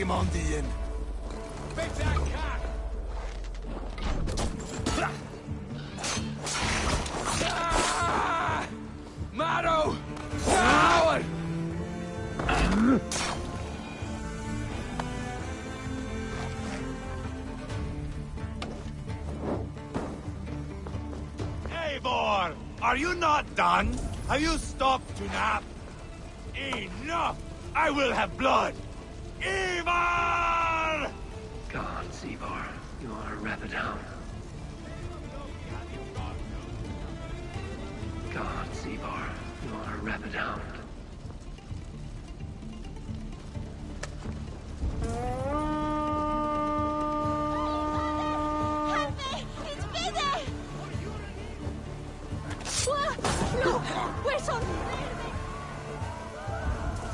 him on the end. Big that cat! Ah! Maro! Coward! Eivor! Are you not done? Have you stopped to nap? Enough! I will have blood! Ivar! God, Ivar, you are a rabid hound. God, Ivar, you are a rabid hound.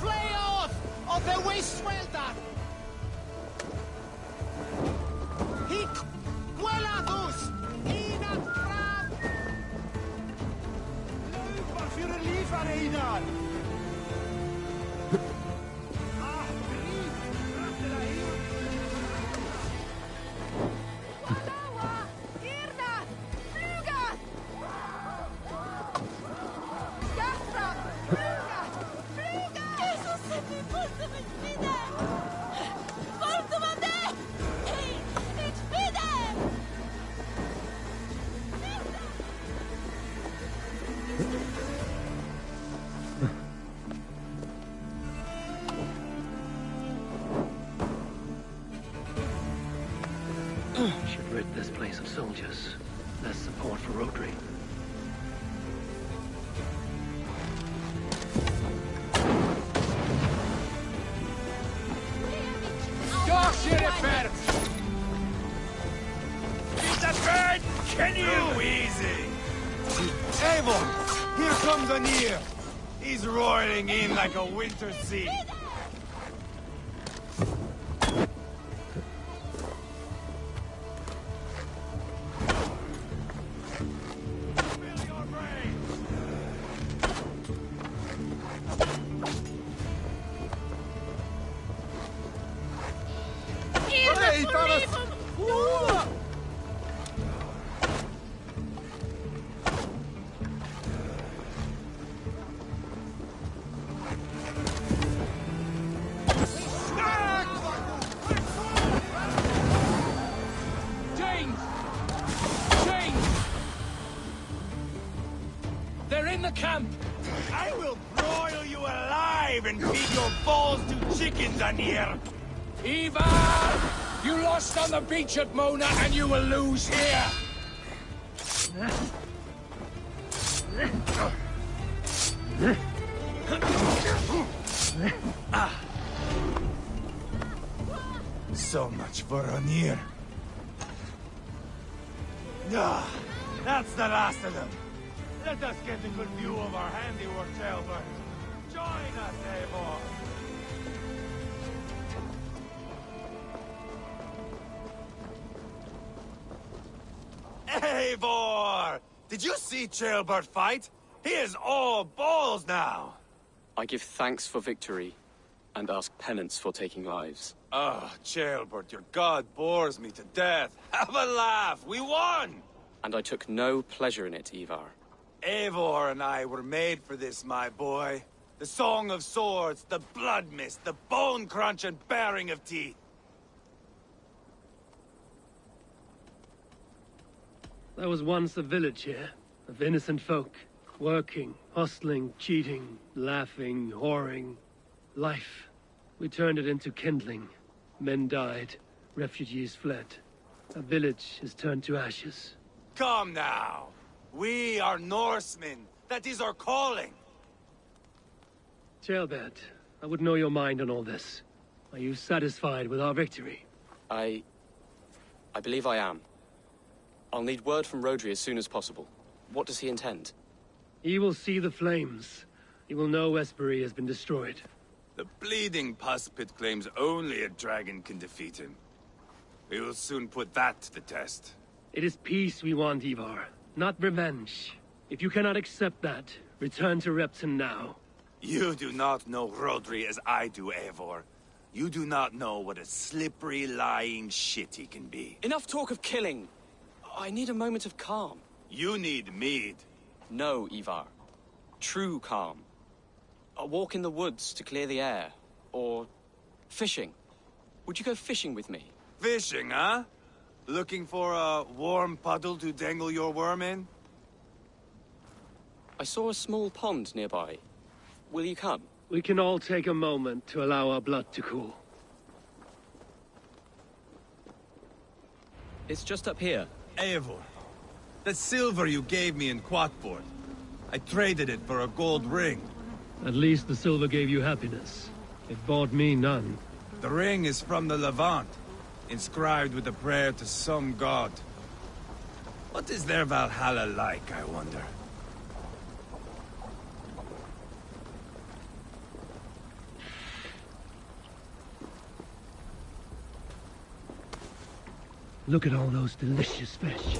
Flay off! Of the waste swelter! Hic quelatus! Inat fram! Loop für Liefer, Einar! Should rid this place of soldiers. Less support for Rodri. Can you? Too easy. Eivor, here comes Anir. He's roaring in like a winter sea. They're in the camp! I will broil you alive and feed your balls to chickens, Anir! Ivar! You lost on the beach at Mona, and you will lose here! So much for Anir. Ah, that's the last of them. Let us get a good view of our handiwork, Talbot. Join us, Eivor! Eivor! Did you see Ceolbert fight? He is all balls now! I give thanks for victory, and ask penance for taking lives. Ah, Ceolbert, your god bores me to death. Have a laugh! We won! And I took no pleasure in it, Ivar. Eivor and I were made for this, my boy. The song of swords, the blood mist, the bone crunch and baring of teeth. There was once a village here, of innocent folk. Working, hustling, cheating, laughing, whoring. Life. We turned it into kindling. Men died. Refugees fled. A village is turned to ashes. Come now. We are Norsemen. That is our calling. Ceolbert, I would know your mind on all this. Are you satisfied with our victory? I believe I am. I'll need word from Rodri as soon as possible. What does he intend? He will see the flames. He will know Westbury has been destroyed. The bleeding pus pit claims only a dragon can defeat him. We will soon put that to the test. It is peace we want, Ivar, not revenge. If you cannot accept that, return to Repton now. You do not know Rodri as I do, Eivor. You do not know what a slippery, lying shit he can be. Enough talk of killing. I need a moment of calm. You need mead. No, Ivar. True calm. A walk in the woods to clear the air. Or fishing. Would you go fishing with me? Fishing, huh? Looking for a warm puddle to dangle your worm in? I saw a small pond nearby. Will you come? We can all take a moment to allow our blood to cool. It's just up here. Eivor, the silver you gave me in Quatport. I traded it for a gold ring. At least the silver gave you happiness. It bought me none. The ring is from the Levant, inscribed with a prayer to some god. What is their Valhalla like, I wonder? Look at all those delicious fish.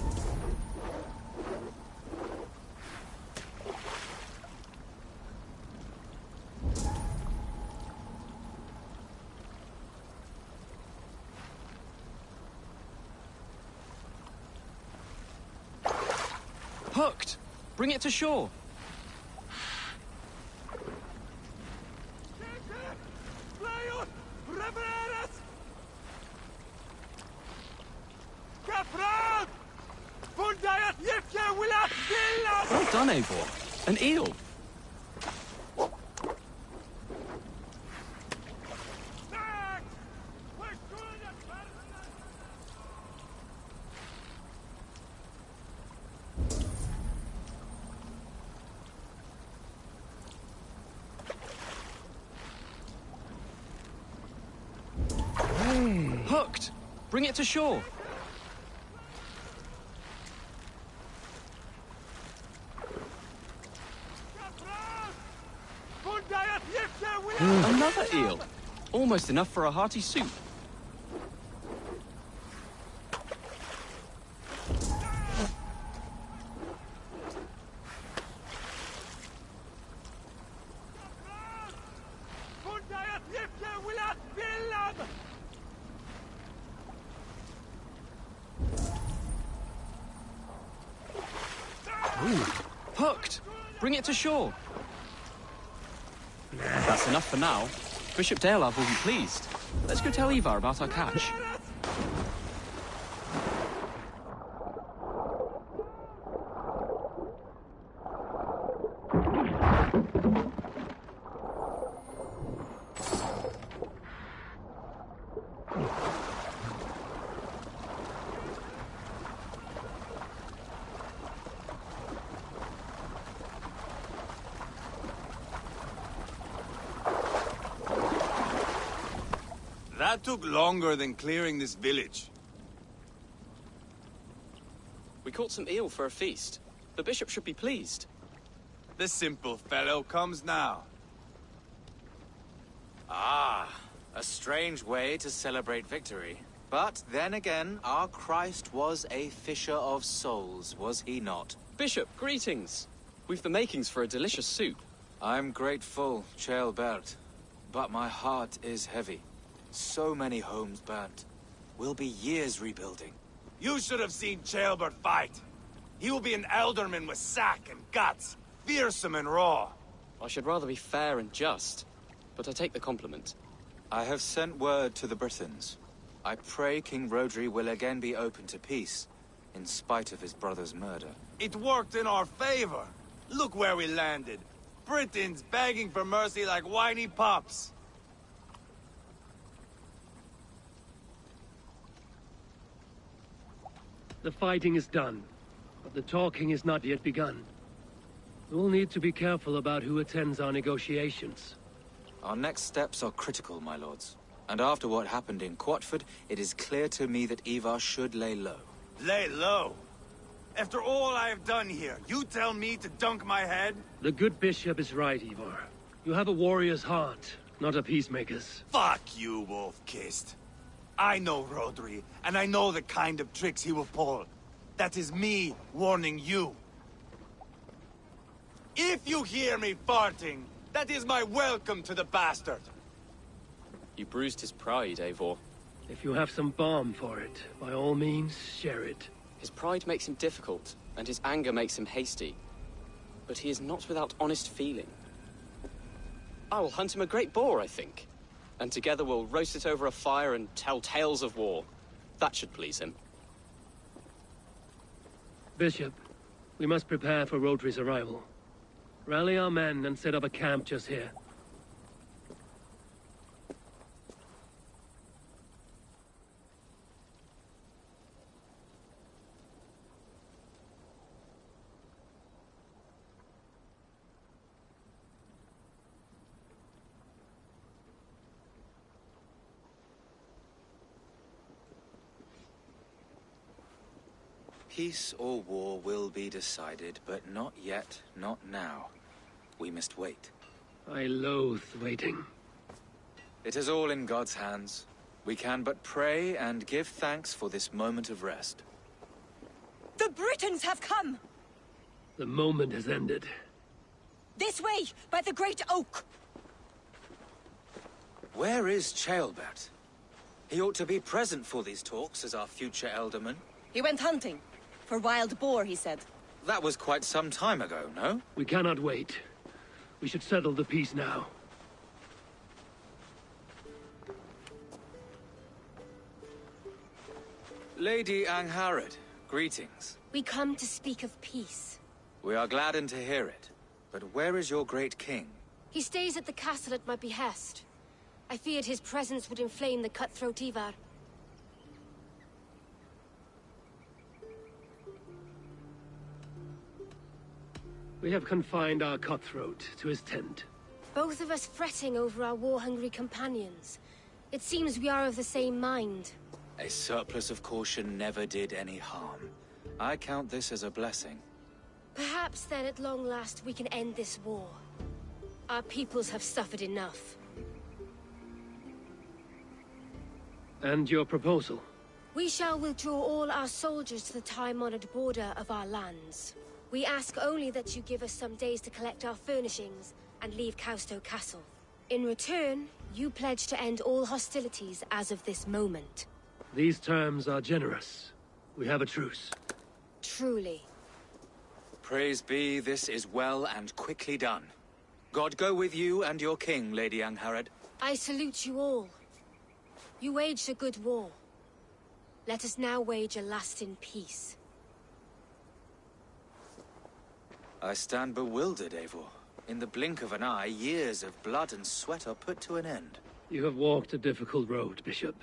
Hooked! Bring it to shore. Well done, Eivor. An eel. Hooked! Bring it to shore. Another eel. Almost enough for a hearty soup. Ooh, hooked! Bring it to shore. That's enough for now. Bishop Daelov will be pleased. Let's go tell Ivar about our catch. That took longer than clearing this village. We caught some eel for a feast. The bishop should be pleased. The simple fellow comes now. Ah, a strange way to celebrate victory. But then again, our Christ was a fisher of souls, was he not? Bishop, greetings. We've the makings for a delicious soup. I'm grateful, Ceolbert, but my heart is heavy. So many homes burnt. We'll be years rebuilding. You should have seen Ceolbert fight. He will be an alderman with sack and guts, fearsome and raw. I should rather be fair and just, but I take the compliment. I have sent word to the Britons. I pray King Rodri will again be open to peace, in spite of his brother's murder. It worked in our favor. Look where we landed. Britons begging for mercy like whiny pups. The fighting is done, but the talking is not yet begun. We'll need to be careful about who attends our negotiations. Our next steps are critical, my lords. And after what happened in Quatford, it is clear to me that Ivar should lay low. Lay low? After all I have done here, you tell me to dunk my head? The good bishop is right, Ivar. You have a warrior's heart, not a peacemaker's. Fuck you, wolf-kissed. I know Rodri, and I know the kind of tricks he will pull. That is me warning you. If you hear me farting, that is my welcome to the bastard. You bruised his pride, Eivor. If you have some balm for it, by all means, share it. His pride makes him difficult, and his anger makes him hasty. But he is not without honest feeling. I will hunt him a great boar, I think. And together we'll roast it over a fire and tell tales of war. That should please him. Bishop, we must prepare for Rodri's arrival. Rally our men and set up a camp just here. Peace or war will be decided, but not yet, not now. We must wait. I loathe waiting. It is all in God's hands. We can but pray and give thanks for this moment of rest. The Britons have come! The moment has ended. This way, by the great oak! Where is Ceolbert? He ought to be present for these talks as our future elderman. He went hunting. For wild boar, he said. That was quite some time ago, no? We cannot wait. We should settle the peace now. Lady Angharad, greetings. We come to speak of peace. We are gladdened to hear it. But where is your great king? He stays at the castle at my behest. I feared his presence would inflame the cutthroat Ivar. We have confined our cutthroat to his tent. Both of us fretting over our war-hungry companions. It seems we are of the same mind. A surplus of caution never did any harm. I count this as a blessing. Perhaps then at long last we can end this war. Our peoples have suffered enough. And your proposal? We shall withdraw all our soldiers to the time-honored border of our lands. We ask only that you give us some days to collect our furnishings and leave Kausto Castle. In return, you pledge to end all hostilities as of this moment. These terms are generous. We have a truce. Truly. Praise be, this is well and quickly done. God go with you and your king, Lady Angharad. I salute you all. You waged a good war. Let us now wage a lasting peace. I stand bewildered, Eivor. In the blink of an eye, years of blood and sweat are put to an end. You have walked a difficult road, Bishop.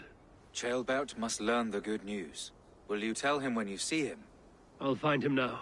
Ceolbert must learn the good news. Will you tell him when you see him? I'll find him now.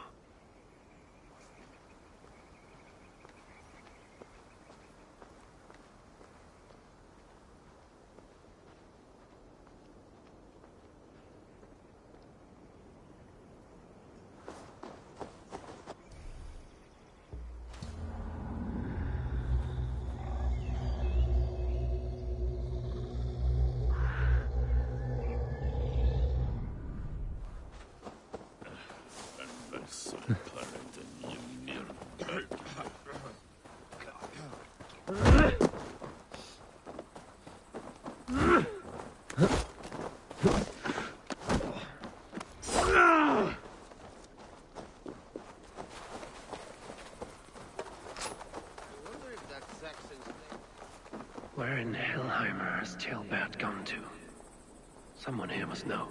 Where in Helheimer has Ceolbert gone to? Someone here must know.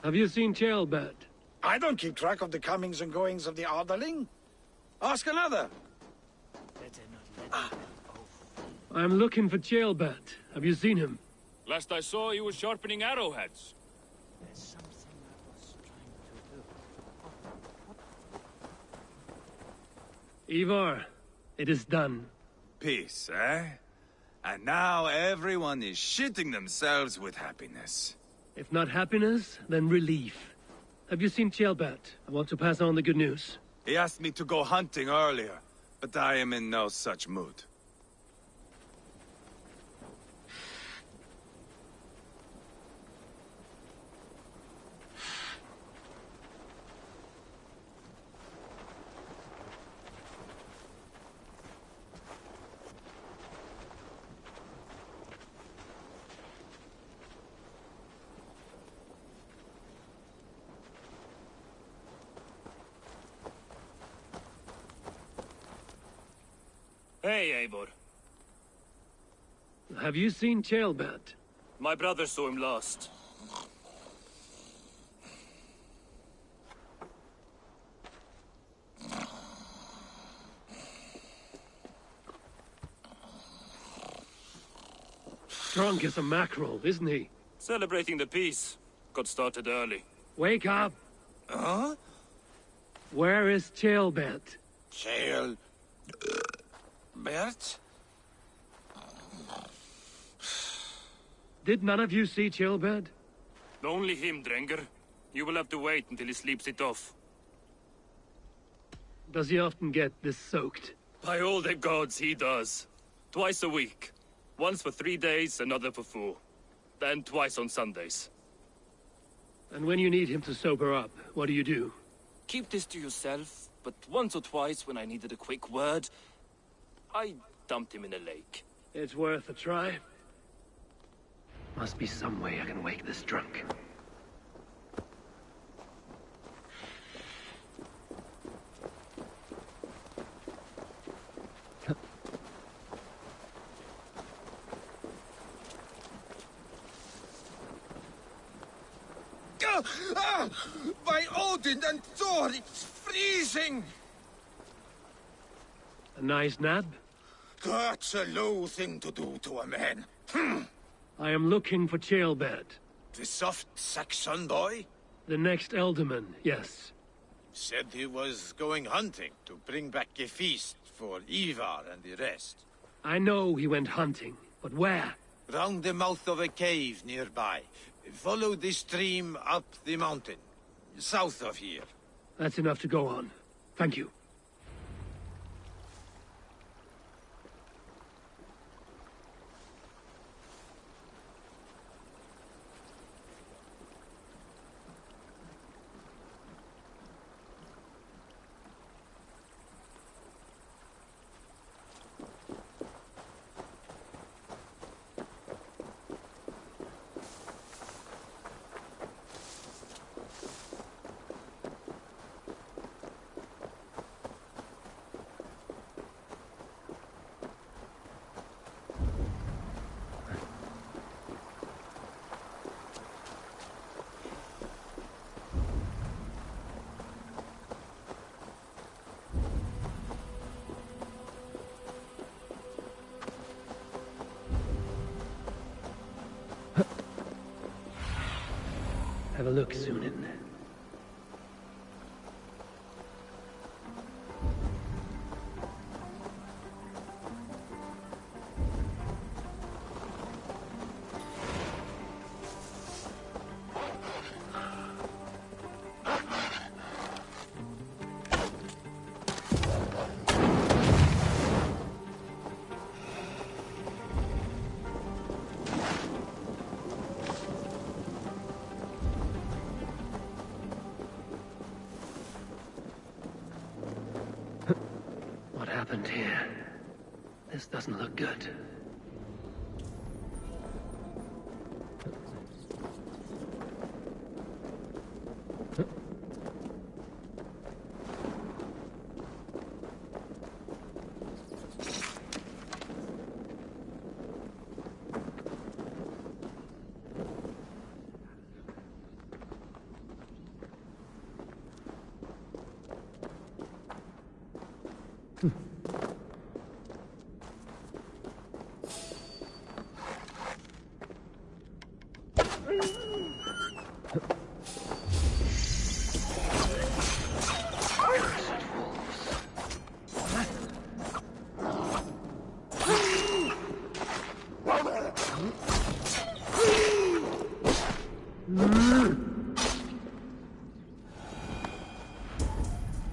Have you seen Ceolbert? I don't keep track of the comings and goings of the Arderling. Ask another. I'm looking for Ceolbert. Have you seen him? Last I saw, he was sharpening arrowheads. Ivar, it is done. Peace, eh? And now everyone is shitting themselves with happiness. If not happiness, then relief. Have you seen Ceolbert? I want to pass on the good news. He asked me to go hunting earlier, but I am in no such mood. Hey, Eivor. Have you seen Ceolbert? My brother saw him last. Drunk as a mackerel, isn't he? Celebrating the peace. Got started early. Wake up! Huh? Where is Ceolbert? Bert? Did none of you see Ceolbert? Only him, Drenger. You will have to wait until he sleeps it off. Does he often get this soaked? By all the gods, he does. Twice a week. Once for 3 days, another for 4. Then twice on Sundays. And when you need him to sober up, what do? Keep this to yourself, but once or twice when I needed a quick word, I dumped him in a lake. It's worth a try. Must be some way I can wake this drunk. By Odin and Thor, it's freezing! A nice nap? That's a low thing to do to a man. I am looking for Ceolbert. The soft Saxon boy? The next Elderman, yes. Said he was going hunting to bring back a feast for Ivar and the rest. I know he went hunting, but where? Round the mouth of a cave nearby. Follow the stream up the mountain, south of here. That's enough to go on. Thank you. Have a look, Sunan. What happened here? This doesn't look good.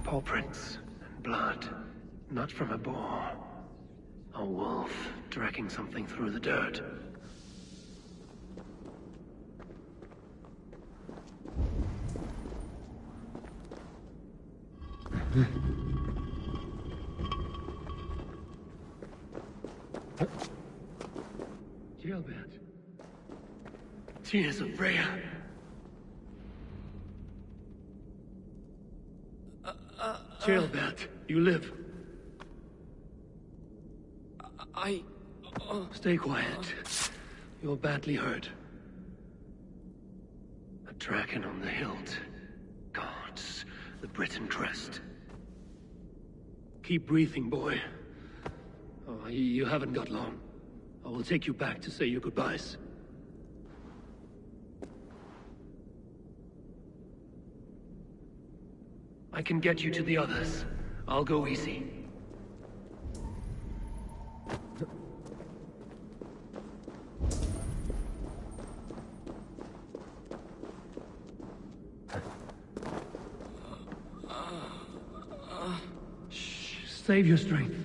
Paw prints and blood, not from a boar. A wolf dragging something through the dirt. Ceolbert. Tears of Freya. Ceolbert, you live. Stay quiet. You're badly hurt. A dragon on the hilt. Gods, the Britain crest. Keep breathing, boy. Oh, you haven't got long. I will take you back to say your goodbyes. I can get you to the others. I'll go easy. Shh, save your strength.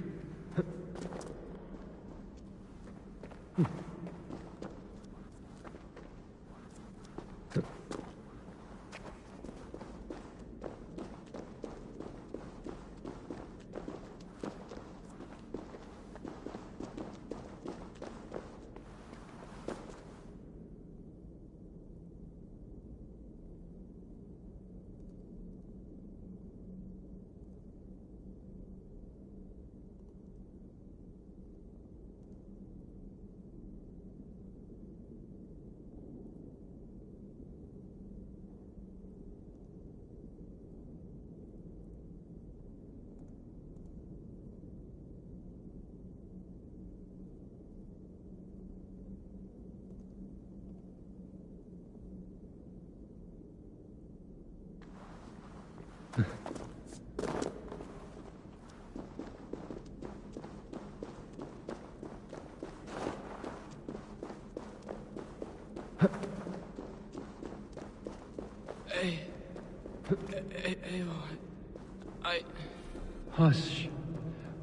Hush.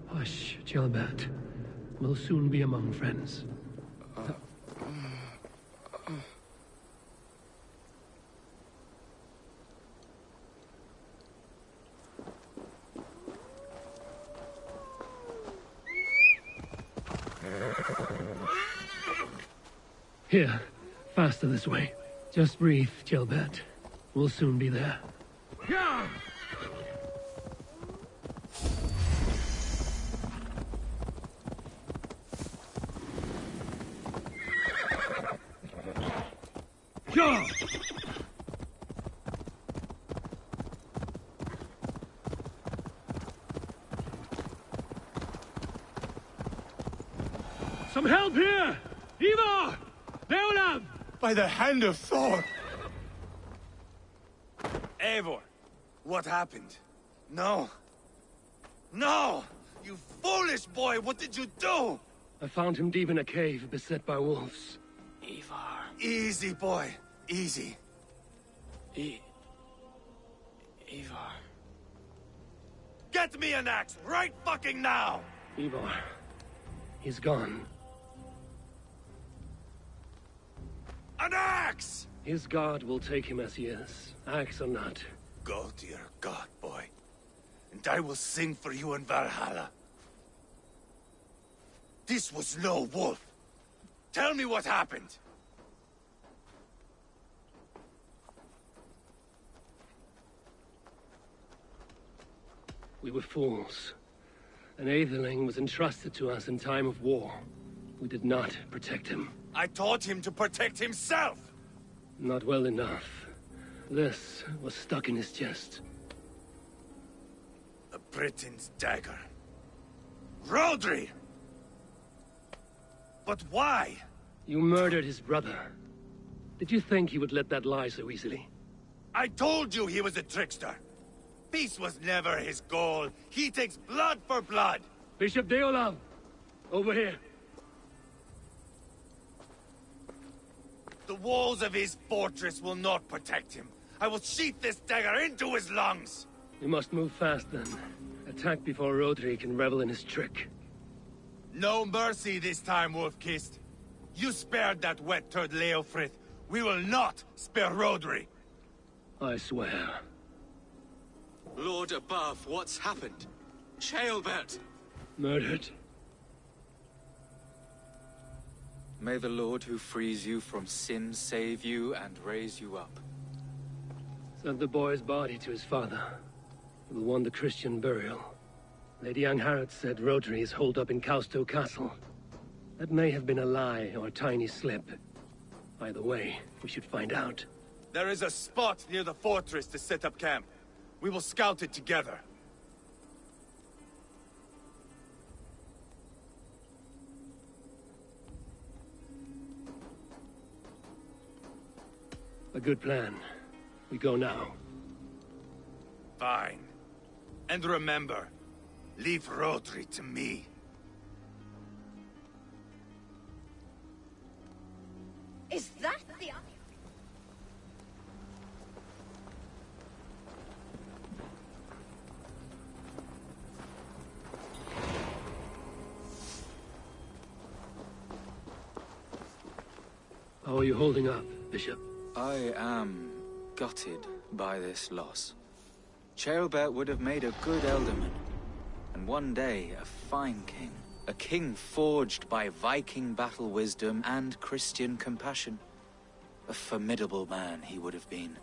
Hush, Gilbert. We'll soon be among friends. Here. Faster this way. Just breathe, Gilbert. We'll soon be there. Yeah! Yeah! Some help here! Ivar! Leolam! By the hand of Thor! Eivor, what happened? No. No! You foolish boy, what did you do? I found him deep in a cave, beset by wolves. Ivar. Easy, boy. Easy. Ivar. Get me an axe, right fucking now! Ivar. He's gone. An axe! His god will take him as he is, axe or not. Go to your god, boy. And I will sing for you in Valhalla. This was no wolf. Tell me what happened. We were fools. An Aetherling was entrusted to us in time of war. We did not protect him. I taught him to protect himself! Not well enough. This was stuck in his chest. A Britain's dagger. Rodri! But why? You murdered his brother. Did you think he would let that lie so easily? I told you he was a trickster. Peace was never his goal. He takes blood for blood. Bishop Deolav! Over here. The walls of his fortress will not protect him. I will sheath this dagger into his lungs. We must move fast then. Attack before Rodri can revel in his trick. No mercy this time, Wolf-Kissed. You spared that wet turd Leofrith. We will not spare Rodri. I swear. Lord above, what's happened? Ceolbert! Murdered. May the Lord who frees you from sin save you and raise you up. Sent the boy's body to his father. He will want the Christian burial. Lady Angharad said Rodri is holed up in Kausto Castle. That may have been a lie or a tiny slip. Either way, we should find out. There is a spot near the fortress to set up camp. We will scout it together. A good plan. We go now. Fine. And remember, leave Rodri to me. Is that the... How are you holding up, Bishop? I am gutted by this loss. Ceolbert would have made a good ealdorman, and one day a fine king. A king forged by Viking battle wisdom and Christian compassion. A formidable man he would have been.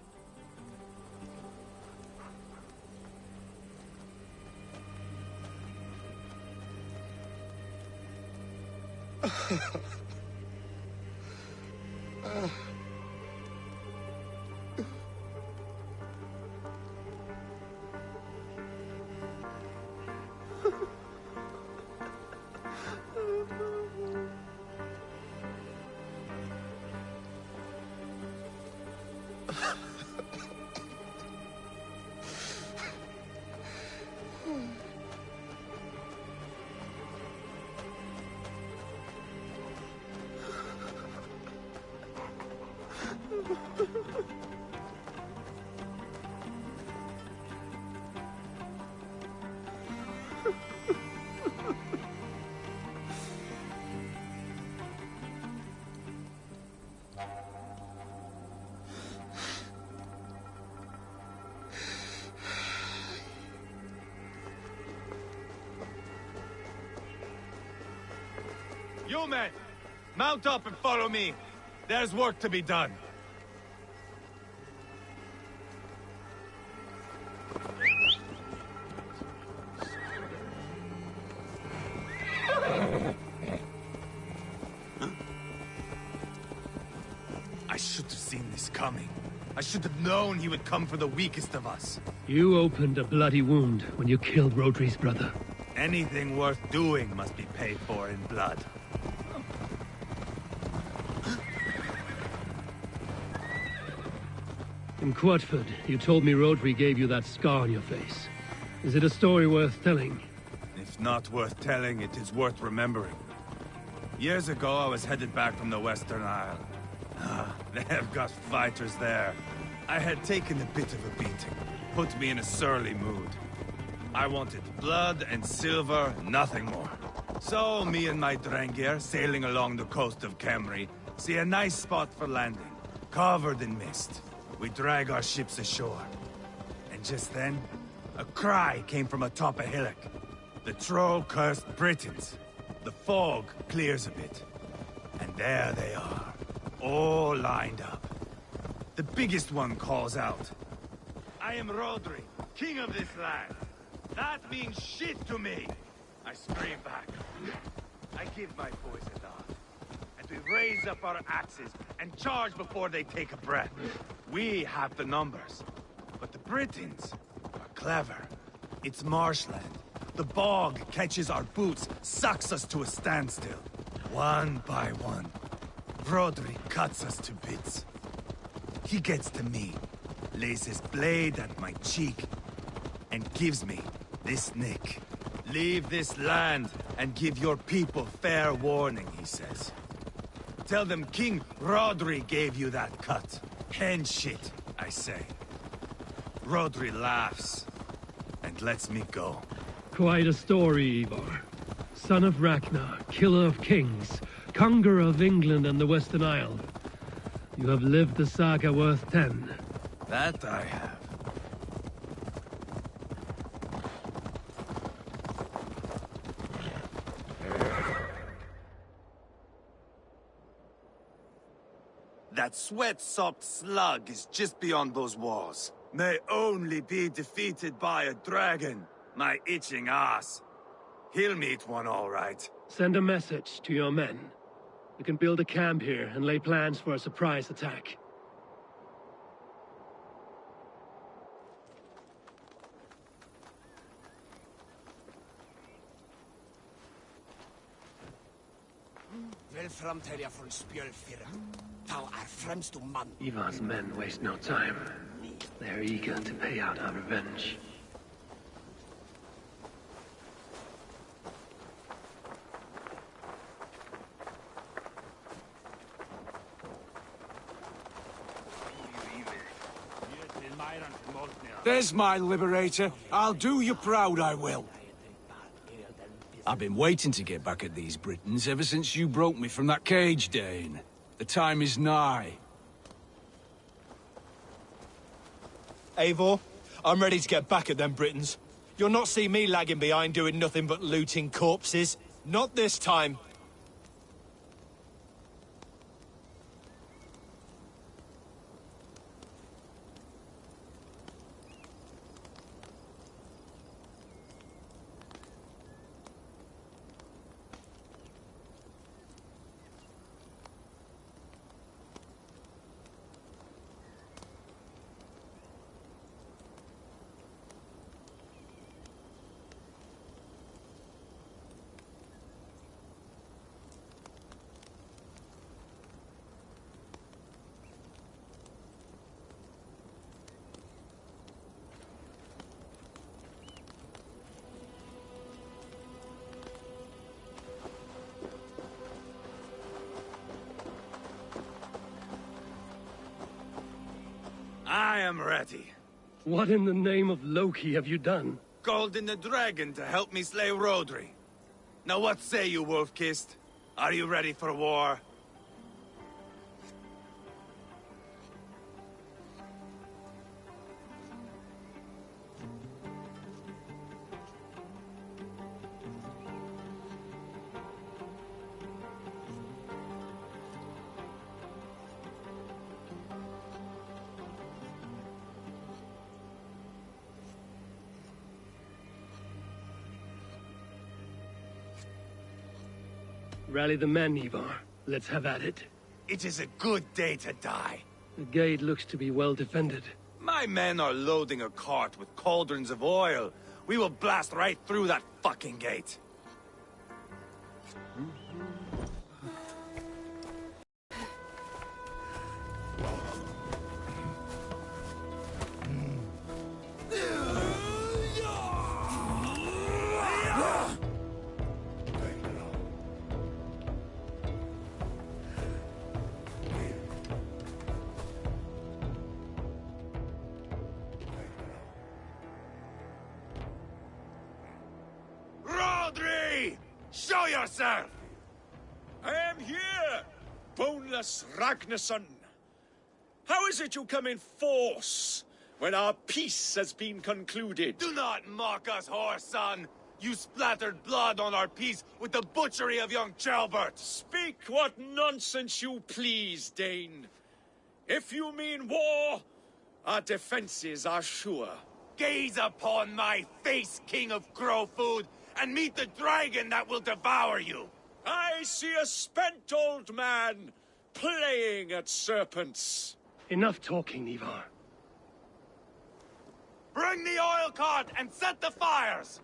You men, mount up and follow me. There's work to be done. I should have seen this coming. I should have known he would come for the weakest of us. You opened a bloody wound when you killed Rodri's brother. Anything worth doing must be paid for in blood. In Quatford, you told me Rodri gave you that scar on your face. Is it a story worth telling? If not worth telling, it is worth remembering. Years ago, I was headed back from the Western Isle. They have got fighters there. I had taken a bit of a beating, put me in a surly mood. I wanted blood and silver, nothing more. So, me and my Drengir, sailing along the coast of Kemri, see a nice spot for landing, covered in mist. We drag our ships ashore. And just then, a cry came from atop a hillock. The troll-cursed Britons. The fog clears a bit. And there they are, all lined up. The biggest one calls out, "I am Rodri, king of this land. That means shit to me!" I scream back. I give my boys a nod. And we raise up our axes and charge before they take a breath. We have the numbers. But the Britons are clever. It's marshland. The bog catches our boots, sucks us to a standstill. One by one, Rodri cuts us to bits. He gets to me, lays his blade at my cheek, and gives me this nick. "Leave this land and give your people fair warning," he says. "Tell them King Rodri gave you that cut." "Hen shit," I say. Rodri laughs and lets me go. Quite a story, Ivar. Son of Ragnar, killer of kings, conqueror of England and the Western Isle. You have lived the saga worth 10. That I have. That sweat-sopped slug is just beyond those walls. May only be defeated by a dragon, my itching ass. He'll meet one all right. Send a message to your men. We can build a camp here and lay plans for a surprise attack. Ivar's men waste no time. They're eager to pay out our revenge. There's my liberator. I'll do you proud, I will. I've been waiting to get back at these Britons ever since you broke me from that cage, Dane. The time is nigh. Eivor, I'm ready to get back at them Britons. You'll not see me lagging behind doing nothing but looting corpses. Not this time. I am ready. What in the name of Loki have you done? Called in the dragon to help me slay Rodri. Now what say you, Wolf-Kissed? Are you ready for war? Rally the men, Ivar. Let's have at it. It is a good day to die. The gate looks to be well defended. My men are loading a cart with cauldrons of oil. We will blast right through that fucking gate. Show yourself! I am here, boneless Ragnarsson. How is it you come in force when our peace has been concluded? Do not mock us, whoreson! You splattered blood on our peace with the butchery of young Chalbert! Speak what nonsense you please, Dane. If you mean war, our defenses are sure. Gaze upon my face, King of Growfood, and meet the dragon that will devour you! I see a spent old man playing at serpents. Enough talking, Ivar. Bring the oil cart and set the fires!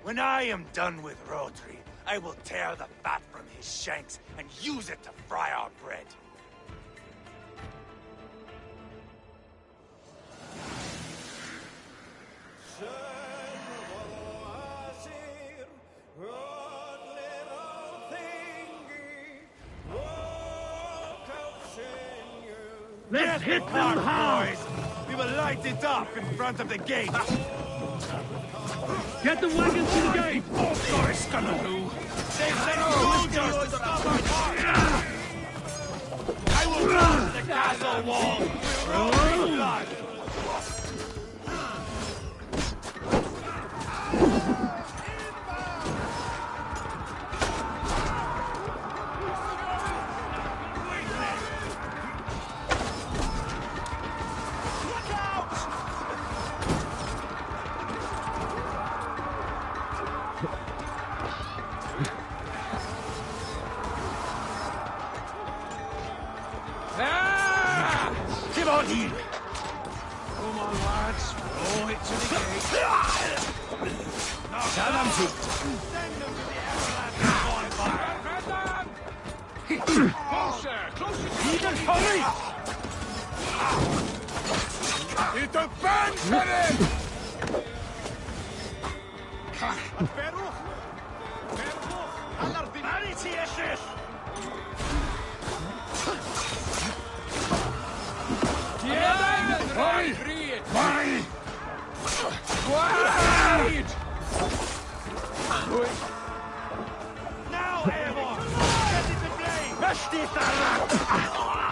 When I am done with Rodri, I will tear the fat from his shanks and use it to fry our bread. Let's hit them hard! Boys! We will light it up in front of the gate! Get the wagons to the gate! They've sent soldiers to stop our cart! I will run the castle wall! We'll roll blood! easy. Closer! Closer! Even hurry! It's a band cannon!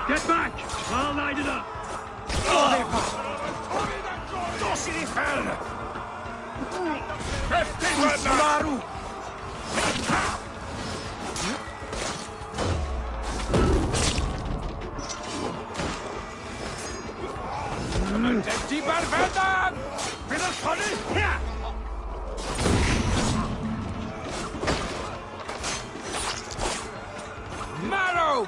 Get back! I'll light it up! Marrow!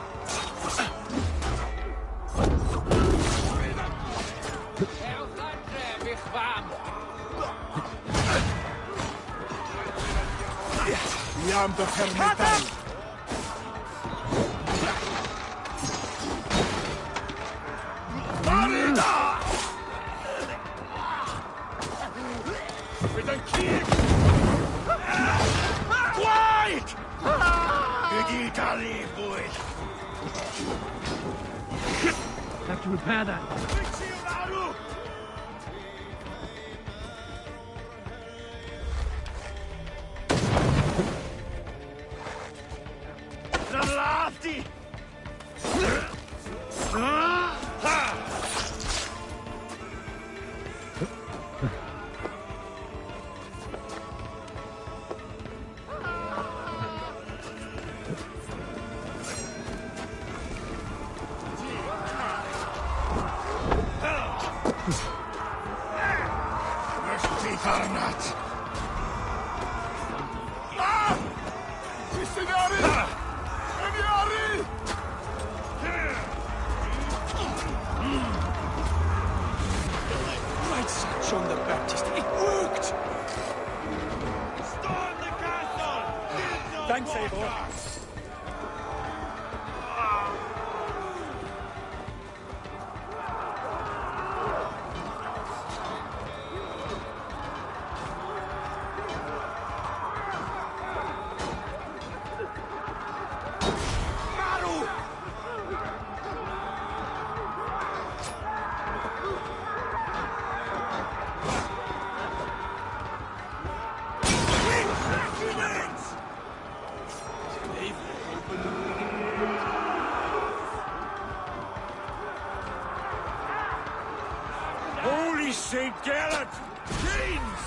Jam de fermental. With a key! Quiet! Have to repair that. John the Baptist, it worked! Storm the castle! Thanks, Eivor. Holy St. Gallant! James!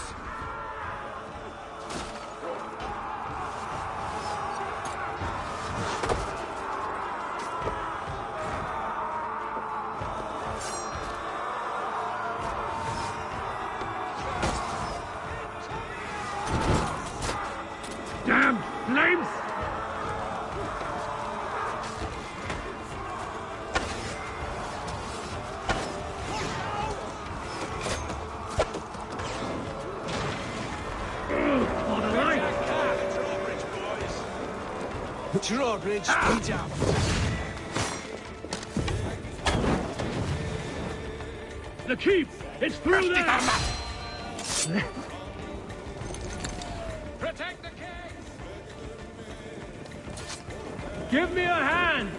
Damn flames! Drawbridge, speed out. The keep! It's through there! Protect the king! Give me a hand!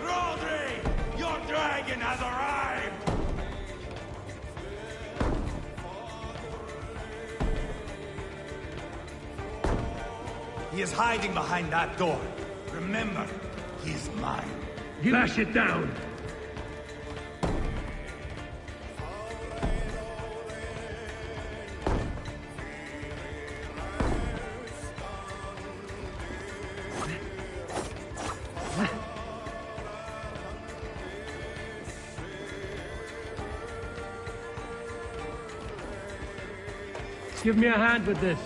Rodri! Your dragon has arrived! He is hiding behind that door. Remember, he is mine. Lash it down! Give me a hand with this.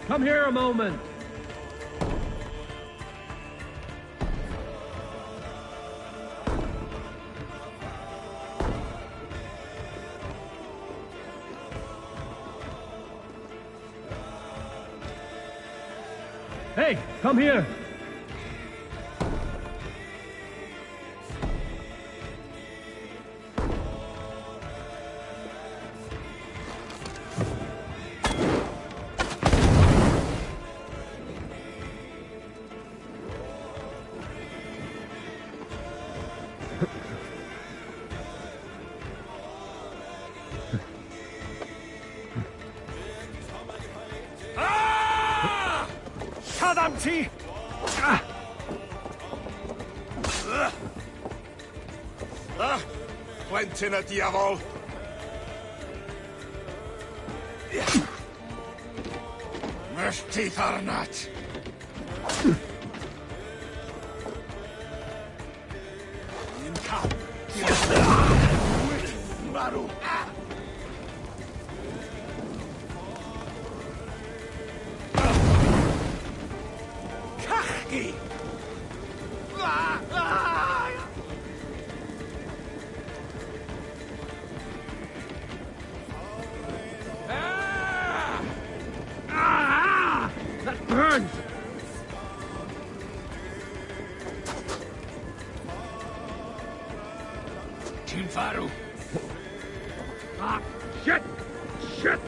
Come here a moment. Hey, come here! Cadamti! Plentyn y diafol! Myll teeth arnat! Un cap! Marw! Cachgi! That burns! Tinfaru! Ah, shit! Shit!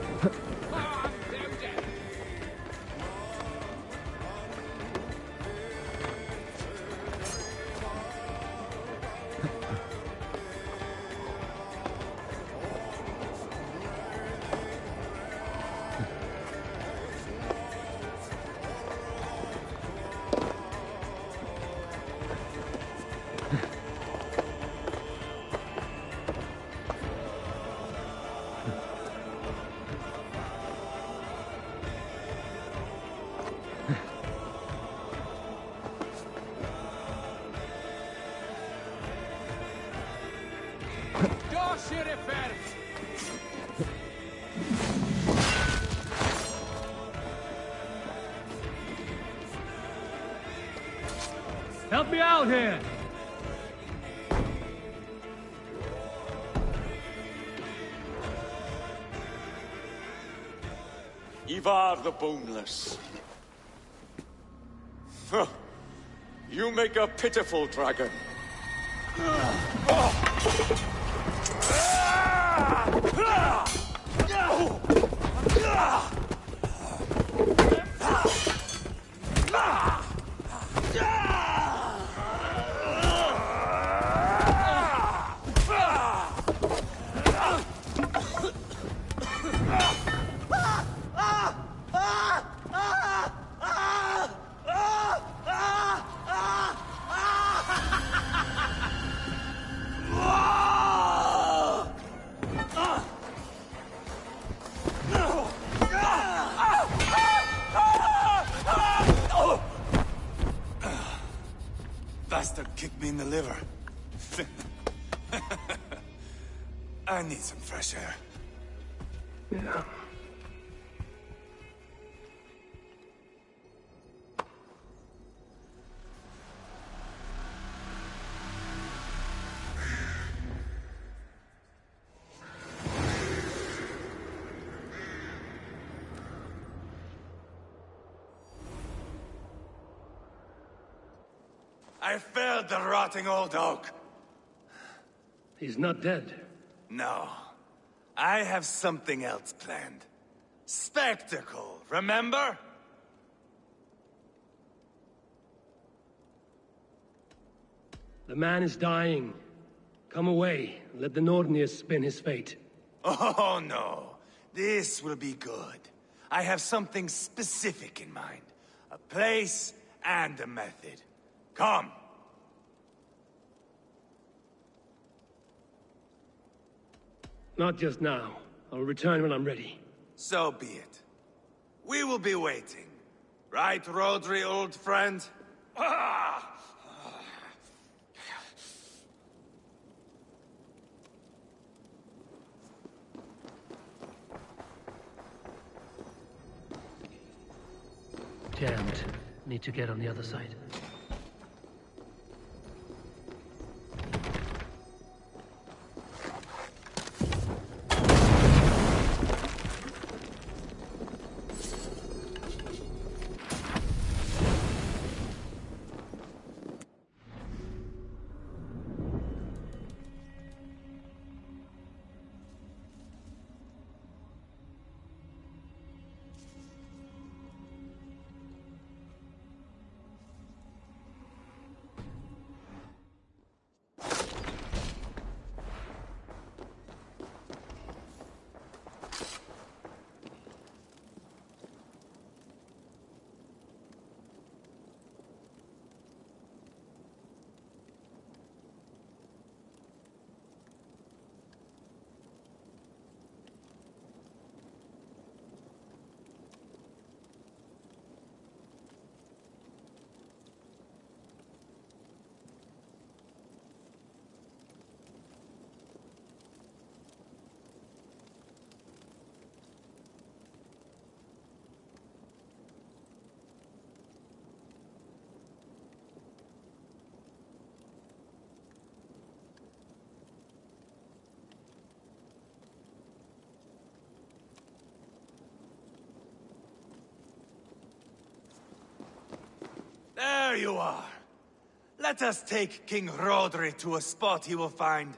Help me out here! Ivar the Boneless. Huh. You make a pitiful dragon. Bastard kicked me in the liver. I need some fresh air. Yeah. I failed the rotting old oak. He's not dead. No. I have something else planned. Spectacle, remember? The man is dying. Come away. Let the Nordnir spin his fate. Oh, no. This will be good. I have something specific in mind. A place and a method. Come. Not just now. I'll return when I'm ready. So be it. We will be waiting. Right, Rodri, old friend? Ah! jammed. Need to get on the other side. There you are. Let us take King Rodri to a spot he will find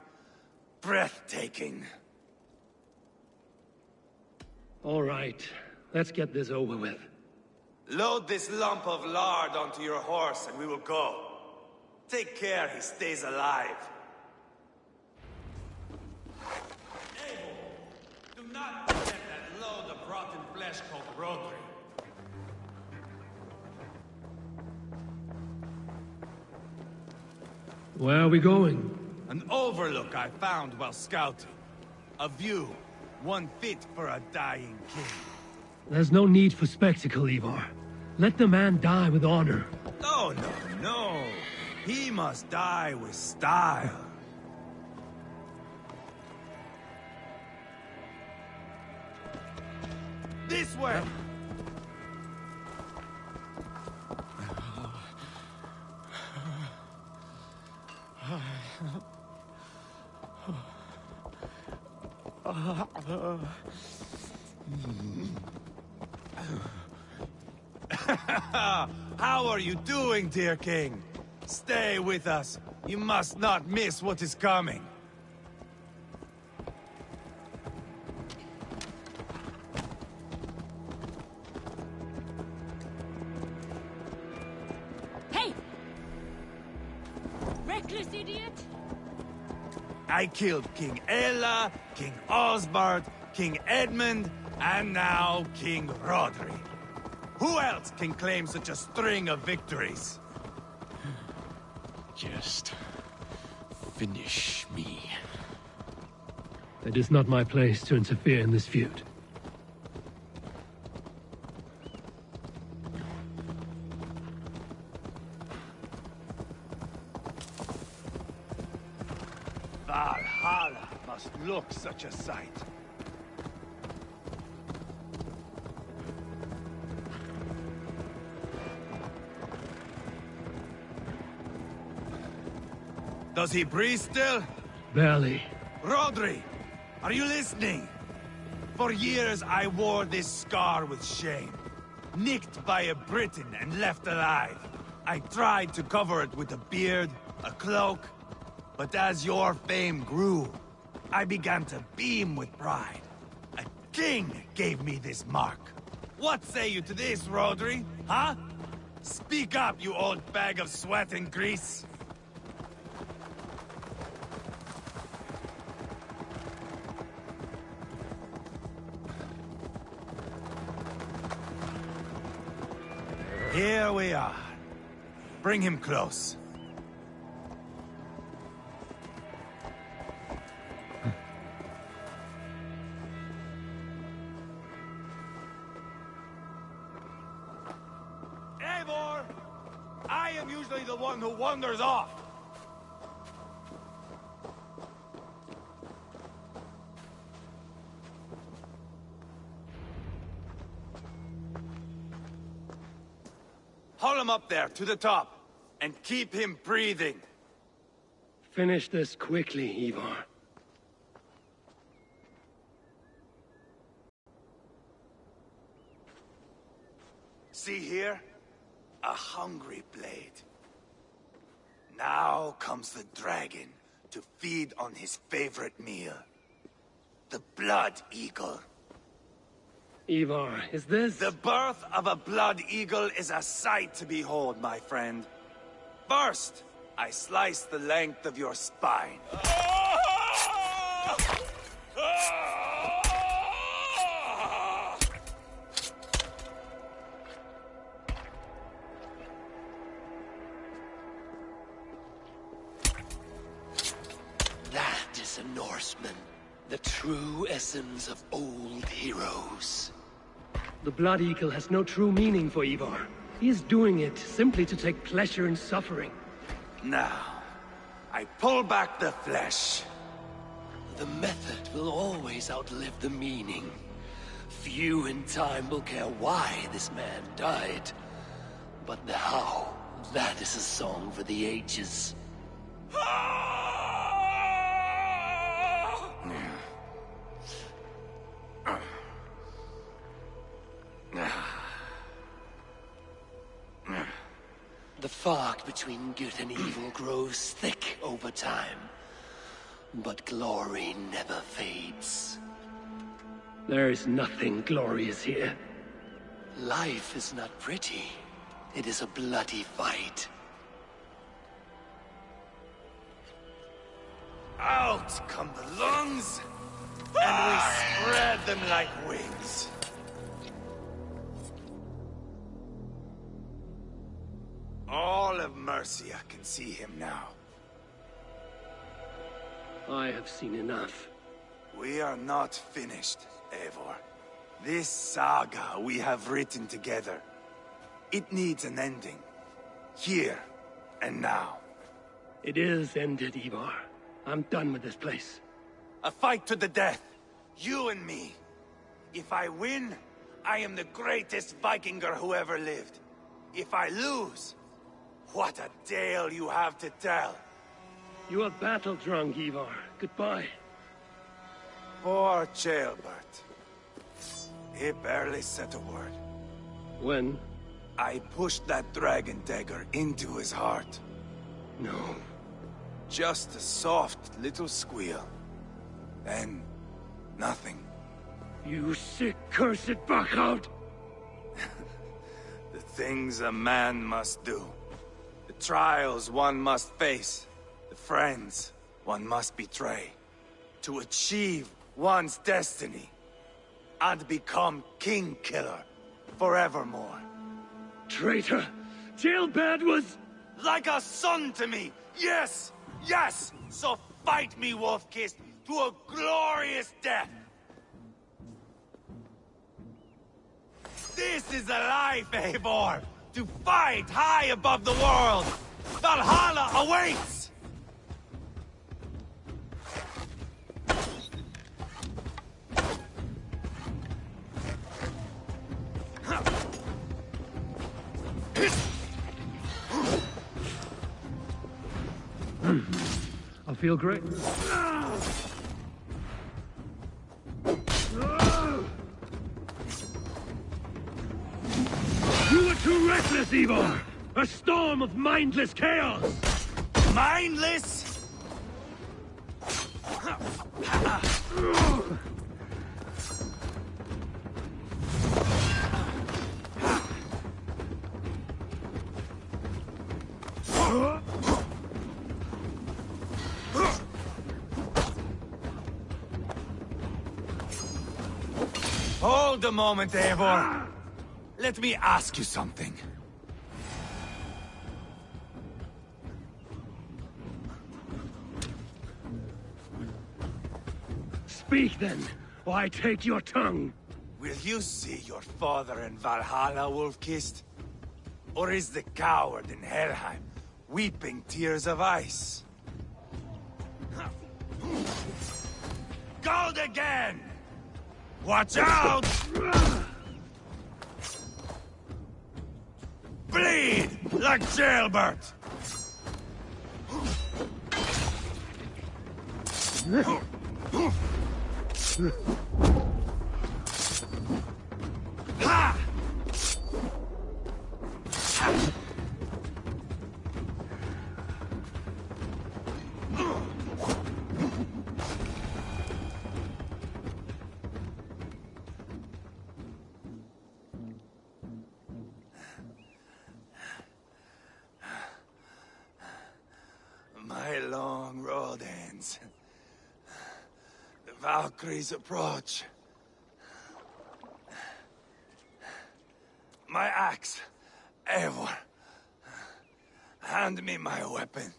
breathtaking. All right, let's get this over with. Load this lump of lard onto your horse and we will go. Take care he stays alive. Abel, do not forget that load of rotten flesh called Rodri. Where are we going? An overlook I found while scouting. A view, one fit for a dying king. There's no need for spectacle, Ivar. Let the man die with honor. No, no, no. He must die with style. This way! How are you doing, dear king? Stay with us. You must not miss what is coming. Hey! Reckless idiot! I killed King Ella, King Osbert, King Edmund, and now King Rodri. Who else can claim such a string of victories? Just finish me. It is not my place to interfere in this feud. Valhalla must look such a sight. Does he breathe still? Barely. Rodri, are you listening? For years I wore this scar with shame. Nicked by a Briton and left alive. I tried to cover it with a beard, a cloak, but as your fame grew, I began to beam with pride. A king gave me this mark. What say you to this, Rodri? Huh? Speak up, you old bag of sweat and grease. Here we are. Bring him close. Eivor! I am usually the one who wanders off. Haul him up there, to the top. And keep him breathing. Finish this quickly, Ivar. See here? A hungry blade. Now comes the dragon to feed on his favorite meal. The blood eagle. Ivar, is this... The birth of a blood eagle is a sight to behold, my friend. First, I slice the length of your spine. That is a Norseman. The true essence of old heroes. The Blood Eagle has no true meaning for Ivar. He is doing it simply to take pleasure in suffering. Now, I pull back the flesh. The method will always outlive the meaning. Few in time will care why this man died. But the how, that is a song for the ages. The fog between good and evil grows thick over time. But glory never fades. There is nothing glorious here. Life is not pretty. It is a bloody fight. Out come the lungs, and we spread them like wings. All of Mercia can see him now. I have seen enough. We are not finished, Eivor. This saga we have written together, it needs an ending. Here and now. It is ended, Ivar. I'm done with this place. A fight to the death. You and me. If I win, I am the greatest Vikinger who ever lived. If I lose, what a tale you have to tell. You are battle-drunk, Ivar. Goodbye. Poor Ceolbert. He barely said a word. When? I pushed that dragon dagger into his heart. No. Just a soft little squeal. Then, nothing. You sick, cursed Bachhout! The things a man must do. The trials one must face. The friends one must betray. To achieve one's destiny. And become king-killer forevermore. Traitor! Ceolbert was... like a son to me! Yes! Yes! So fight me, Wolf-Kissed, to a glorious death! This is a life, Eivor! To fight high above the world! Valhalla awaits! I feel great. You were too reckless, Ivar! A storm of mindless chaos! Mindless? Hold a moment, Eivor. Let me ask you something. Speak then, or I take your tongue. Will you see your father in Valhalla, Wolf-Kissed? Or is the coward in Helheim weeping tears of ice? Gold again! Watch out! Bleed! Like jailbirds! Ha! My long road ends. The Valkyries approach. My axe, Eivor. Hand me my weapon.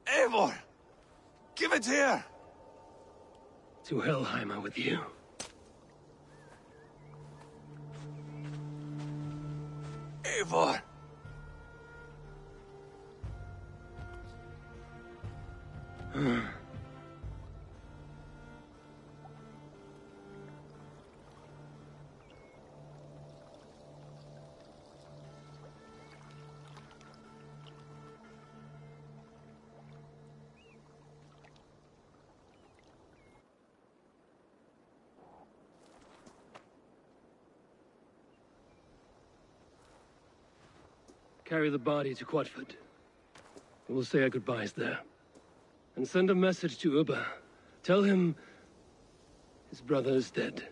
Eivor! Give it here! To Helheim with you. Eivor! Carry the body to Quatford. We'll say our goodbyes there. And send a message to Ubba. Tell him his brother is dead.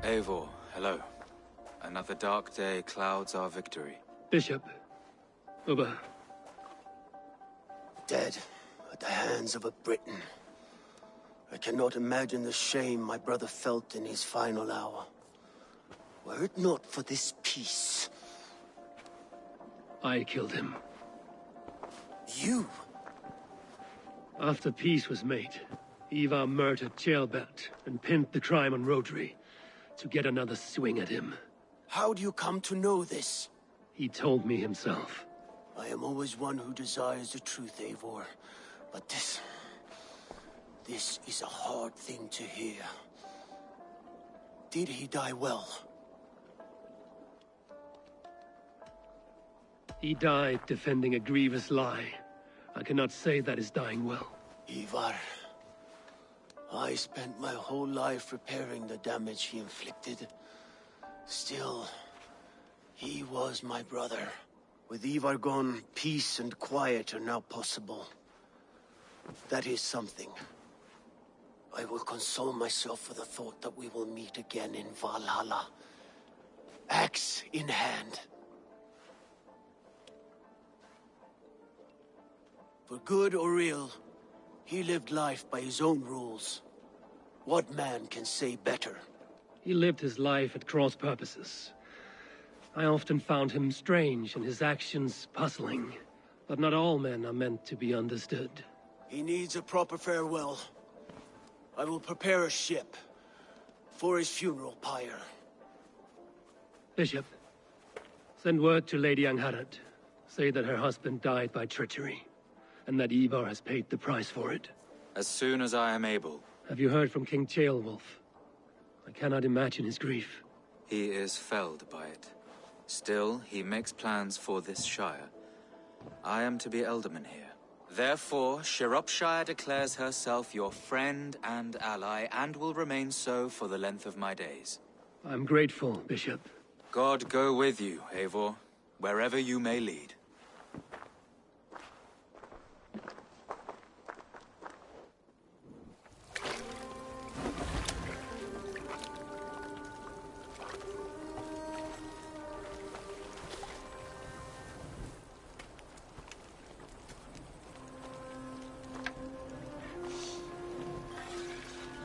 Eivor, hello. Another dark day clouds our victory. Bishop. Ubba. Dead at the hands of a Briton. I cannot imagine the shame my brother felt in his final hour. Were it not for this peace... I killed him. You? After peace was made, Ivar murdered Ceolbert and pinned the crime on Rodri to get another swing at him. How do you come to know this? He told me himself. I am always one who desires the truth, Eivor. But this is a hard thing to hear. Did he die well? He died defending a grievous lie. I cannot say that is dying well. Ivar, I spent my whole life repairing the damage he inflicted. Still, he was my brother. With Ivar gone, peace and quiet are now possible. That is something. I will console myself for the thought that we will meet again in Valhalla. axe in hand. For good or ill, he lived life by his own rules. What man can say better? He lived his life at cross purposes. I often found him strange and his actions puzzling. But not all men are meant to be understood. He needs a proper farewell. I will prepare a ship for his funeral pyre. Bishop, send word to Lady Angharad. Say that her husband died by treachery, and that Ivar has paid the price for it. As soon as I am able. Have you heard from King Ceolwulf? I cannot imagine his grief. He is felled by it. Still, he makes plans for this shire. I am to be Elderman here. Therefore, Shropshire declares herself your friend and ally, and will remain so for the length of my days. I'm grateful, Bishop. God go with you, Eivor, wherever you may lead.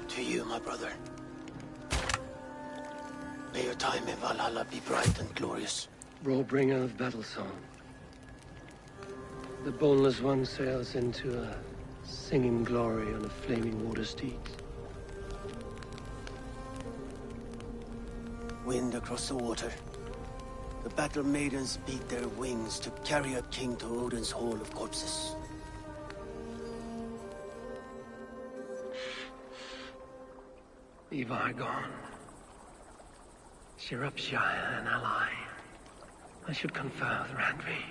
To you, my brother. May your time in Valhalla be bright and glorious. Rollbringer of battle song. The boneless one sails into a singing glory on a flaming water steed. Wind across the water. The battle maidens beat their wings to carry a king to Odin's Hall of Corpses. Ivar gone. Shropshire an ally. I should confer with Randvi.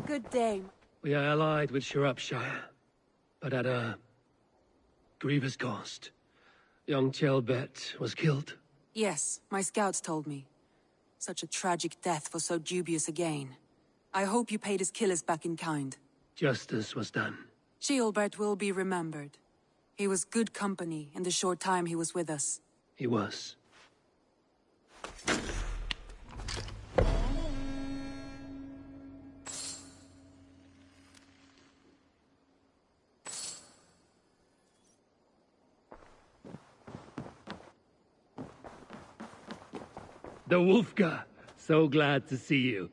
Good day. We are allied with Shropshire, but at a grievous cost. Young Chelbet was killed. Yes, my scouts told me. Such a tragic death for so dubious a gain. I hope you paid his killers back in kind. Justice was done. Ceolbert will be remembered. He was good company in the short time he was with us. He was. The Wolfka! So glad to see you.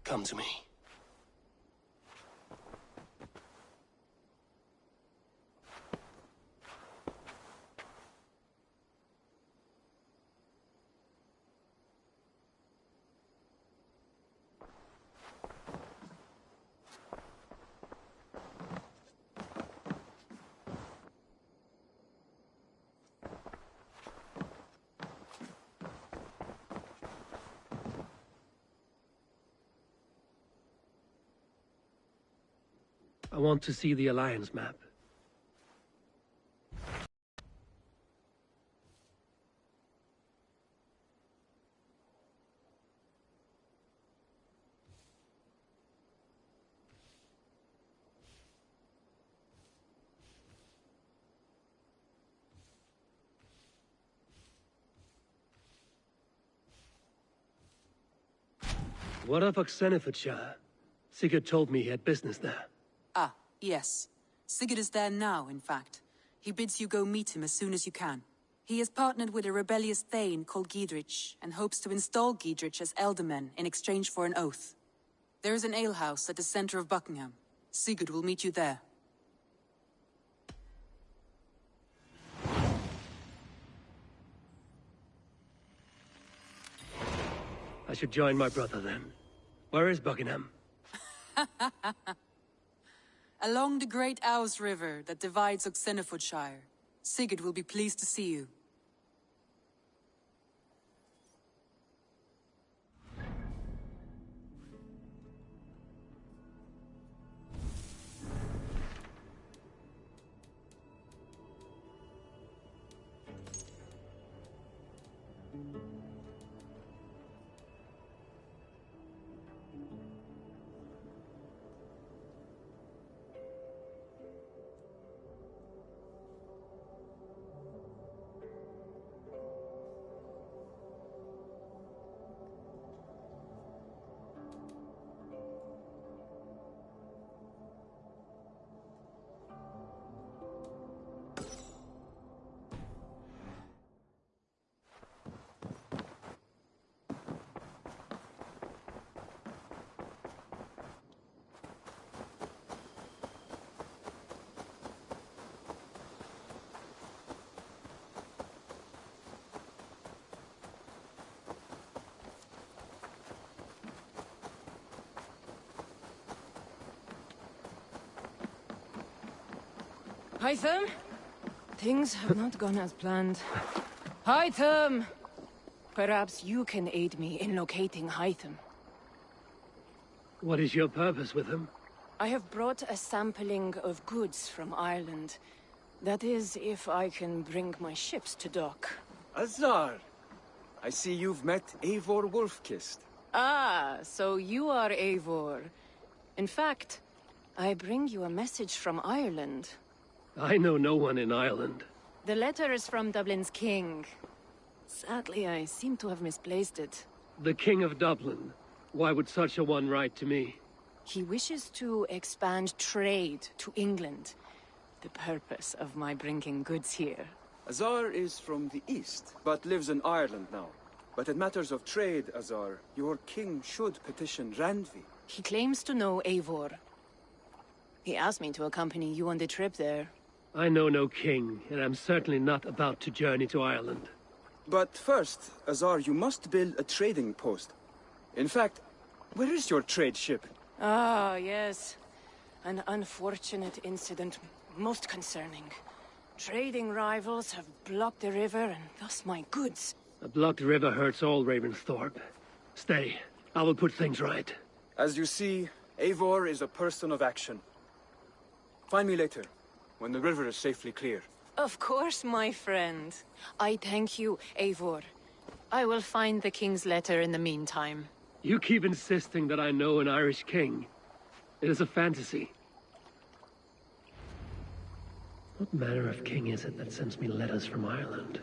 Come to me. I want to see the Alliance map. What of Oxenfordshire? Sigurd told me he had business there. Ah, yes. Sigurd is there now, in fact. He bids you go meet him as soon as you can. He has partnered with a rebellious thane called Giedrich, and hopes to install Giedrich as Elderman in exchange for an oath. There is an alehouse at the center of Buckingham. Sigurd will meet you there. I should join my brother then. Where is Buckingham? Along the great Ouse River that divides Oxenfordshire. Sigurd will be pleased to see you. Hytham? Things have not gone as planned. Hytham! Perhaps you can aid me in locating Hytham. What is your purpose with him? I have brought a sampling of goods from Ireland. That is, if I can bring my ships to dock. Azar! I see you've met Eivor Wolfkist. Ah, so you are Eivor. In fact, I bring you a message from Ireland. I know no one in Ireland. The letter is from Dublin's king. Sadly, I seem to have misplaced it. The King of Dublin. Why would such a one write to me? He wishes to expand trade to England. The purpose of my bringing goods here. Azar is from the east, but lives in Ireland now. But in matters of trade, Azar, your king should petition Randvi. He claims to know Eivor. He asked me to accompany you on the trip there. I know no king, and I'm certainly not about to journey to Ireland. But first, Azar, you must build a trading post. In fact, where is your trade ship? Ah, yes. An unfortunate incident, most concerning. Trading rivals have blocked the river, and thus my goods. A blocked river hurts all Ravensthorpe. Stay. I will put things right. As you see, Eivor is a person of action. Find me later, when the river is safely clear. Of course, my friend. I thank you, Eivor. I will find the king's letter in the meantime. You keep insisting that I know an Irish king. It is a fantasy. What manner of king is it that sends me letters from Ireland?